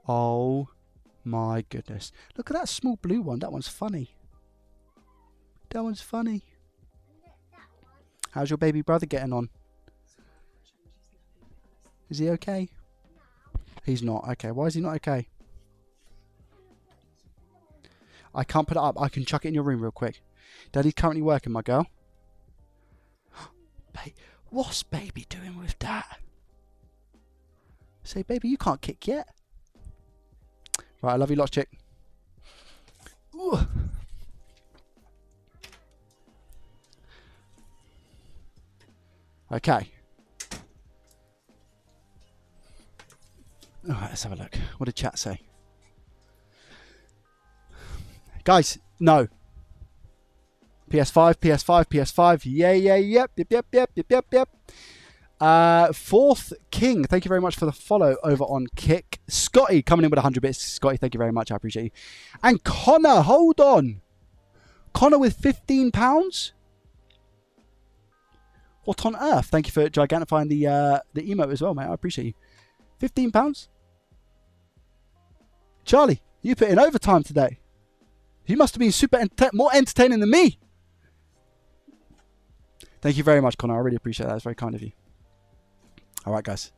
Speaker 2: Oh my goodness. Look at that small blue one. That one's funny. That one's funny. How's your baby brother getting on? Is he okay? He's not. Okay. Why is he not okay? I can't put it up. I can chuck it in your room real quick. Daddy's currently working, my girl. What's baby doing with that? Say, baby, you can't kick yet. Right, I love you lots, chick. Ooh. Okay. All right, let's have a look. What did chat say? Guys, no. PS5, PS5, PS5. Yep. Fourth King, thank you very much for the follow over on Kick. Scotty coming in with 100 bits. Scotty, thank you very much. I appreciate you. And Connor, hold on. Connor with £15? What on earth? Thank you for gigantifying the emote as well, mate. I appreciate you. £15? Charlie, you put in overtime today. You must have been more entertaining than me. Thank you very much, Connor. I really appreciate that. That's very kind of you. All right, guys.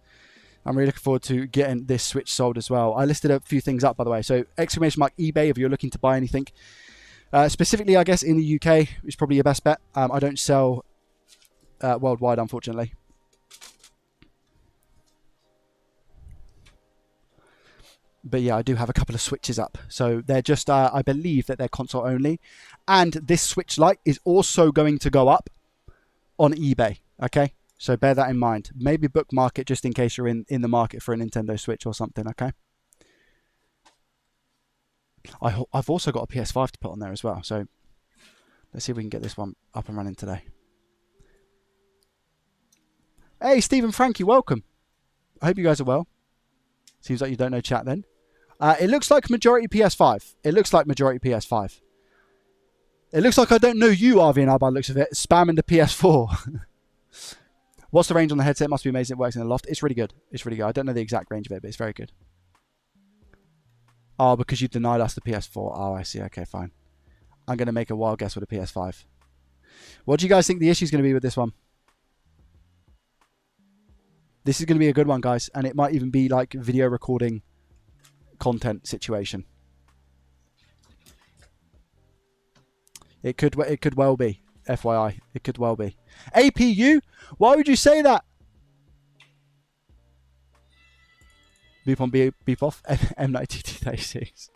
Speaker 2: I'm really looking forward to getting this Switch sold as well. I listed a few things up, by the way. So, exclamation mark eBay if you're looking to buy anything. Specifically, I guess, in the UK, is probably your best bet. I don't sell worldwide, unfortunately. But yeah, I do have a couple of Switches up. So they're just, I believe that they're console only. And this Switch Lite is also going to go up on eBay. Okay? So bear that in mind. Maybe bookmark it just in case you're in the market for a Nintendo Switch or something. Okay? I've also got a PS5 to put on there as well. So let's see if we can get this one up and running today. Hey, Stephen Frankie, welcome. I hope you guys are well. Seems like you don't know chat then. It looks like majority PS5. It looks like majority PS5. It looks like I don't know you, RVNR, by the looks of it. Spamming the PS4. What's the range on the headset? Must be amazing. It works in the loft. It's really good. It's really good. I don't know the exact range of it, but it's very good. Oh, because you denied us the PS4. Oh, I see. Okay, fine. I'm going to make a wild guess with a PS5. What do you guys think the issue is going to be with this one? This is going to be a good one, guys. And it might even be like video recording content situation. It could well be. FYI. It could well be. APU? Why would you say that? Beep on, beep off. M9236.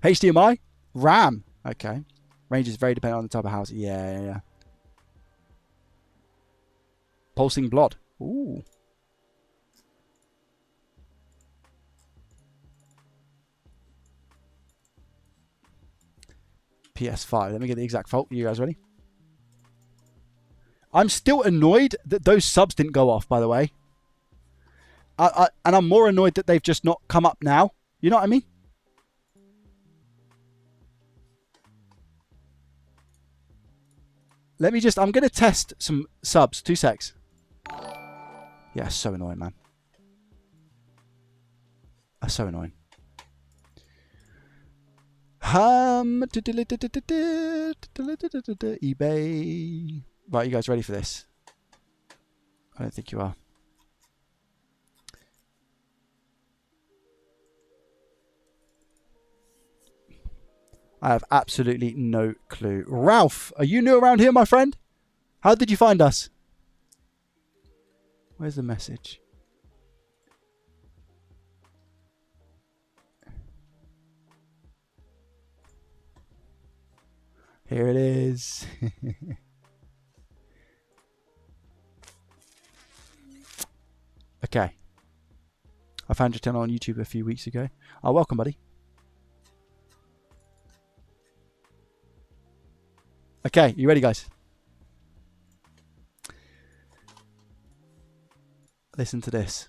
Speaker 2: HDMI? RAM. Okay. Range is very dependent on the type of house. Yeah. Pulsing blood. Ooh. PS5. Let me get the exact fault. You guys ready? I'm still annoyed that those subs didn't go off, by the way. And I'm more annoyed that they've just not come up now. You know what I mean? Let me just... I'm going to test some subs. 2 secs. Yeah, so annoying, man. So annoying. eBay. Right, you guys ready for this? I don't think you are. I have absolutely no clue. Ralph, are you new around here, my friend? How did you find us? Where's the message? Here it is. Okay. I found your channel on YouTube a few weeks ago. Oh, welcome, buddy. Okay, you ready, guys? Listen to this.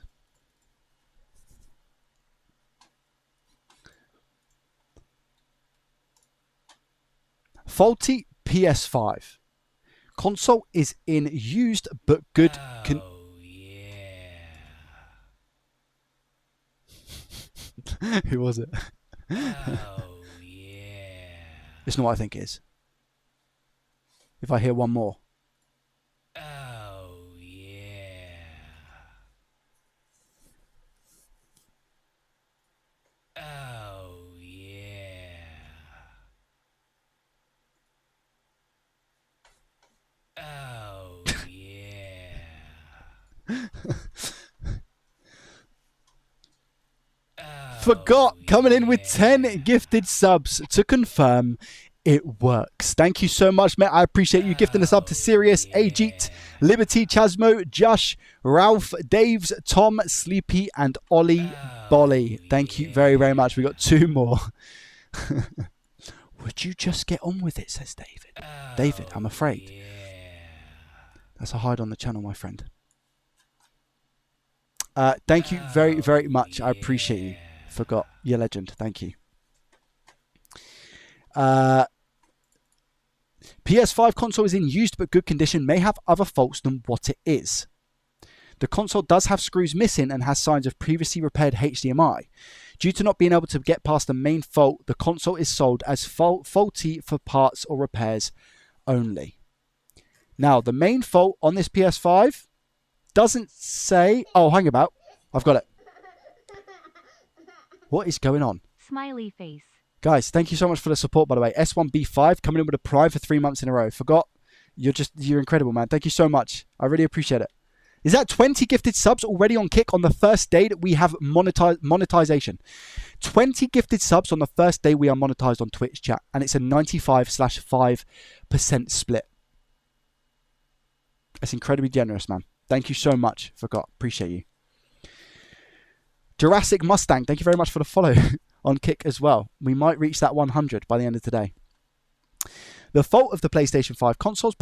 Speaker 2: Faulty PS5. Console is in used but good con...
Speaker 3: Oh, yeah.
Speaker 2: Who was it?
Speaker 3: Oh, yeah.
Speaker 2: It's not what I think it is. If I hear one more.
Speaker 3: Oh, yeah. Oh, yeah. Oh, yeah.
Speaker 2: Forgot coming in with 10 gifted subs to confirm it works. Thank you so much, mate. I appreciate you gifting us up to Sirius, Ajit, Liberty, Chasmo, Josh, Ralph, Daves, Tom, Sleepy, and Ollie Bolly. Thank you very, very much. We got 2 more. Would you just get on with it, says David. David, I'm afraid. That's a hide on the channel, my friend. Thank you very, very much. I appreciate you. Forgot. You're a legend. Thank you. PS5 console is in used but good condition, may have other faults than what it is. The console does have screws missing and has signs of previously repaired HDMI. Due to not being able to get past the main fault, the console is sold as faulty for parts or repairs only. Now, the main fault on this PS5 doesn't say... Oh, hang about. I've got it. What is going on?
Speaker 1: Smiley face.
Speaker 2: Guys, thank you so much for the support, by the way. S1B5 coming in with a Prime for 3 months in a row. Forgot. You're incredible, man. Thank you so much. I really appreciate it. Is that 20 gifted subs already on Kick on the first day that we have monetization? 20 gifted subs on the first day we are monetized on Twitch, chat. And it's a 95/5% split. That's incredibly generous, man. Thank you so much. Forgot. Appreciate you. Jurassic Mustang, thank you very much for the follow on Kick as well. We might reach that 100 by the end of today. The fault of the PlayStation 5 console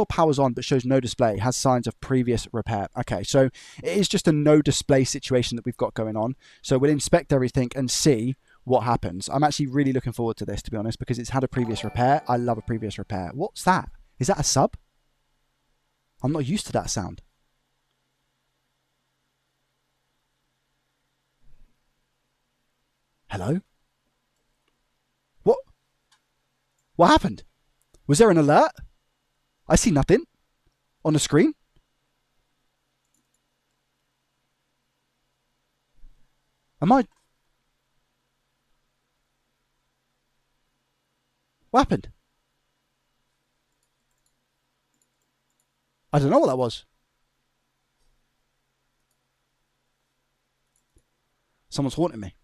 Speaker 2: powers on but shows no display, has signs of previous repair. Okay, so it is just a no display situation that we've got going on. So we'll inspect everything and see what happens. I'm actually really looking forward to this, to be honest, because it's had a previous repair. I love a previous repair. What's that? Is that a sub? I'm not used to that sound. Hello? What? What happened? Was there an alert? I see nothing on the screen. Am I... What happened? I don't know what that was. Someone's haunting me.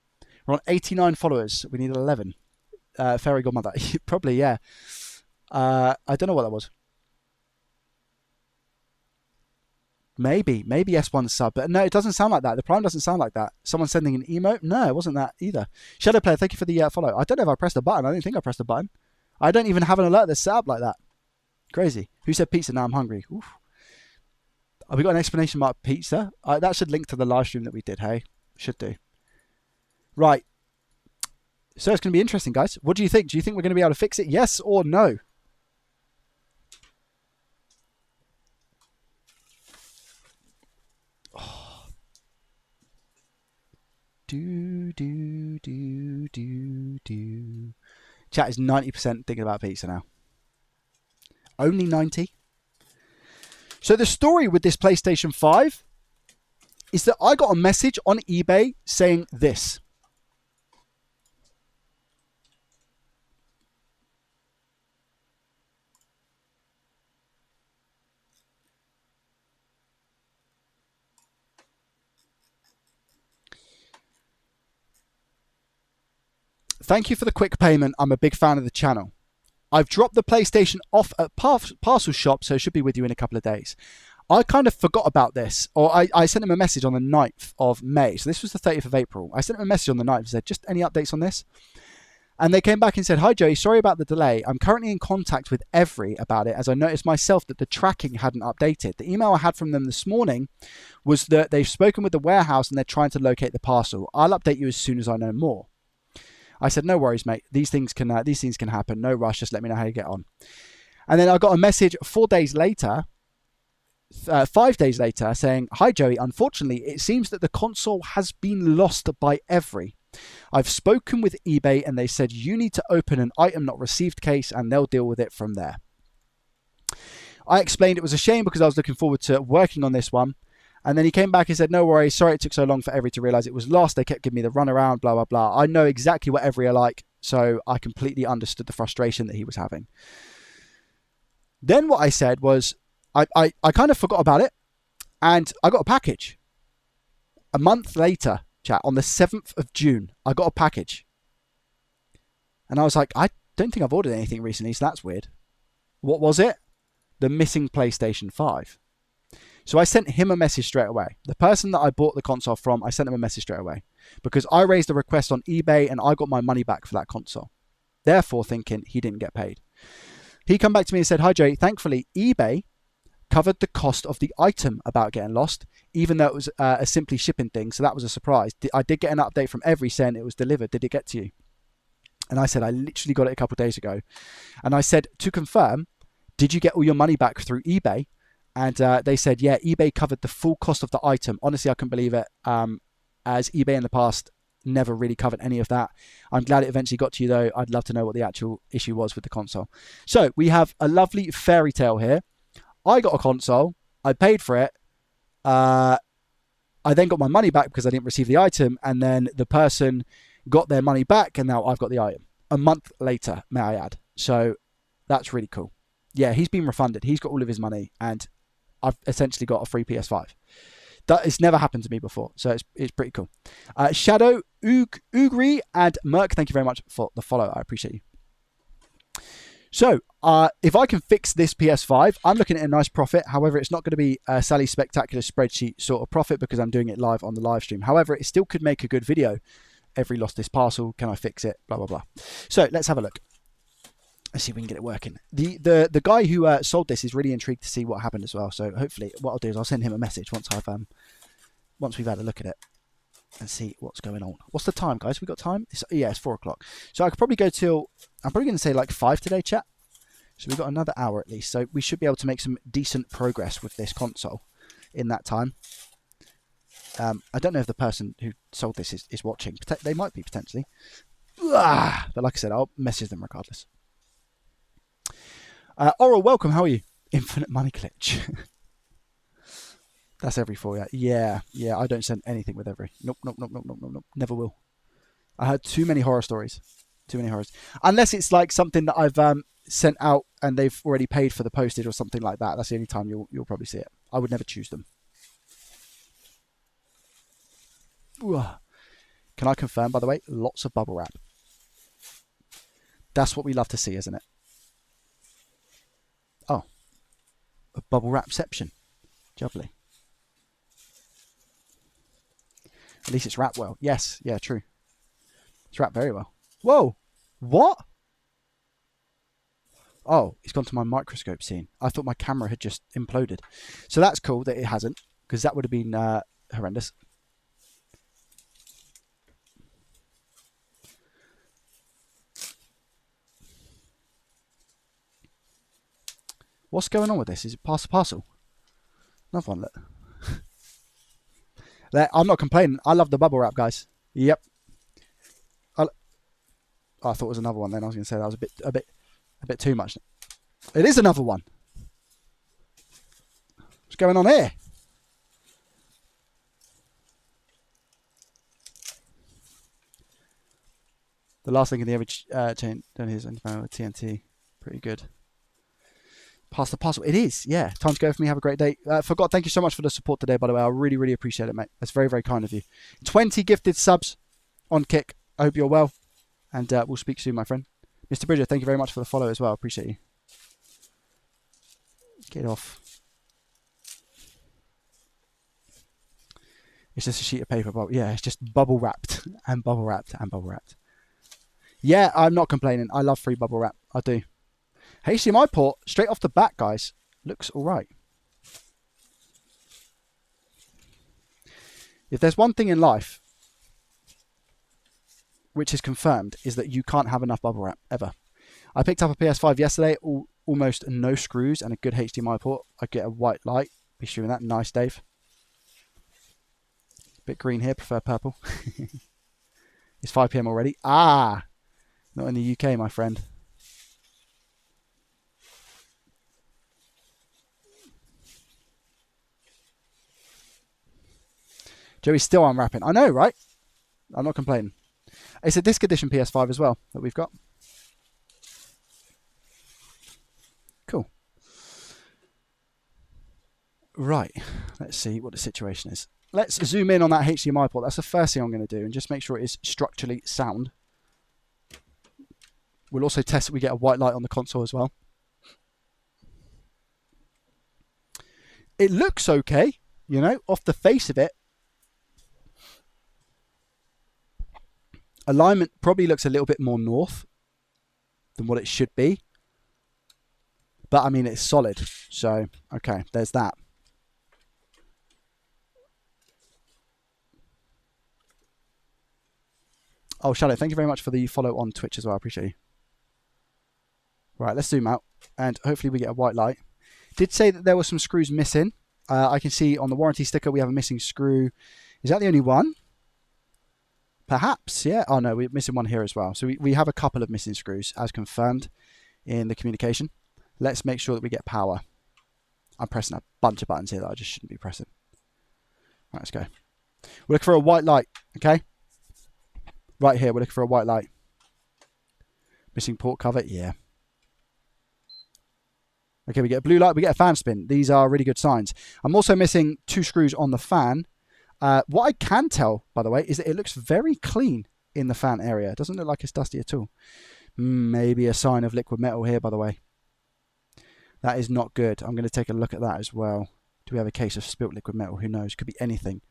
Speaker 2: We're on 89 followers. We need 11. Fairy Godmother. Probably, yeah. I don't know what that was. Maybe S1 sub. But no, it doesn't sound like that. The Prime doesn't sound like that. Someone sending an emote? No, it wasn't that either. Shadow Player, thank you for the follow. I don't know if I pressed a button. I don't think I pressed a button. I don't even have an alert that's set up like that. Crazy. Who said pizza? Now I'm hungry. Oof. Have we got an explanation mark pizza? That should link to the live stream that we did, hey? Should do. Right. So it's going to be interesting, guys. What do you think? Do you think we're going to be able to fix it? Yes or no? Oh. Do. Chat is 90% thinking about pizza now. Only 90? So the story with this PlayStation 5 is that I got a message on eBay saying this. Thank you for the quick payment. I'm a big fan of the channel. I've dropped the PlayStation off at parcel shop, so it should be with you in a couple of days. I kind of forgot about this, or I sent him a message on the 9th of May. So this was the 30th of April. I sent him a message on the 9th and said, just any updates on this? And they came back and said, hi, Joey, sorry about the delay. I'm currently in contact with Every about it, as I noticed myself that the tracking hadn't updated. The email I had from them this morning was that they've spoken with the warehouse and they're trying to locate the parcel. I'll update you as soon as I know more. I said, no worries, mate. These things can happen. No rush. Just let me know how you get on. And then I got a message 4 days later, 5 days later, saying, "Hi Joey, unfortunately, it seems that the console has been lost by Every. I've spoken with eBay and they said you need to open an item not received case and they'll deal with it from there." I explained it was a shame because I was looking forward to working on this one. And then he came back and said, "No worries, sorry it took so long for Every to realise it was lost. They kept giving me the runaround, blah, blah, blah." I know exactly what Every are like, so I completely understood the frustration that he was having. Then what I said was, I kind of forgot about it, and I got a package. A month later, chat, on the 7th of June, I got a package. And I was like, I don't think I've ordered anything recently, so that's weird. What was it? The missing PlayStation 5. So I sent him a message straight away. The person that I bought the console from, I sent him a message straight away. Because I raised a request on eBay and I got my money back for that console. Therefore thinking he didn't get paid. He come back to me and said, "Hi Joey, thankfully eBay covered the cost of the item about getting lost, even though it was a simply shipping thing, so that was a surprise. I did get an update from Every saying it was delivered. Did it get to you?" And I said, "I literally got it a couple of days ago." And I said, "To confirm, did you get all your money back through eBay?" And they said, "Yeah, eBay covered the full cost of the item." Honestly, I couldn't believe it, as eBay in the past never really covered any of that. I'm glad it eventually got to you, though. I'd love to know what the actual issue was with the console. So we have a lovely fairy tale here. I got a console. I paid for it. I then got my money back because I didn't receive the item. And then the person got their money back, and now I've got the item. A month later, may I add. So that's really cool. Yeah, he's been refunded. He's got all of his money, and I've essentially got a free PS5. It's never happened to me before, so it's pretty cool. Shadow, Ugri, and Merc, thank you very much for the follow. I appreciate you. So, if I can fix this PS5, I'm looking at a nice profit. However, it's not going to be a Sally Spectacular spreadsheet sort of profit because I'm doing it live on the live stream. However, it still could make a good video. Every lost this parcel. Can I fix it? Blah, blah, blah. So, let's have a look. Let's see if we can get it working. The guy who sold this is really intrigued to see what happened as well. So hopefully what I'll do is I'll send him a message once we've had a look at it and see what's going on. What's the time, guys? We got time? It's 4 o'clock. So I could probably go till, I'm probably going to say like 5 today, chat. So we've got another hour at least. So we should be able to make some decent progress with this console in that time. I don't know if the person who sold this is watching. They might be potentially. But like I said, I'll message them regardless. Oral, welcome. How are you? Infinite money glitch. That's Every for you. Yeah. I don't send anything with Every. Nope. Never will. I heard too many horror stories. Too many horrors. Unless it's like something that I've sent out and they've already paid for the postage or something like that. That's the only time you'll probably see it. I would never choose them. Ooh. Can I confirm, by the way, lots of bubble wrap. That's what we love to see, isn't it? Oh, a bubble wrapception. Jubbly. At least it's wrapped well. Yes, yeah, true. It's wrapped very well. Whoa, what? Oh, it's gone to my microscope scene. I thought my camera had just imploded. So that's cool that it hasn't, because that would have been horrendous. What's going on with this? Is it past the parcel? Another one, look. I'm not complaining. I love the bubble wrap, guys. Yep. I thought it was another one then. I was going to say that was a bit too much. It is another one. What's going on here? The last thing in the average chain done here is TNT. Pretty good. Past the parcel. It is, yeah. Time to go for me. Have a great day. Forgot, thank you so much for the support today, by the way. I really, really appreciate it, mate. That's very, very kind of you. 20 gifted subs on Kick. I hope you're well. And we'll speak soon, my friend. Mr. Bridger, thank you very much for the follow as well. I appreciate you. Get off. It's just a sheet of paper. Yeah, it's just bubble wrapped and bubble wrapped and bubble wrapped. Yeah, I'm not complaining. I love free bubble wrap. I do. HDMI port, straight off the bat, guys. Looks all right. If there's one thing in life which is confirmed, is that you can't have enough bubble wrap, ever. I picked up a PS5 yesterday. almost no screws and a good HDMI port, I get a white light. Be showing that. Nice, Dave. Bit green here, prefer purple. It's 5 PM already. Ah, not in the UK, my friend. Joey's still unwrapping. I know, right? I'm not complaining. It's a disc edition PS5 as well that we've got. Cool. Right. Let's see what the situation is. Let's zoom in on that HDMI port. That's the first thing I'm going to do, and just make sure it is structurally sound. We'll also test that we get a white light on the console as well. It looks okay, you know, off the face of it. Alignment probably looks a little bit more north than what it should be. But, I mean, it's solid. So, okay, there's that. Oh, Charlotte, thank you very much for the follow on Twitch as well. I appreciate you. Right, let's zoom out. And hopefully we get a white light. Did say that there were some screws missing. I can see on the warranty sticker we have a missing screw. Is that the only one? Perhaps, yeah. Oh, no, we're missing one here as well. So we have a couple of missing screws as confirmed in the communication. Let's make sure that we get power. I'm pressing a bunch of buttons here that I just shouldn't be pressing. Right, let's go. We're looking for a white light, okay? Right here, we're looking for a white light. Missing port cover, yeah. Okay, we get a blue light, we get a fan spin. These are really good signs. I'm also missing 2 screws on the fan. What I can tell, by the way, is that it looks very clean in the fan area. It doesn't look like it's dusty at all. Maybe a sign of liquid metal here, by the way. That is not good. I'm going to take a look at that as well. Do we have a case of spilt liquid metal? Who knows? Could be anything.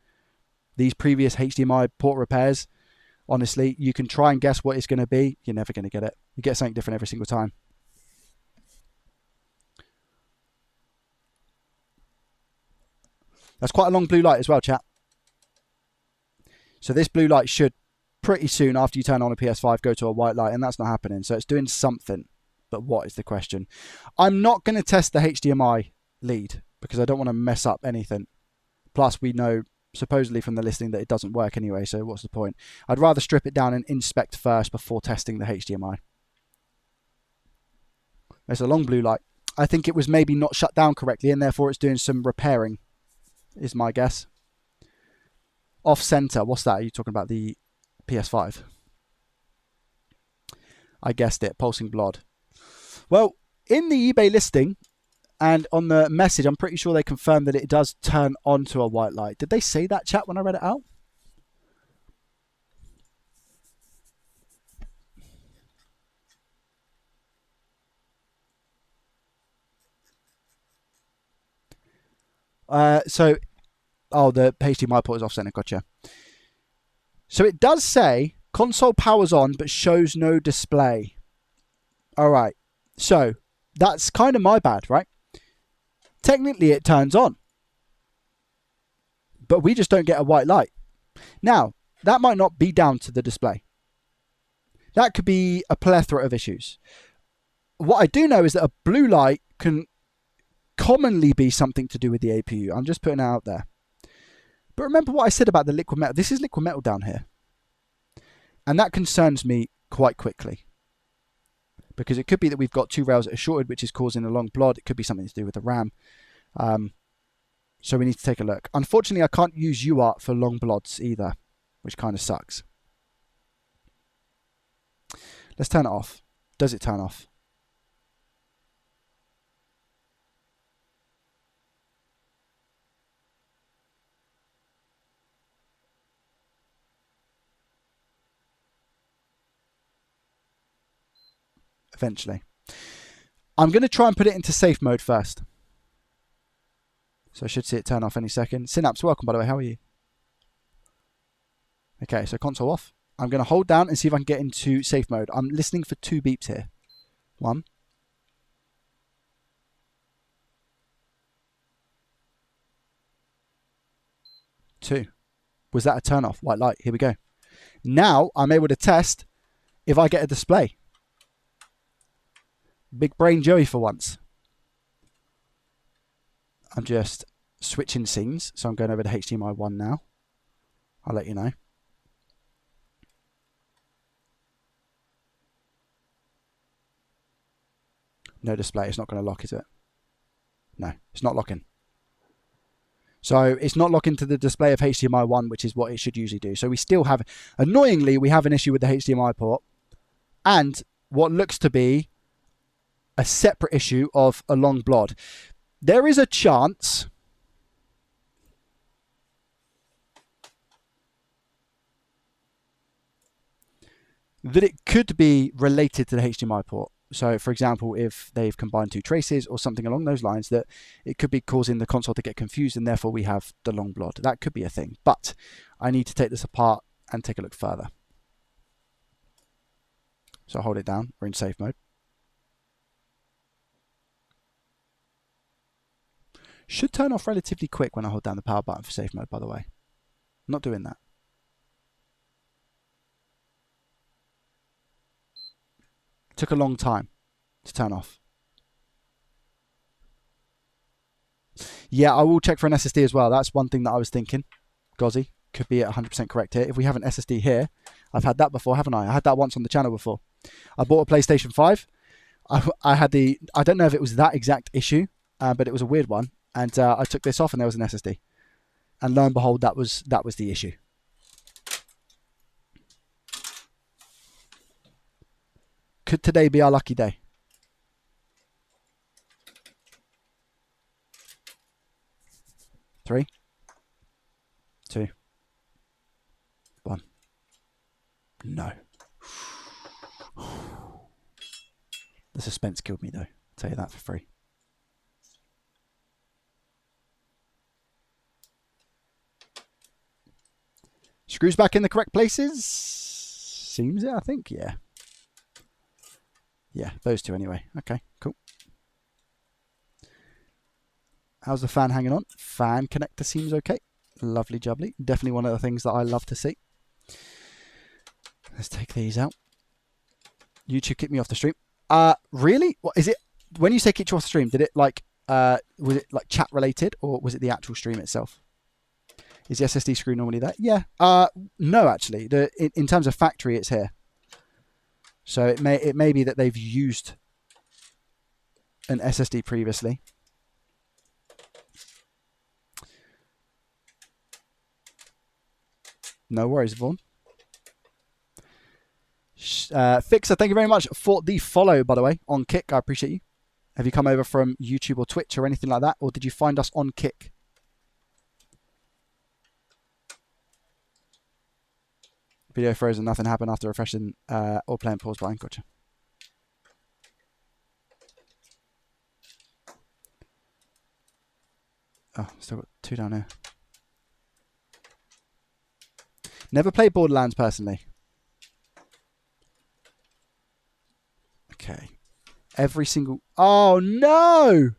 Speaker 2: These previous HDMI port repairs, honestly, you can try and guess what it's going to be. You're never going to get it. You get something different every single time. That's quite a long blue light as well, chat. So this blue light should pretty soon after you turn on a PS5 go to a white light, and that's not happening. So it's doing something, but what is the question? I'm not going to test the HDMI lead because I don't want to mess up anything. Plus, we know supposedly from the listing that it doesn't work anyway, so what's the point? I'd rather strip it down and inspect first before testing the HDMI. There's a long blue light. I think it was maybe not shut down correctly, and therefore it's doing some repairing, is my guess. Off center, what's that? Are you talking about the PS5? I guessed it, pulsing blood. Well, in the eBay listing and on the message, I'm pretty sure they confirmed that it does turn on to a white light. Did they say that, chat, when I read it out? Oh, the HDMI port is off center, gotcha. So it does say console powers on but shows no display. All right, so that's kind of my bad, right? Technically it turns on, but we just don't get a white light. Now, that might not be down to the display. That could be a plethora of issues. What I do know is that a blue light can commonly be something to do with the APU. I'm just putting it out there. But remember what I said about the liquid metal. This is liquid metal down here. And that concerns me quite quickly. Because it could be that we've got 2 rails that are shorted, which is causing a long blot. It could be something to do with the RAM. So we need to take a look. Unfortunately, I can't use UART for long blots either, which kind of sucks. Let's turn it off. Does it turn off? Eventually. I'm going to try and put it into safe mode first. So I should see it turn off any second. Synapse, welcome, by the way. How are you? Okay, so console off. I'm going to hold down and see if I can get into safe mode. I'm listening for 2 beeps here. 1. 2. Was that a turn off? White light. Here we go. Now I'm able to test if I get a display. Big brain Joey for once. I'm just switching scenes, so I'm going over to HDMI 1 now. I'll let you know. No display. It's not going to lock, is it? No, it's not locking. So it's not locking to the display of HDMI 1, which is what it should usually do. So we still have, annoyingly, we have an issue with the HDMI port and what looks to be a separate issue of a long blod. There is a chance that it could be related to the HDMI port. So, for example, if they've combined two traces or something along those lines, that it could be causing the console to get confused and therefore we have the long blod. That could be a thing. But I need to take this apart and take a look further. So I'll hold it down. We're in safe mode. Should turn off relatively quick when I hold down the power button for safe mode, by the way. I'm not doing that. Took a long time to turn off. Yeah, I will check for an SSD as well. That's one thing that I was thinking. Gozzy could be at 100% correct here. If we have an SSD here, I've had that before, haven't I? I had that once on the channel before. I bought a PlayStation 5. I had the, I don't know if it was that exact issue, but it was a weird one. And I took this off and there was an SSD. And lo and behold, that was the issue. Could today be our lucky day? Three, two, one. No. The suspense killed me though. I'll tell you that for free. Screws back in the correct places. Seems it, I think. Yeah. Yeah, those two anyway. Okay, cool. How's the fan hanging on? Fan connector seems okay. Lovely jubbly. Definitely one of the things that I love to see. Let's take these out. YouTube kicked me off the stream. Really? What is it? When you say kicked you off the stream, did it like was it like chat related or was it the actual stream itself? Is the SSD screw normally there? Yeah. No, actually. In terms of factory, it's here. So it may be that they've used an SSD previously. No worries, Vaughn. Fixer, thank you very much for the follow, by the way, on Kick. I appreciate you. Have you come over from YouTube or Twitch or anything like that? Or did you find us on Kick? Video frozen, nothing happened after refreshing or playing pause button. Gotcha. Oh, still got two down here. Never played Borderlands personally. Okay. Every single... Oh, no!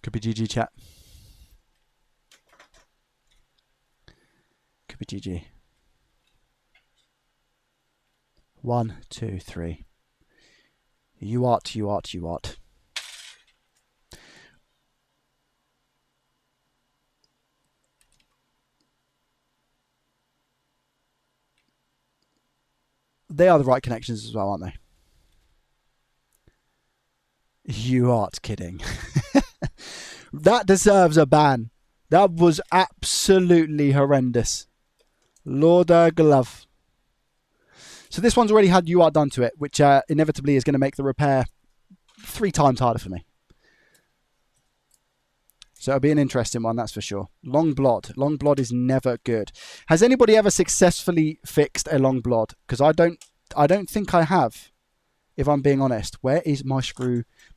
Speaker 2: Could be GG, chat. Could be GG. 1, 2, 3. You art. They are the right connections as well, aren't they? You aren't kidding. That deserves a ban. That was absolutely horrendous. Lord glove. So this one's already had UART done to it, which inevitably is going to make the repair 3 times harder for me. So it'll be an interesting one, that's for sure. Long blod. Long blod is never good. Has anybody ever successfully fixed a long blod? Because I don't think I have, if I'm being honest. Where is my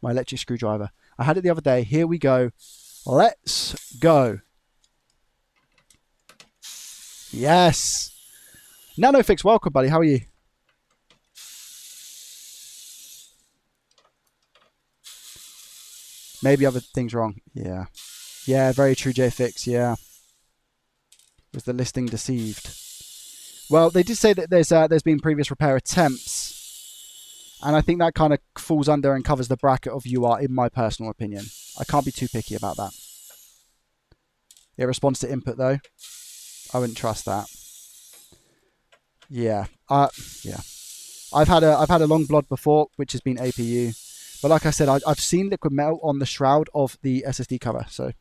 Speaker 2: electric screwdriver? I had it the other day. Here we go. Let's go. Yes. NanoFix, welcome, buddy. How are you? Maybe other things wrong. Yeah. Yeah, very true, JFix. Yeah. Was the listing deceived? Well, they did say that there's been previous repair attempts, and I think that kind of falls under and covers the bracket of UR, in my personal opinion. I can't be too picky about that. It responds to input though. I wouldn't trust that. Yeah. Yeah. I've had a long blood before, which has been APU, but like I said, I've seen liquid metal on the shroud of the SSD cover, so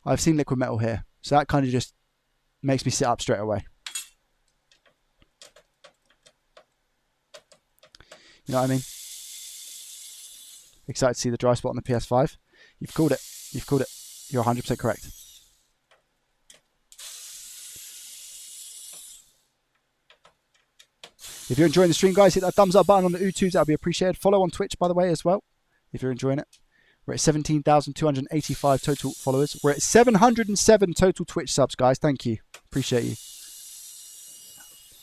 Speaker 2: I've seen liquid metal here, so that kind of just makes me sit up straight away. You know what I mean? Excited to see the dry spot on the PS5. You've called it. You've called it. You're 100% correct. If you're enjoying the stream, guys, hit that thumbs up button on the U2s. That'll be appreciated. Follow on Twitch, by the way, as well, if you're enjoying it. We're at 17,285 total followers. We're at 707 total Twitch subs, guys. Thank you. Appreciate you.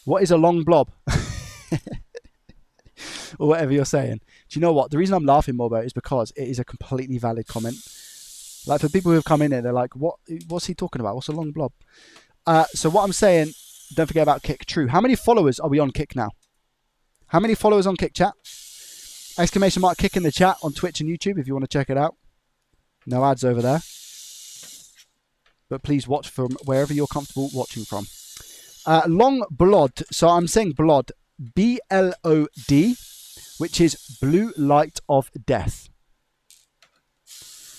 Speaker 2: What is a long blob? Or whatever you're saying. Do you know what? The reason I'm laughing, Morbo, is because it is a completely valid comment. Like, for people who have come in here, they're like, what's he talking about? What's a long blob? So what I'm saying, don't forget about Kick. True. How many followers are we on Kick now? How many followers on Kick, chat? Exclamation mark Kick in the chat on Twitch and YouTube if you want to check it out. No ads over there. But please watch from wherever you're comfortable watching from. Long blood. So I'm saying blood. B-L-O-D, which is blue light of death.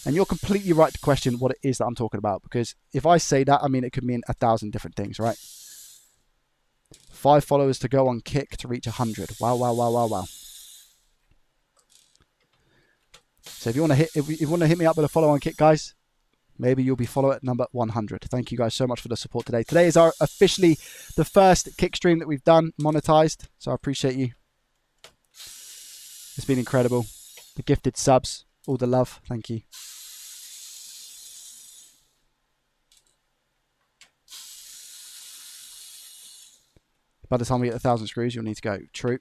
Speaker 2: And you're completely right to question what it is that I'm talking about, because if I say that, I mean, it could mean 1,000 different things, right? 5 followers to go on Kick to reach 100. Wow, wow, wow, wow, wow. So if you want to hit me up with a follow on Kick, guys, maybe you'll be follower at number 100. Thank you guys so much for the support today. Today is our officially the first Kick stream that we've done monetized, so I appreciate you. It's been incredible. The gifted subs, all the love. Thank you. By the time we get 1,000 screws, you'll need to go. True.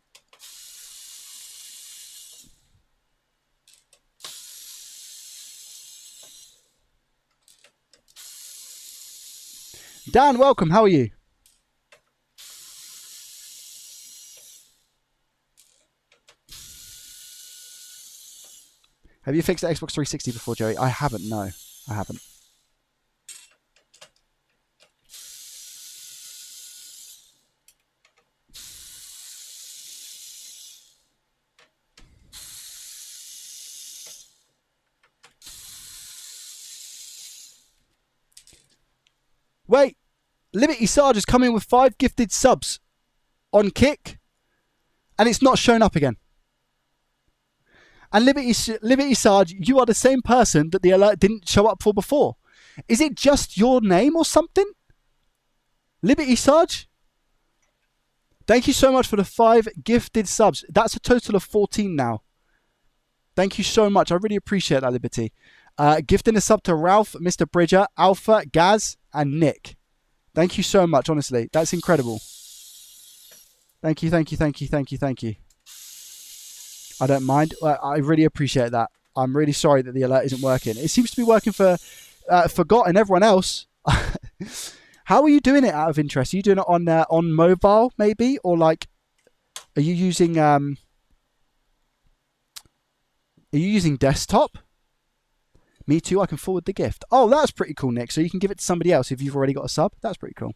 Speaker 2: Dan, welcome. How are you? Have you fixed the Xbox 360 before, Joey? I haven't, no. I haven't. Wait, Liberty Sarge has come in with 5 gifted subs on Kick, and it's not shown up again. And Liberty Sarge, you are the same person that the alert didn't show up for before. Is it just your name or something? Liberty Sarge? Thank you so much for the 5 gifted subs. That's a total of 14 now. Thank you so much. I really appreciate that, Liberty. Gifting a sub to Ralph, Mr. Bridger, Alpha, Gaz, and Nick. Thank you so much, honestly. That's incredible. Thank you, thank you, thank you, thank you, thank you. I don't mind. I really appreciate that. I'm really sorry that the alert isn't working. It seems to be working for Got and everyone else. How are you doing it out of interest? Are you doing it on mobile, maybe? Or like, are you using desktop? Me too, I can forward the gift. Oh, that's pretty cool, Nick. So you can give it to somebody else if you've already got a sub. That's pretty cool.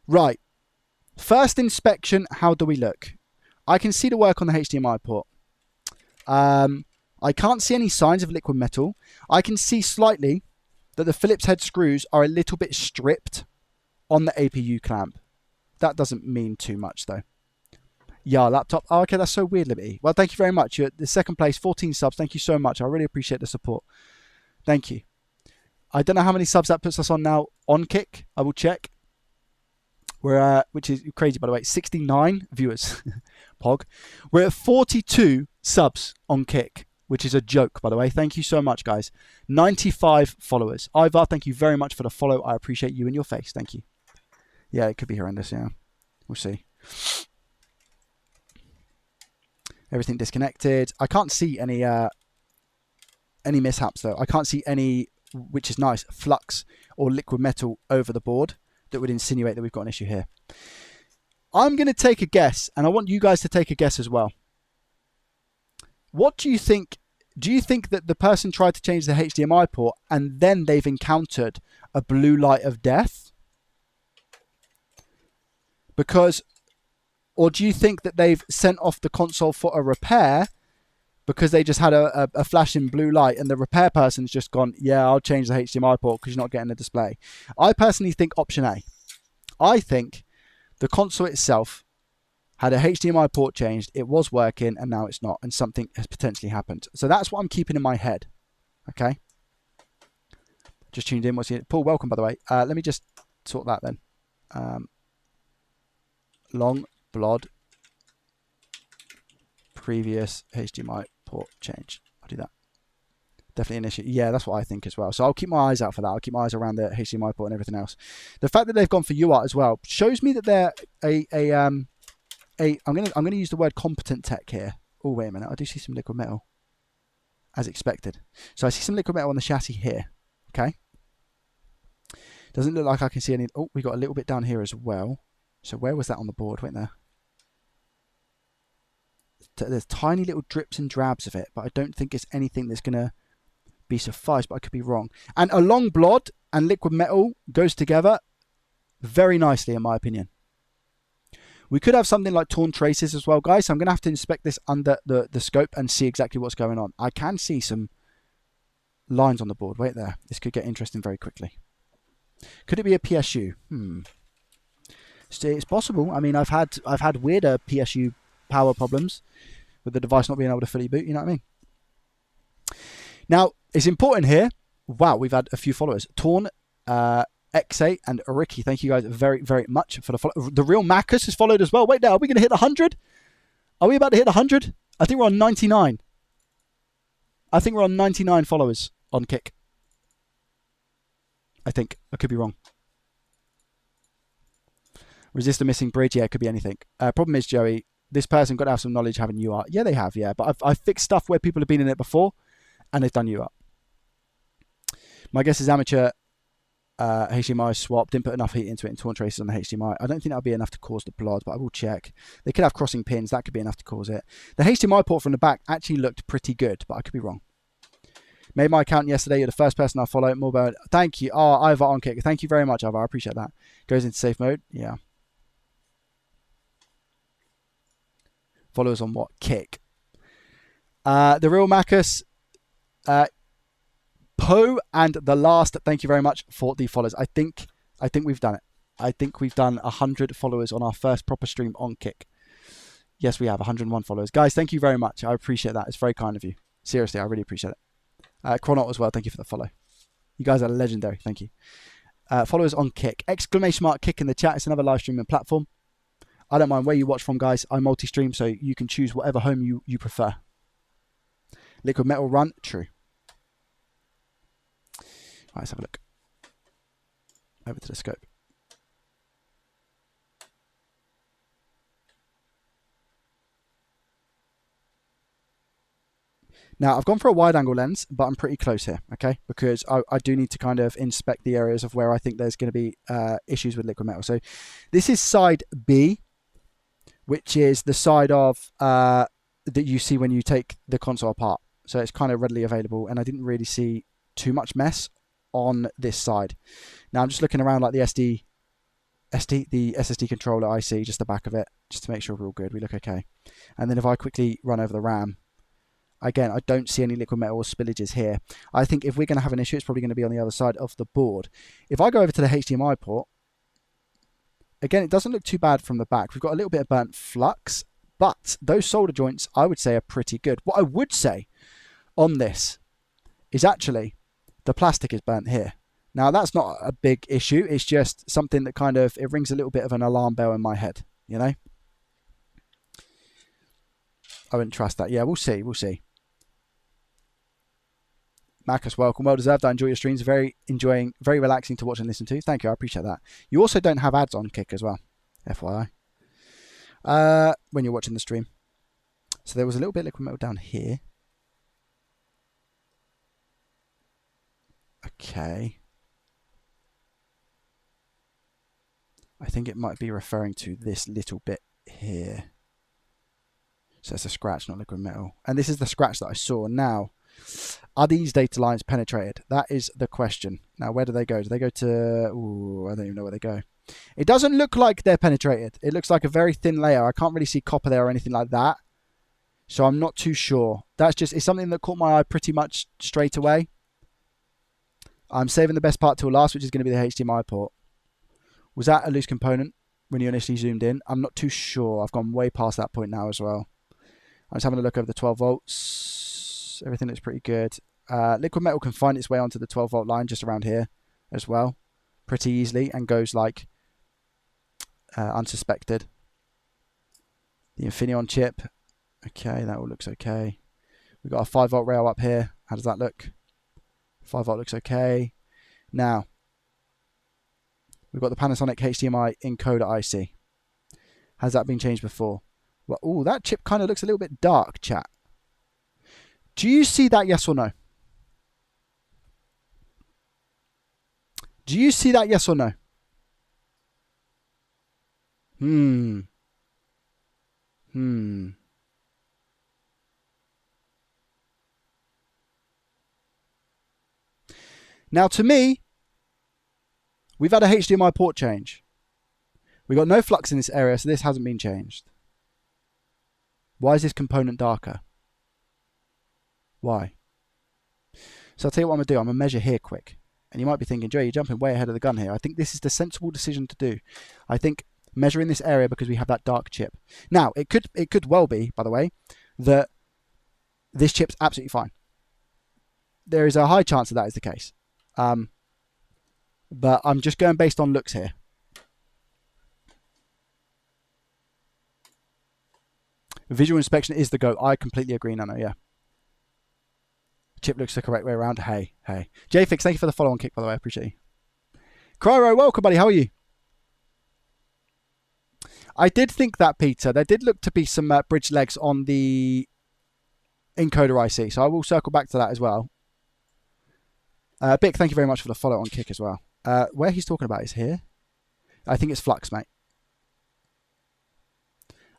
Speaker 2: Right. First inspection, how do we look? I can see the work on the HDMI port. I can't see any signs of liquid metal. I can see slightly that the Phillips head screws are a little bit stripped on the APU clamp. That doesn't mean too much, though. Yeah, laptop. Oh, okay, that's so weird, Liberty. Well, thank you very much. You're at the second place, 14 subs. Thank you so much. I really appreciate the support. Thank you. I don't know how many subs that puts us on now on Kick. I will check. We're which is crazy, by the way. 69 viewers. Pog. We're at 42 subs on Kick, which is a joke, by the way. Thank you so much, guys. 95 followers. Ivar, thank you very much for the follow. I appreciate you and your face. Thank you. Yeah, it could be horrendous, yeah. We'll see. Everything disconnected. I can't see any any mishaps though. I can't see any, which is nice, flux or liquid metal over the board that would insinuate that we've got an issue here. I'm going to take a guess, and I want you guys to take a guess as well. What do you think? Do you think that the person tried to change the HDMI port and then they've encountered a blue light of death? Or do you think that they've sent off the console for a repair because they just had a flashing blue light and the repair person's just gone, yeah, I'll change the HDMI port because you're not getting the display? I personally think option A. I think the console itself had a HDMI port changed, it was working, and now it's not, and something has potentially happened. So that's what I'm keeping in my head. Okay? Just tuned in. What's it? Paul, welcome, by the way. Let me just sort that then. Long blood previous HDMI port change. I'll do that. Definitely an issue. Yeah, that's what I think as well. So I'll keep my eyes out for that. I'll keep my eyes around the HDMI port and everything else. The fact that they've gone for UART as well shows me that they're I'm gonna use the word competent tech here. Oh, wait a minute. I do see some liquid metal, as expected. So I see some liquid metal on the chassis here. Okay. Doesn't look like I can see any. Oh, we got a little bit down here as well. So where was that on the board? Wait there. There's tiny little drips and drabs of it, but I don't think it's anything that's going to be suffice, but I could be wrong. And a long blood and liquid metal goes together very nicely, in my opinion. We could have something like torn traces as well, guys. So I'm going to have to inspect this under the scope and see exactly what's going on. I can see some lines on the board. Wait there. This could get interesting very quickly. Could it be a PSU? It's possible. I mean, I've had weirder PSU power problems with the device not being able to fully boot. You know what I mean? Now, it's important here. Wow, we've had a few followers. Torn, X8 and Ricky, thank you guys very, very much for the follow. The real Marcus has followed as well. Wait, now, are we going to hit 100? Are we about to hit 100? I think we're on 99. I think we're on 99 followers on Kick. I think. I could be wrong. Resist a missing bridge. Yeah, it could be anything. Problem is, Joey, this person got to have some knowledge having UART. Yeah, they have, yeah. But I've fixed stuff where people have been in it before and they've done UART. My guess is amateur HDMI swap, didn't put enough heat into it and torn traces on the HDMI. I don't think that'll be enough to cause the blood, but I will check. They could have crossing pins. That could be enough to cause it. The HDMI port from the back actually looked pretty good, but I could be wrong. Made my account yesterday. You're the first person I follow. More about. Thank you. Oh, Ivar on Kick. Thank you very much, Ivar. I appreciate that. Goes into safe mode. Yeah. Followers on what? Kick. The real Marcus. Poe and the last. Thank you very much for the follows. I think we've done it. I think we've done 100 followers on our first proper stream on Kick. Yes, we have 101 followers. Guys, thank you very much. I appreciate that. It's very kind of you. Seriously, I really appreciate it. Chronot as well. Thank you for the follow. You guys are legendary. Thank you. Followers on Kick. Exclamation mark Kick in the chat. It's another live streaming platform. I don't mind where you watch from, guys. I multi-stream, so you can choose whatever home you prefer. Liquid metal run. True. Right, let's have a look. Over to the scope. Now, I've gone for a wide-angle lens, but I'm pretty close here, okay? Because I do need to kind of inspect the areas of where I think there's going to be issues with liquid metal. So this is side B, which is the side of that you see when you take the console apart. So it's kind of readily available, and I didn't really see too much mess on this side. Now, I'm just looking around like the SSD controller IC, just the back of it, just to make sure we're all good. We look okay. And then if I quickly run over the RAM, again, I don't see any liquid metal or spillages here. I think if we're going to have an issue, it's probably going to be on the other side of the board. If I go over to the HDMI port, again, it doesn't look too bad from the back. We've got a little bit of burnt flux, but those solder joints, I would say, are pretty good. What I would say on this is actually the plastic is burnt here. Now, that's not a big issue. It's just something that kind of, it rings a little bit of an alarm bell in my head, you know? I wouldn't trust that. Yeah, we'll see. We'll see. Marcus, welcome. Well deserved. I enjoy your streams. Very relaxing to watch and listen to. Thank you. I appreciate that. You also don't have ads on Kick as well, FYI. When you're watching the stream. So there was a little bit of liquid metal down here. Okay. I think it might be referring to this little bit here. So it's a scratch, not liquid metal. And this is the scratch that I saw. Now, are these data lines penetrated? That is the question. Now, where do they go? Do they go to... Ooh, I don't even know where they go. It doesn't look like they're penetrated. It looks like a very thin layer. I can't really see copper there or anything like that. So I'm not too sure. That's just... It's something that caught my eye pretty much straight away. I'm saving the best part till last, which is going to be the HDMI port. Was that a loose component when you initially zoomed in? I'm not too sure. I've gone way past that point now as well. I'm just having a look over the 12 volts. Everything looks pretty good. Liquid metal can find its way onto the 12 volt line just around here as well, pretty easily, and goes like unsuspected. The Infineon chip. Okay, that all looks okay. We've got a 5 volt rail up here. How does that look? 5 volt looks okay. Now, we've got the Panasonic HDMI encoder IC. Has that been changed before? Well, ooh, that chip kind of looks a little bit dark, chat. Do you see that, yes or no? Do you see that, yes or no? Now, to me, we've had a HDMI port change. We've got no flux in this area, so this hasn't been changed. Why is this component darker? Why? So I'll tell you what I'm going to do. I'm going to measure here quick. And you might be thinking, Joey, you're jumping way ahead of the gun here. I think this is the sensible decision to do. I think measuring this area because we have that dark chip. Now, it could well be, by the way, that this chip's absolutely fine. There is a high chance that is the case. But I'm just going based on looks here. Visual inspection is the go. I completely agree, Nano, yeah. Chip looks the correct way around. Hey. JFix, thank you for the follow-on kick, by the way. I appreciate you. Cryro, welcome, buddy. How are you? I did think that, Peter. There did look to be some bridge legs on the encoder IC, so I will circle back to that as well. Bick, thank you very much for the follow-on kick as well. Where he's talking about is here. I think it's flux, mate.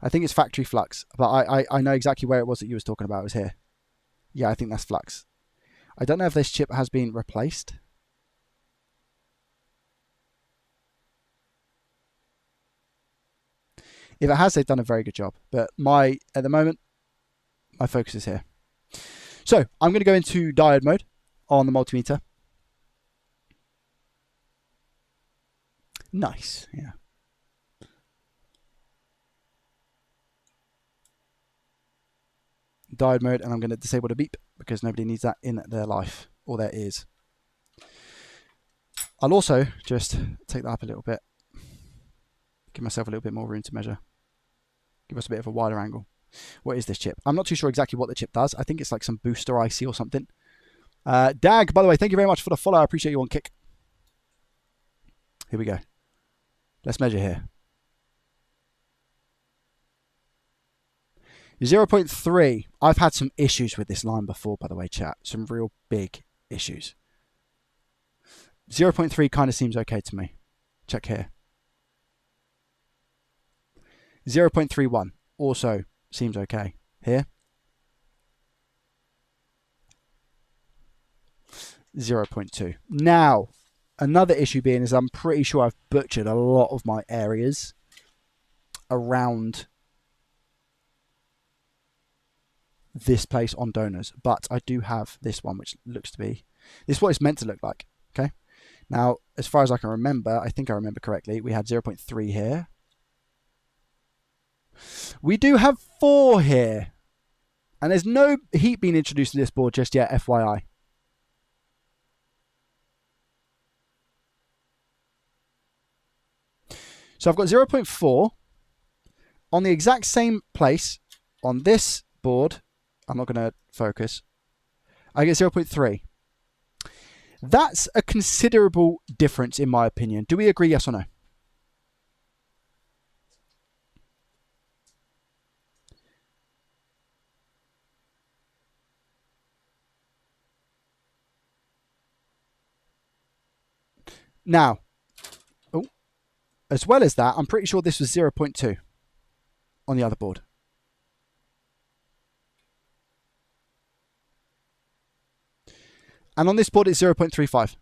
Speaker 2: I think it's factory flux, but I know exactly where it was that you was talking about. It was here. Yeah, I think that's flux. I don't know if this chip has been replaced. If it has, they've done a very good job. But at the moment, my focus is here. So I'm going to go into diode mode on the multimeter. Nice, yeah. Diode mode, and I'm going to disable the beep because nobody needs that in their life or their ears. I'll also just take that up a little bit. Give myself a little bit more room to measure. Give us a bit of a wider angle. What is this chip? I'm not too sure exactly what the chip does. I think it's like some booster IC or something. Dag, by the way, thank you very much for the follow. I appreciate you on kick. Here we go. Let's measure here. 0.3. I've had some issues with this line before, by the way, chat. Some real big issues. 0.3 kind of seems okay to me. Check here. 0.31 also seems okay. Here. 0.2. Now, another issue being is I'm pretty sure I've butchered a lot of my areas around this place on donors, but I do have this one which looks to be this is what it's meant to look like. Okay, now as far as I can remember, I think I remember correctly, we had 0.3 here. We do have 4 here, and there's no heat being introduced to this board just yet, FYI. So I've got 0.4 on the exact same place on this board. I'm not going to focus. I get 0.3. That's a considerable difference in my opinion. Do we agree, yes or no? Now, oh, as well as that, I'm pretty sure this was 0.2 on the other board. And on this board, it's 0.35.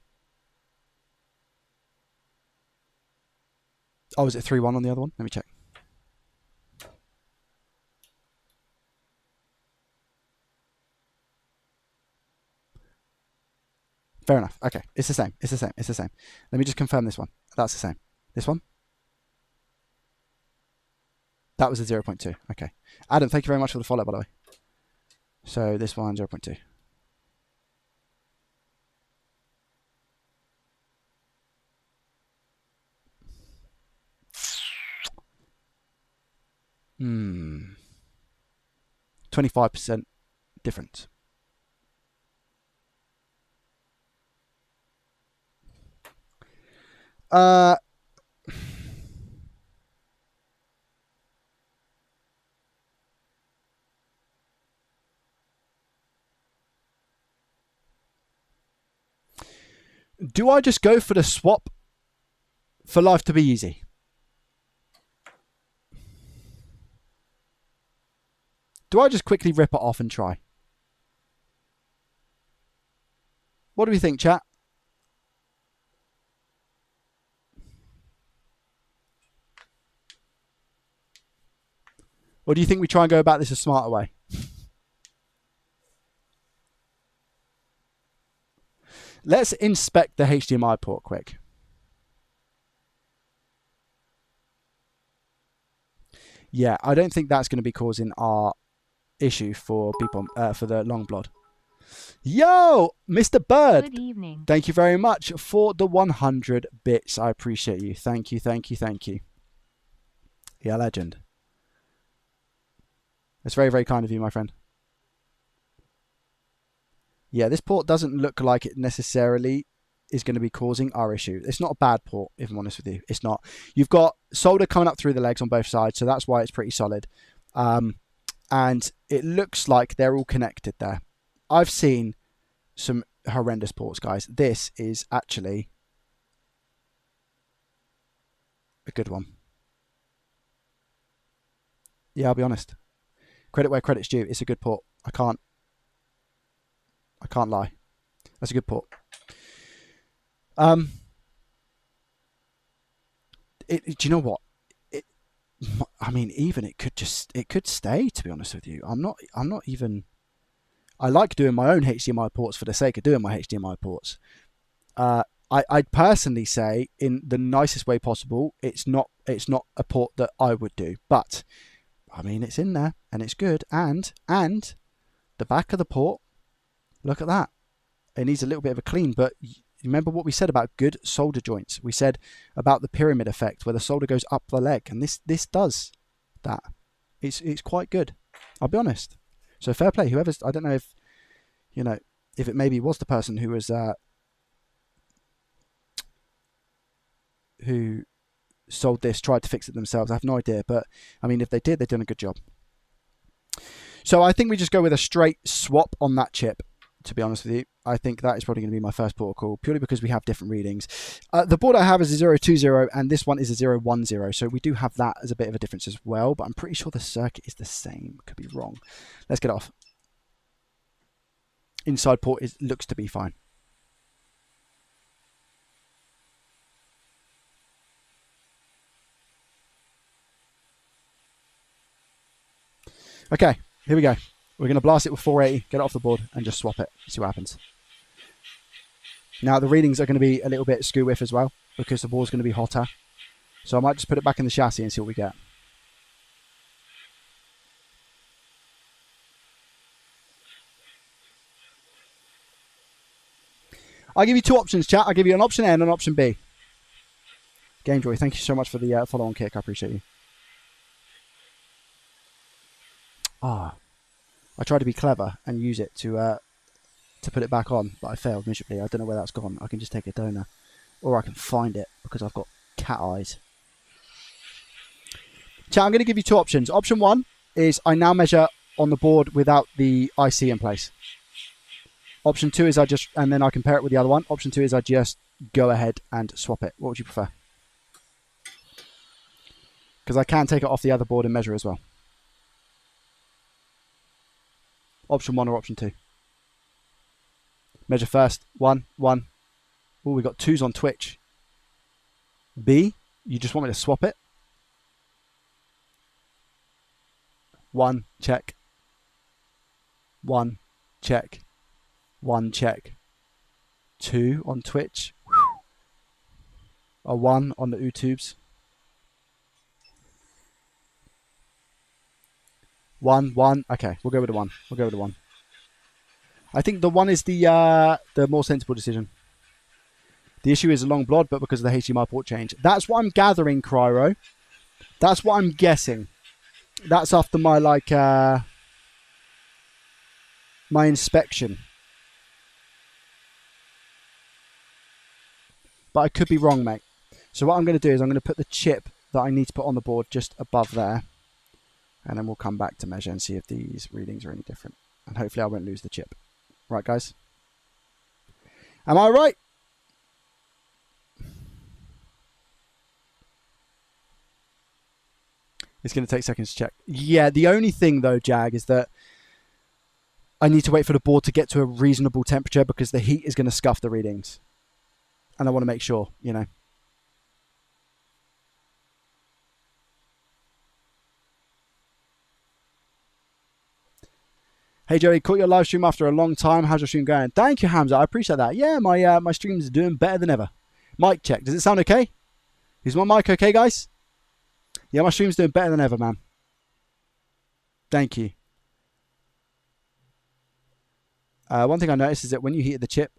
Speaker 2: Oh, is it 3.1 on the other one? Let me check. Fair enough. Okay, it's the same. It's the same. It's the same. Let me just confirm this one. That's the same. This one? That was a 0.2. Okay. Adam, thank you very much for the follow, by the way. So this one, 0.2. Hmm. 25% difference. Do I just go for the swap for life to be easy? Do I just quickly rip it off and try? What do we think, chat? Or do you think we try and go about this a smarter way? Let's inspect the HDMI port quick. Yeah, I don't think that's going to be causing our issue for people for the long blood. Yo, Mr. Bird.
Speaker 1: Good evening.
Speaker 2: Thank you very much for the 100 bits. I appreciate you. Thank you, thank you, thank you. Yeah, legend. It's very, very kind of you, my friend. Yeah, this port doesn't look like it necessarily is going to be causing our issue. It's not a bad port, if I'm honest with you. It's not. You've got solder coming up through the legs on both sides, so that's why it's pretty solid. And it looks like they're all connected there. I've seen some horrendous ports, guys. This is actually a good one. Yeah, I'll be honest. Credit where credit's due. It's a good port. I can't lie. That's a good port. Do you know what? I mean, even it could stay, to be honest with you. I'm not even. I like doing my own HDMI ports for the sake of doing my HDMI ports. I'd personally say, in the nicest way possible, it's not a port that I would do. But I mean, it's in there and it's good. And the back of the port, look at that. It needs a little bit of a clean, but remember what we said about good solder joints. We said about the pyramid effect where the solder goes up the leg, and this does that. It's quite good. I'll be honest. So fair play. Whoever's, I don't know if, you know, if it maybe was the person who was who sold this, tried to fix it themselves. I have no idea, but I mean, if they did, they've done a good job. So I think we just go with a straight swap on that chip. To be honest with you, I think that is probably going to be my first protocol, purely because we have different readings. The board I have is a 020, and this one is a 010. So we do have that as a bit of a difference as well, but I'm pretty sure the circuit is the same. Could be wrong. Let's get off. Inside port looks to be fine. Okay, here we go. We're going to blast it with 480, get it off the board, and just swap it. See what happens. Now, the readings are going to be a little bit skew with as well, because the board's going to be hotter. So I might just put it back in the chassis and see what we get. I'll give you two options, chat. I'll give you an option A and an option B. GameJoy, thank you so much for the follow-on kick. I appreciate you. I tried to be clever and use it to put it back on, but I failed miserably. I don't know where that's gone. I can just take a donor, or I can find it because I've got cat eyes. Chat, I'm going to give you two options. Option one is I now measure on the board without the IC in place. Option two is and then I compare it with the other one. Option two is I just go ahead and swap it. What would you prefer? Because I can take it off the other board and measure as well. Option 1 or option 2? Measure first. 1, 1. Oh, we got 2s on Twitch. B, you just want me to swap it? 1, check. 1, check. 1, check. 2 on Twitch. A 1 on the YouTubes. 1, 1. Okay, we'll go with the 1. We'll go with the 1. I think the 1 is the more sensible decision. The issue is a long blod, but because of the HDMI port change. That's what I'm gathering, Cryro. That's what I'm guessing. That's after my, like, my inspection. But I could be wrong, mate. So what I'm going to do is I'm going to put the chip that I need to put on the board just above there. And then we'll come back to measure and see if these readings are any different. And hopefully I won't lose the chip. Right, guys? Am I right? It's going to take seconds to check. Yeah, the only thing, though, Jag, is that I need to wait for the board to get to a reasonable temperature because the heat is going to scuff the readings. And I want to make sure, you know. Hey Joey, caught your live stream after a long time. How's your stream going? Thank you, Hamza. I appreciate that. Yeah, my stream's doing better than ever. Mic check. Does it sound okay? Is my mic okay, guys? Yeah, my stream's doing better than ever, man. Thank you. One thing I noticed is that when you heated the chip,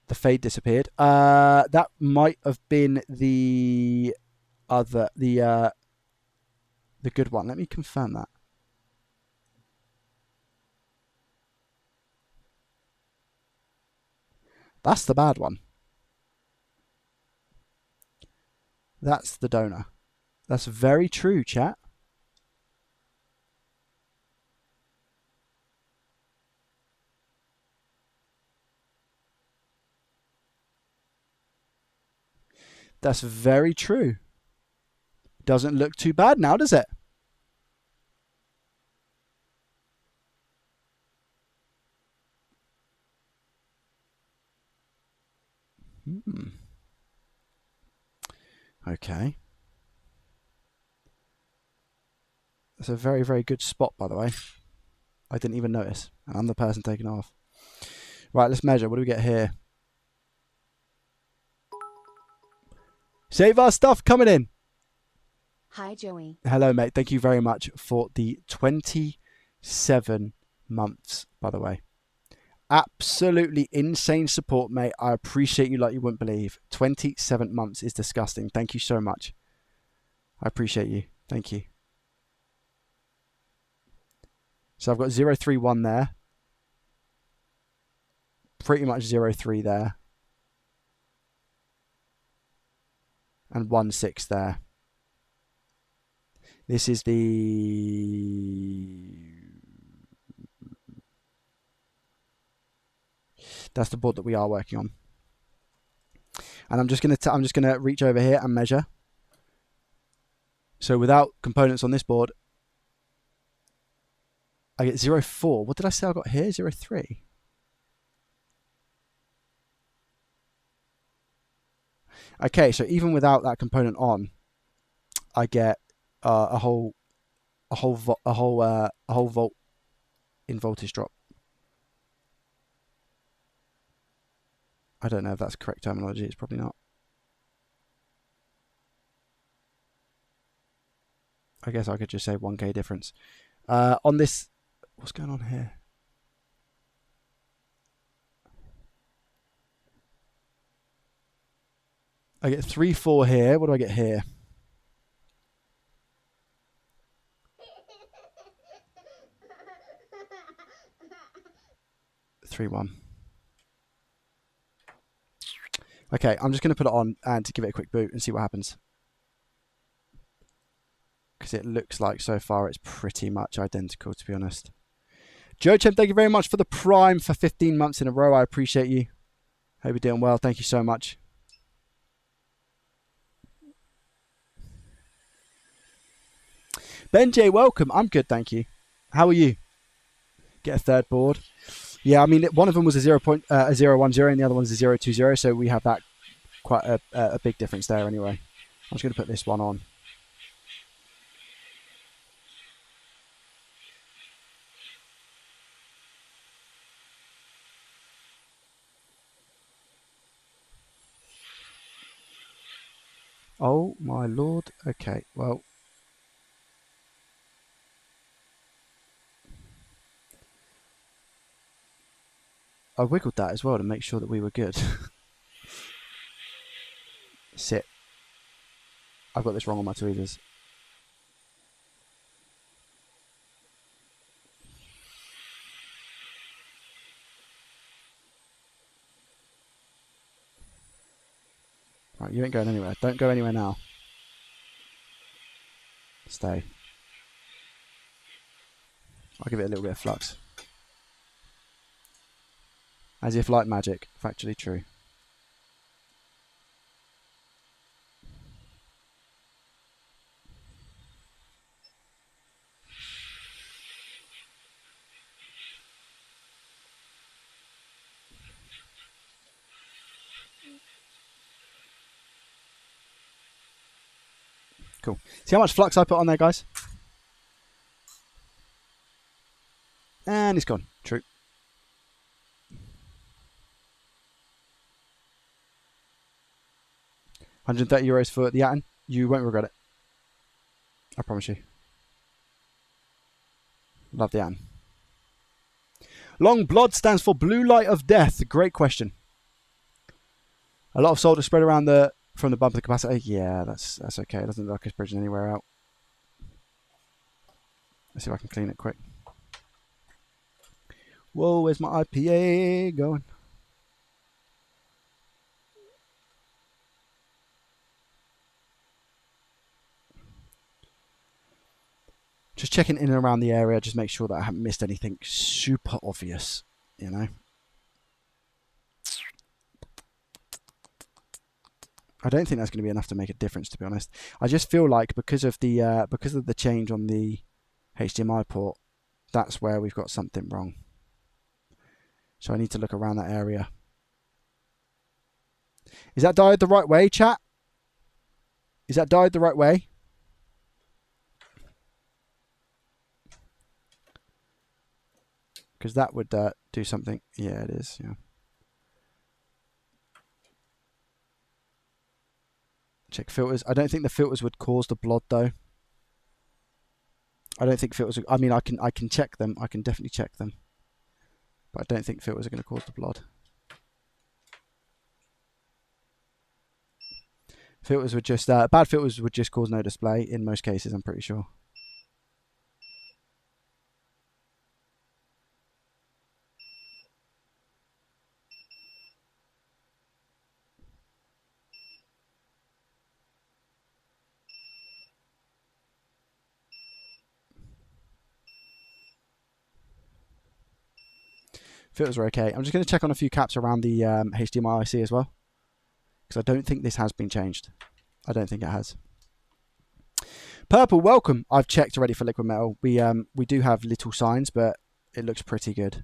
Speaker 2: the fade disappeared. That might have been the good one. Let me confirm that. That's the bad one. That's the donor. That's very true, chat. That's very true. Doesn't look too bad now, does it? Okay. That's a very, very good spot, by the way. I didn't even notice. And I'm the person taking off. Right, let's measure. What do we get here? Save our stuff coming in.
Speaker 6: Hi, Joey.
Speaker 2: Hello, mate. Thank you very much for the 27 months, by the way. Absolutely insane support, mate. I appreciate you like you wouldn't believe. 27 months is disgusting. Thank you so much. I appreciate you. Thank you. So I've got 031 there. Pretty much 03 there. And 16 there. This is the... That's the board that we are working on. And I'm just gonna reach over here and measure. So without components on this board, I get 04. What did I say I got here? 03. Okay, so even without that component on, I get a whole volt in voltage drop. I don't know if that's correct terminology. It's probably not. I guess I could just say 1K difference. On this, what's going on here? I get 3-4 here. What do I get here? 3-1. Okay, I'm just going to put it on and give it a quick boot and see what happens. Because it looks like so far it's pretty much identical, to be honest. Joe Chem, thank you very much for the Prime for 15 months in a row. I appreciate you. Hope you're doing well. Thank you so much. Ben J, welcome. I'm good, thank you. How are you? Get a third board. Yeah, I mean, one of them was a 0.10 and the other one's a 0.20, so we have that quite a big difference there anyway. I'm just going to put this one on. Oh my lord. Okay, well. I wiggled that as well to make sure that we were good. Sit. I've got this wrong on my tweezers. Right, you ain't going anywhere. Don't go anywhere now. Stay. I'll give it a little bit of flux. As if like magic. Factually true. Cool. See how much flux I put on there, guys? And it's gone. True. 130 euros for the Atten. You won't regret it. I promise you. Love the Atten. Long blood stands for blue light of death. Great question. A lot of solder spread around from the bump of the capacitor. Yeah, that's okay. It doesn't look like it's bridging anywhere out. Let's see if I can clean it quick. Whoa, where's my IPA going? Just checking in and around the area, just make sure that I haven't missed anything super obvious, you know. I don't think that's going to be enough to make a difference, to be honest. I just feel like because of the change on the HDMI port, that's where we've got something wrong. So I need to look around that area. Is that diode the right way, chat? Is that diode the right way? Because that would do something. Yeah, it is. Yeah. Check filters. I don't think the filters would cause the blood though. I don't think filters. I mean, I can check them. I can definitely check them. But I don't think filters are going to cause the blood. Filters would just bad filters would just cause no display in most cases. I'm pretty sure. Filters are okay. I'm just going to check on a few caps around the HDMI IC as well, because I don't think this has been changed. I don't think it has. Purple, welcome. I've checked already for liquid metal. We do have little signs, but it looks pretty good.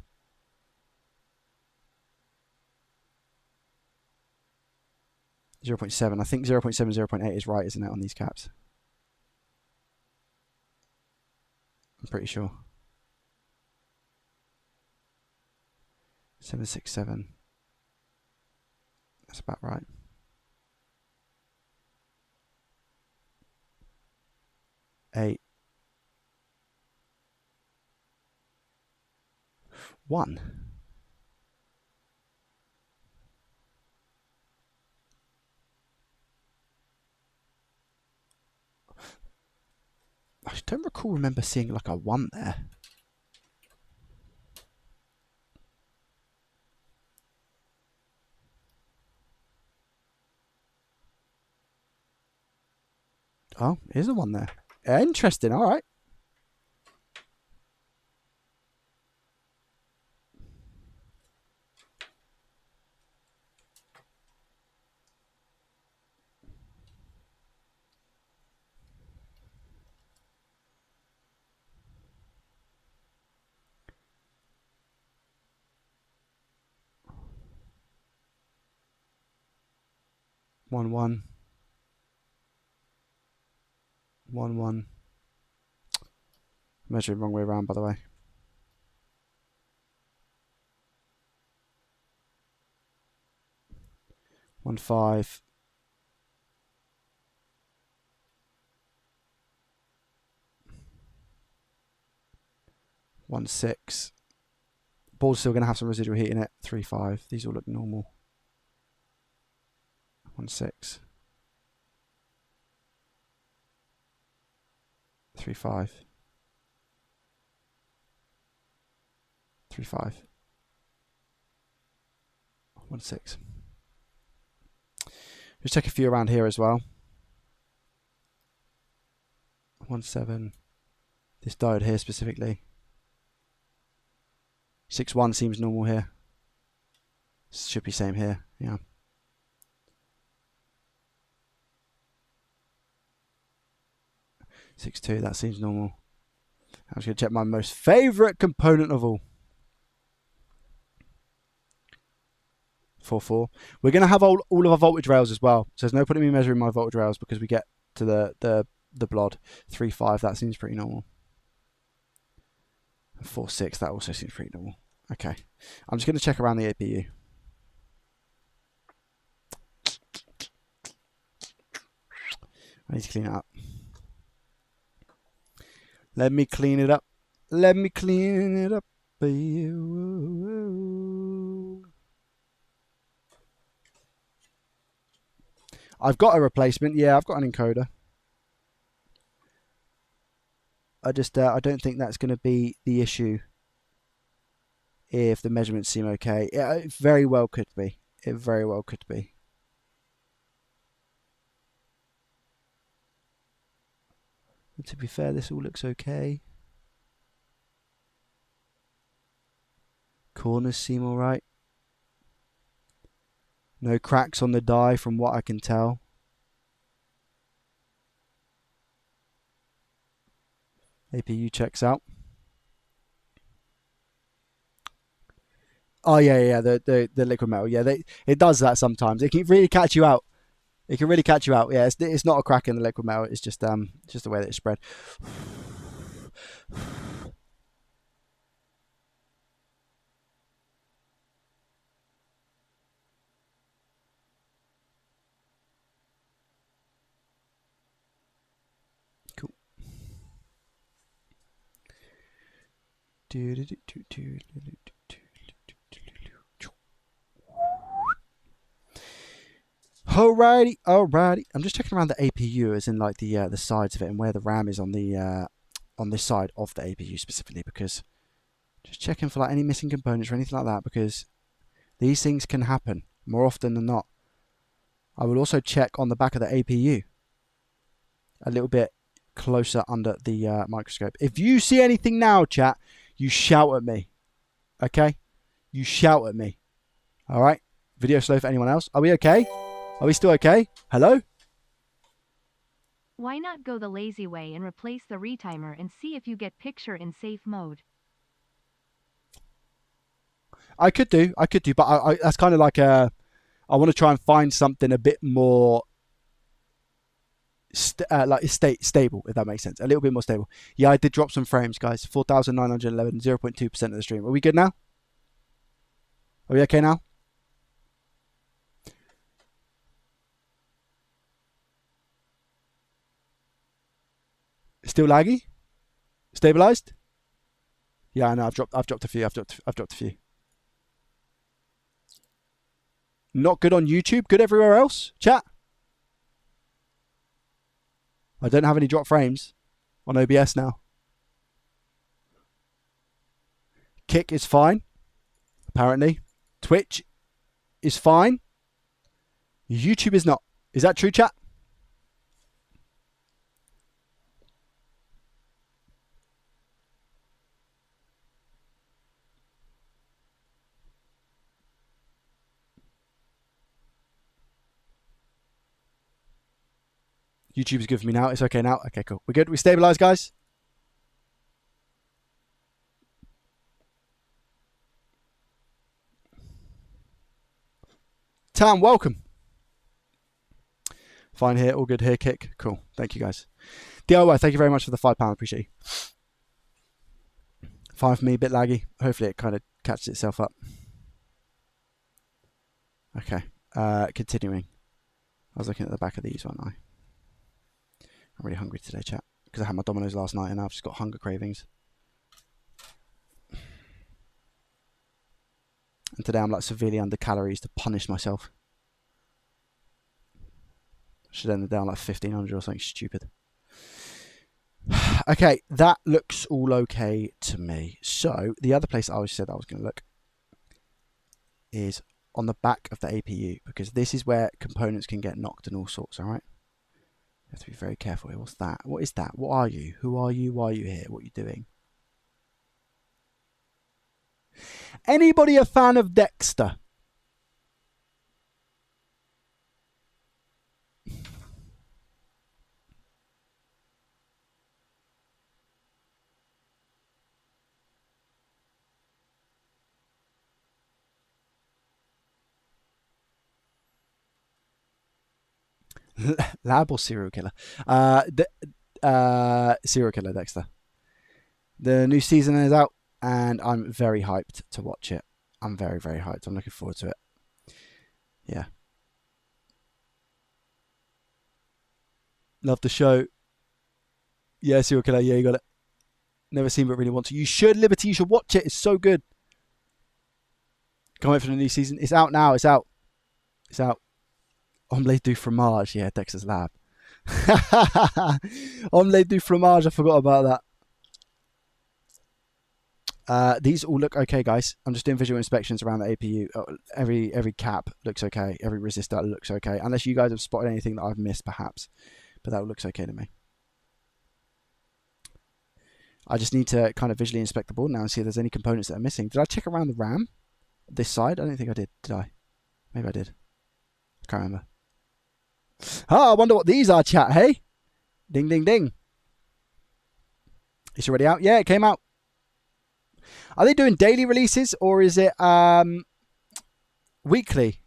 Speaker 2: .7. I think 0.7, 0.8 is right, isn't it, on these caps? I'm pretty sure. 767. That's about right. Eight. 1. I don't remember seeing like a 1 there. Oh, here's a 1 there. Interesting, alright. 1, 1. 1, 1. Measuring wrong way around, by the way. 1, 5. 1, 6. Ball's still going to have some residual heat in it. 3, 5. These all look normal. 1, 6. 3, 5. 3, 5. 1, 6. Just check a few around here as well. 1, 7. This diode here specifically. 6, 1 seems normal here. Should be same here. Yeah. 6, 2. That seems normal. I'm just going to check my most favorite component of all. 4, 4. We're going to have all of our voltage rails as well. So there's no point in me measuring my voltage rails because we get to the blod. 3, 5. That seems pretty normal. 4, 6. That also seems pretty normal. Okay. I'm just going to check around the APU. I need to clean it up. Let me clean it up. Let me clean it up for you. I've got a replacement. Yeah, I've got an encoder. I don't think that's going to be the issue if the measurements seem okay. It very well could be. It very well could be. And to be fair, this all looks okay. Corners seem alright. No cracks on the die from what I can tell. APU checks out. Oh yeah, the liquid metal. Yeah, it does that sometimes. It can really catch you out. It can really catch you out. Yeah, it's not a crack in the liquid metal. It's just the way that it's spread. Cool. Alrighty. I'm just checking around the APU, as in like the sides of it and where the RAM is on this side of the APU specifically, because just checking for like any missing components or anything like that, because these things can happen more often than not. I will also check on the back of the APU a little bit closer under the microscope. If you see anything now, chat, you shout at me. Okay? You shout at me. Alright? Video slow for anyone else? Are we okay? Are we still okay? Hello?
Speaker 1: Why not go the lazy way and replace the retimer and see if you get picture in safe mode?
Speaker 2: I could do, but I that's kind of like I want to try and find something a bit more stable, if that makes sense. A little bit more stable. Yeah, I did drop some frames, guys. 4,911, 0.2% of the stream. Are we good now? Are we okay now? Still laggy? Stabilized? Yeah, I know. I've dropped a few. I've dropped a few. Not good on YouTube. Good everywhere else. Chat. I don't have any drop frames on OBS now. Kick is fine. Apparently. Twitch is fine. YouTube is not. Is that true, chat? YouTube's good for me now. It's okay now. Okay, cool. We're good. We stabilized, guys? Tam, welcome. Fine here. All good here. Kick. Cool. Thank you, guys. DIY, thank you very much for the £5. Appreciate you. 5 for me, a bit laggy. Hopefully it kind of catches itself up. Okay. Continuing. I was looking at the back of these, weren't I? I'm really hungry today, chat. Because I had my Domino's last night and now I've just got hunger cravings. And today I'm like severely under calories to punish myself. Should end the day on like 1500 or something stupid. Okay, that looks all okay to me. So the other place I always said I was going to look is on the back of the APU, because this is where components can get knocked and all sorts, alright? You have to be very careful here. What's that? What is that? What are you? Who are you? Why are you here? What are you doing? Anybody a fan of Dexter? Lab or serial killer? Serial killer Dexter. The new season is out and I'm very hyped to watch it. I'm very, very hyped. I'm looking forward to it. Yeah. Love the show. Yeah, serial killer. Yeah, you got it. Never seen but really want to. You should, Liberty. You should watch it. It's so good. Can't wait for the new season. It's out now. It's out. It's out. Omelette du fromage. Yeah, Dexter's Lab. Omelette du fromage. I forgot about that. These all look okay, guys. I'm just doing visual inspections around the APU. Every cap looks okay. Every resistor looks okay. Unless you guys have spotted anything that I've missed, perhaps. But that looks okay to me. I just need to kind of visually inspect the board now and see if there's any components that are missing. Did I check around the RAM? This side? I don't think I did. Did I? Maybe I did. I can't remember. Oh, I wonder what these are, chat, hey? Ding, ding, ding. It's already out? Yeah, it came out. Are they doing daily releases or is it weekly?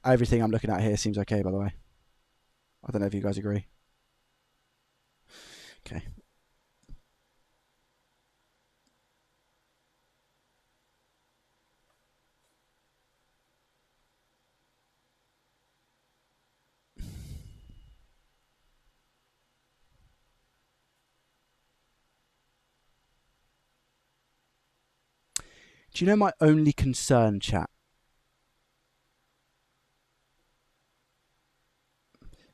Speaker 2: Everything I'm looking at here seems okay, by the way. I don't know if you guys agree. Okay. Do you know my only concern, chat?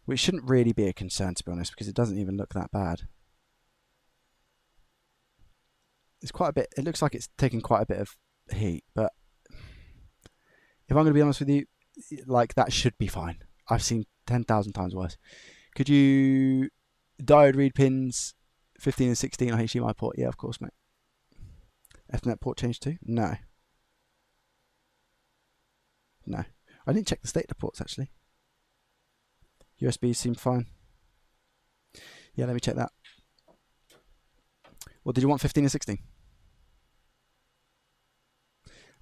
Speaker 2: Which shouldn't really be a concern, to be honest, because it doesn't even look that bad. It's quite a bit. It looks like it's taking quite a bit of heat, but if I'm going to be honest with you, like that should be fine. I've seen 10,000 times worse. Could you diode read pins 15 and 16 on HDMI port? Yeah, of course, mate. Ethernet port change too? No. No. I didn't check the state of the ports actually. USB seem fine. Yeah, let me check that. Well, did you want 15 and 16?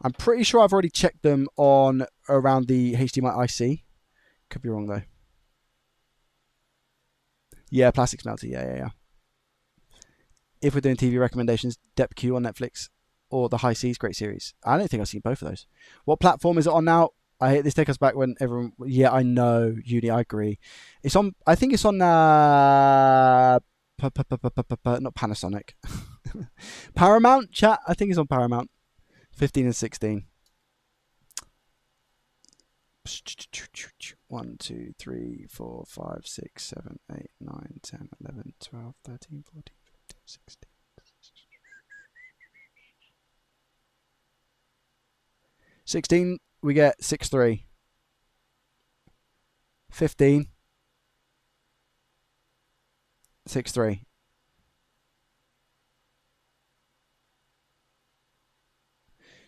Speaker 2: I'm pretty sure I've already checked them on around the HDMI IC. Could be wrong though. Yeah, plastic smelter. Yeah. If we're doing TV recommendations, DepQ on Netflix or The High Seas, great series. I don't think I've seen both of those. What platform is it on now? I hate this. Take us back when everyone. Yeah, I know, Uni. I agree. It's on. I think it's on. Not Panasonic. Paramount. Chat. I think it's on Paramount. 15 and 16. 1, 2, 3, 4, 5, 6, 7, 8, 9, 10, 11, 12, 13, 14, 15, 16. 16, we get 6.3. 15, 6.3.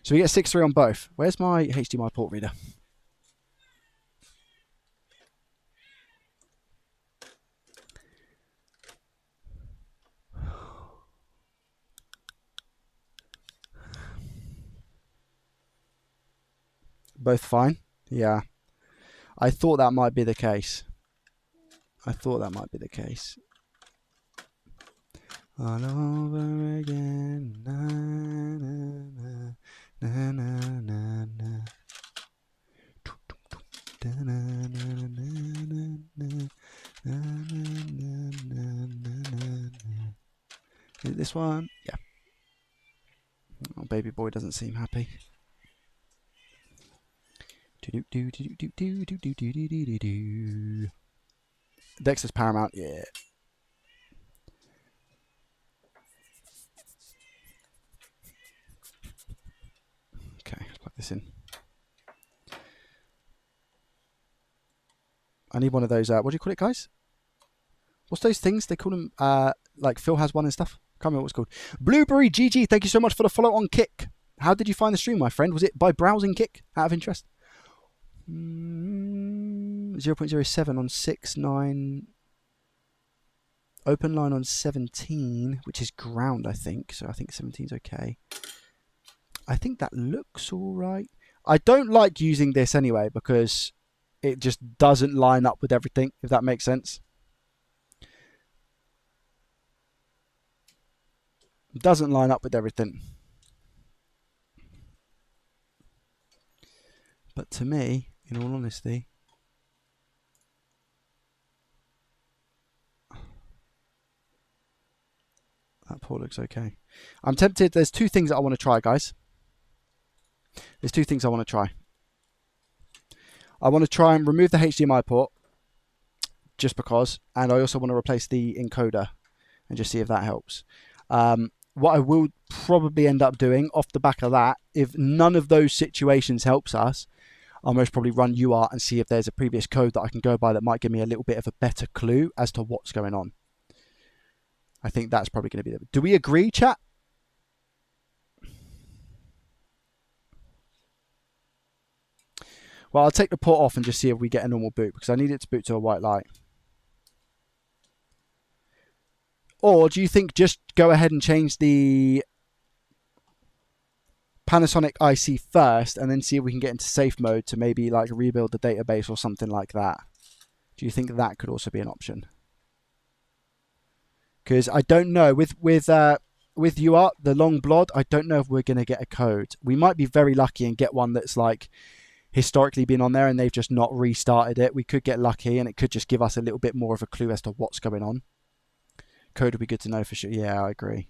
Speaker 2: So we get 6.3 on both. Where's my HDMI port reader? both fine? Yeah. I thought that might be the case. All over again. Na, na, na, na, na, na. Da, na, na, na, na, na, na, na, na, na, na. Is it this one? Yeah. Oh, baby boy doesn't seem happy. Dexter's paramount, yeah. Okay, let's plug this in. I need one of those, what do you call it, guys? What's those things? They call them, like Phil has one and stuff. Can't remember what it's called. Blueberry GG, thank you so much for the follow on Kick. How did you find the stream, my friend? Was it by browsing Kick, out of interest? 0.07 on 6.9. Open line on 17, which is ground, I think. So I think 17's okay. I think that looks all right. I don't like using this anyway because it just doesn't line up with everything, if that makes sense. It doesn't line up with everything. But to me, in all honesty, that port looks okay. I'm tempted. There's two things that I want to try, guys. There's two things I want to try. I want to try and remove the HDMI port, just because, and I also want to replace the encoder and just see if that helps. What I will probably end up doing off the back of that, if none of those situations helps us, I'll most probably run UART and see if there's a previous code that I can go by that might give me a little bit of a better clue as to what's going on. I think that's probably going to be the... Do we agree, chat? Well, I'll take the port off and just see if we get a normal boot, because I need it to boot to a white light. Or do you think just go ahead and change the Panasonic IC first and then see if we can get into safe mode to maybe like rebuild the database or something like that? Do you think that could also be an option? Because I don't know, with UART, the long blod, I don't know if we're going to get a code. We might be very lucky and get one that's like historically been on there and they've just not restarted it. We could get lucky and it could just give us a little bit more of a clue as to what's going on. Code would be good to know for sure. Yeah, I agree.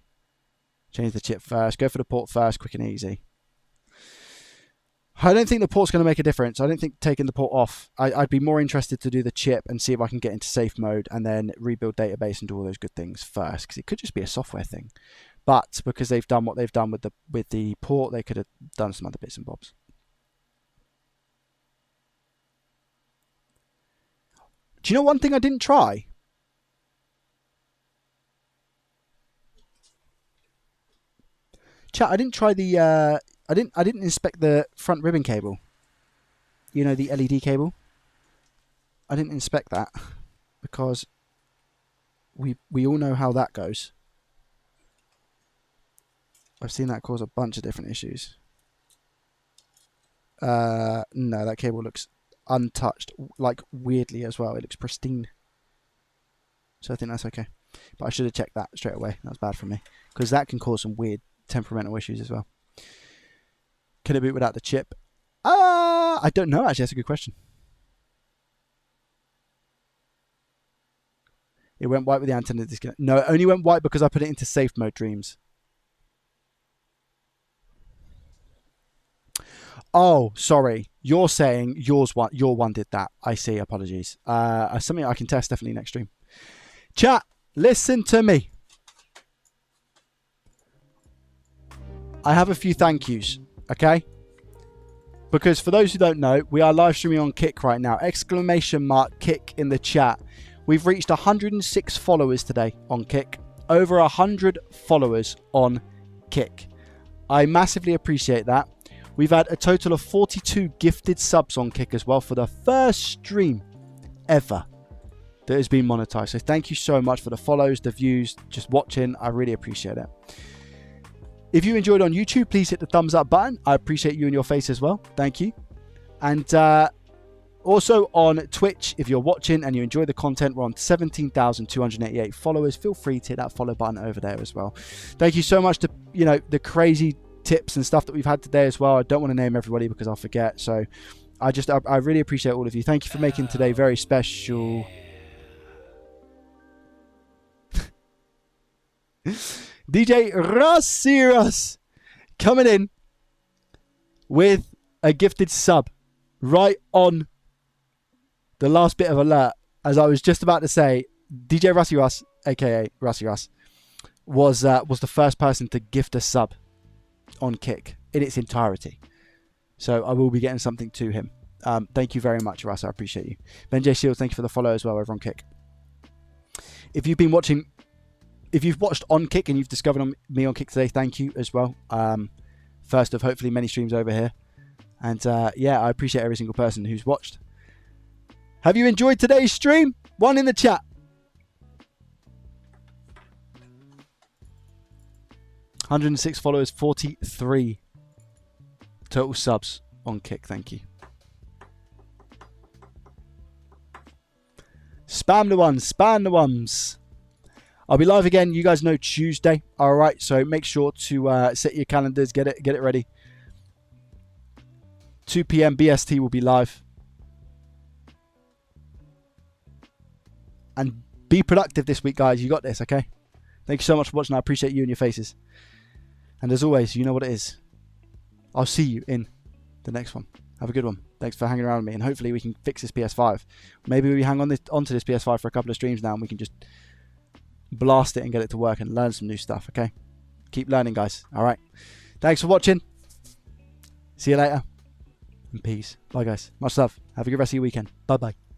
Speaker 2: Change the chip first. Go for the port first, quick and easy. I don't think the port's going to make a difference. I don't think taking the port off. I'd be more interested to do the chip and see if I can get into safe mode and then rebuild database and do all those good things first, because it could just be a software thing. But because they've done what they've done with the port, they could have done some other bits and bobs. Do you know one thing I didn't try? Chat, I didn't try the I didn't inspect the front ribbon cable. You know, the LED cable. I didn't inspect that because we all know how that goes. I've seen that cause a bunch of different issues. No, that cable looks untouched, like weirdly as well. It looks pristine. So I think that's okay. But I should have checked that straight away. That was bad for me, because that can cause some weird temperamental issues as well. Can it boot without the chip? I don't know, actually. That's a good question. It went white with the antenna disconnect. No, it only went white because I put it into safe mode, Dreams. Oh, sorry. You're saying your one did that. I see. Apologies. Something I can test definitely next stream. Chat, listen to me. I have a few thank yous, okay? Because for those who don't know, we are live streaming on Kick right now. !Kick in the chat. We've reached 106 followers today on Kick. Over 100 followers on Kick. I massively appreciate that. We've had a total of 42 gifted subs on Kick as well for the first stream ever that has been monetized. So thank you so much for the follows, the views, just watching. I really appreciate it. If you enjoyed on YouTube, please hit the thumbs up button. I appreciate you in your face as well. Thank you. And also on Twitch, if you're watching and you enjoy the content, we're on 17,288 followers. Feel free to hit that follow button over there as well. Thank you so much to, you know, the crazy tips and stuff that we've had today as well. I don't want to name everybody because I'll forget. So I really appreciate all of you. Thank you for making today very special. DJ Rasiras coming in with a gifted sub right on the last bit of alert. As I was just about to say, DJ Rasiras, aka Rasiras, was the first person to gift a sub on Kick in its entirety. So I will be getting something to him. Thank you very much, Russ. I appreciate you. Ben J. Shields, thank you for the follow as well over on Kick. If you've watched on Kick and you've discovered me on Kick today, thank you as well. First of hopefully many streams over here. And yeah, I appreciate every single person who's watched. Have you enjoyed today's stream? One in the chat. 106 followers, 43 total subs on Kick. Thank you. Spam the ones, spam the ones. I'll be live again, you guys know, Tuesday. All right, so make sure to set your calendars, get it ready. 2 p.m. BST will be live. And be productive this week, guys. You got this, okay? Thank you so much for watching. I appreciate you and your faces. And as always, you know what it is. I'll see you in the next one. Have a good one. Thanks for hanging around with me. And hopefully we can fix this PS5. Maybe we hang onto this PS5 for a couple of streams now and we can just blast it and get it to work and learn some new stuff, okay? Keep learning, guys. All right. Thanks for watching. See you later. And peace. Bye, guys. Much love. Have a good rest of your weekend. Bye-bye.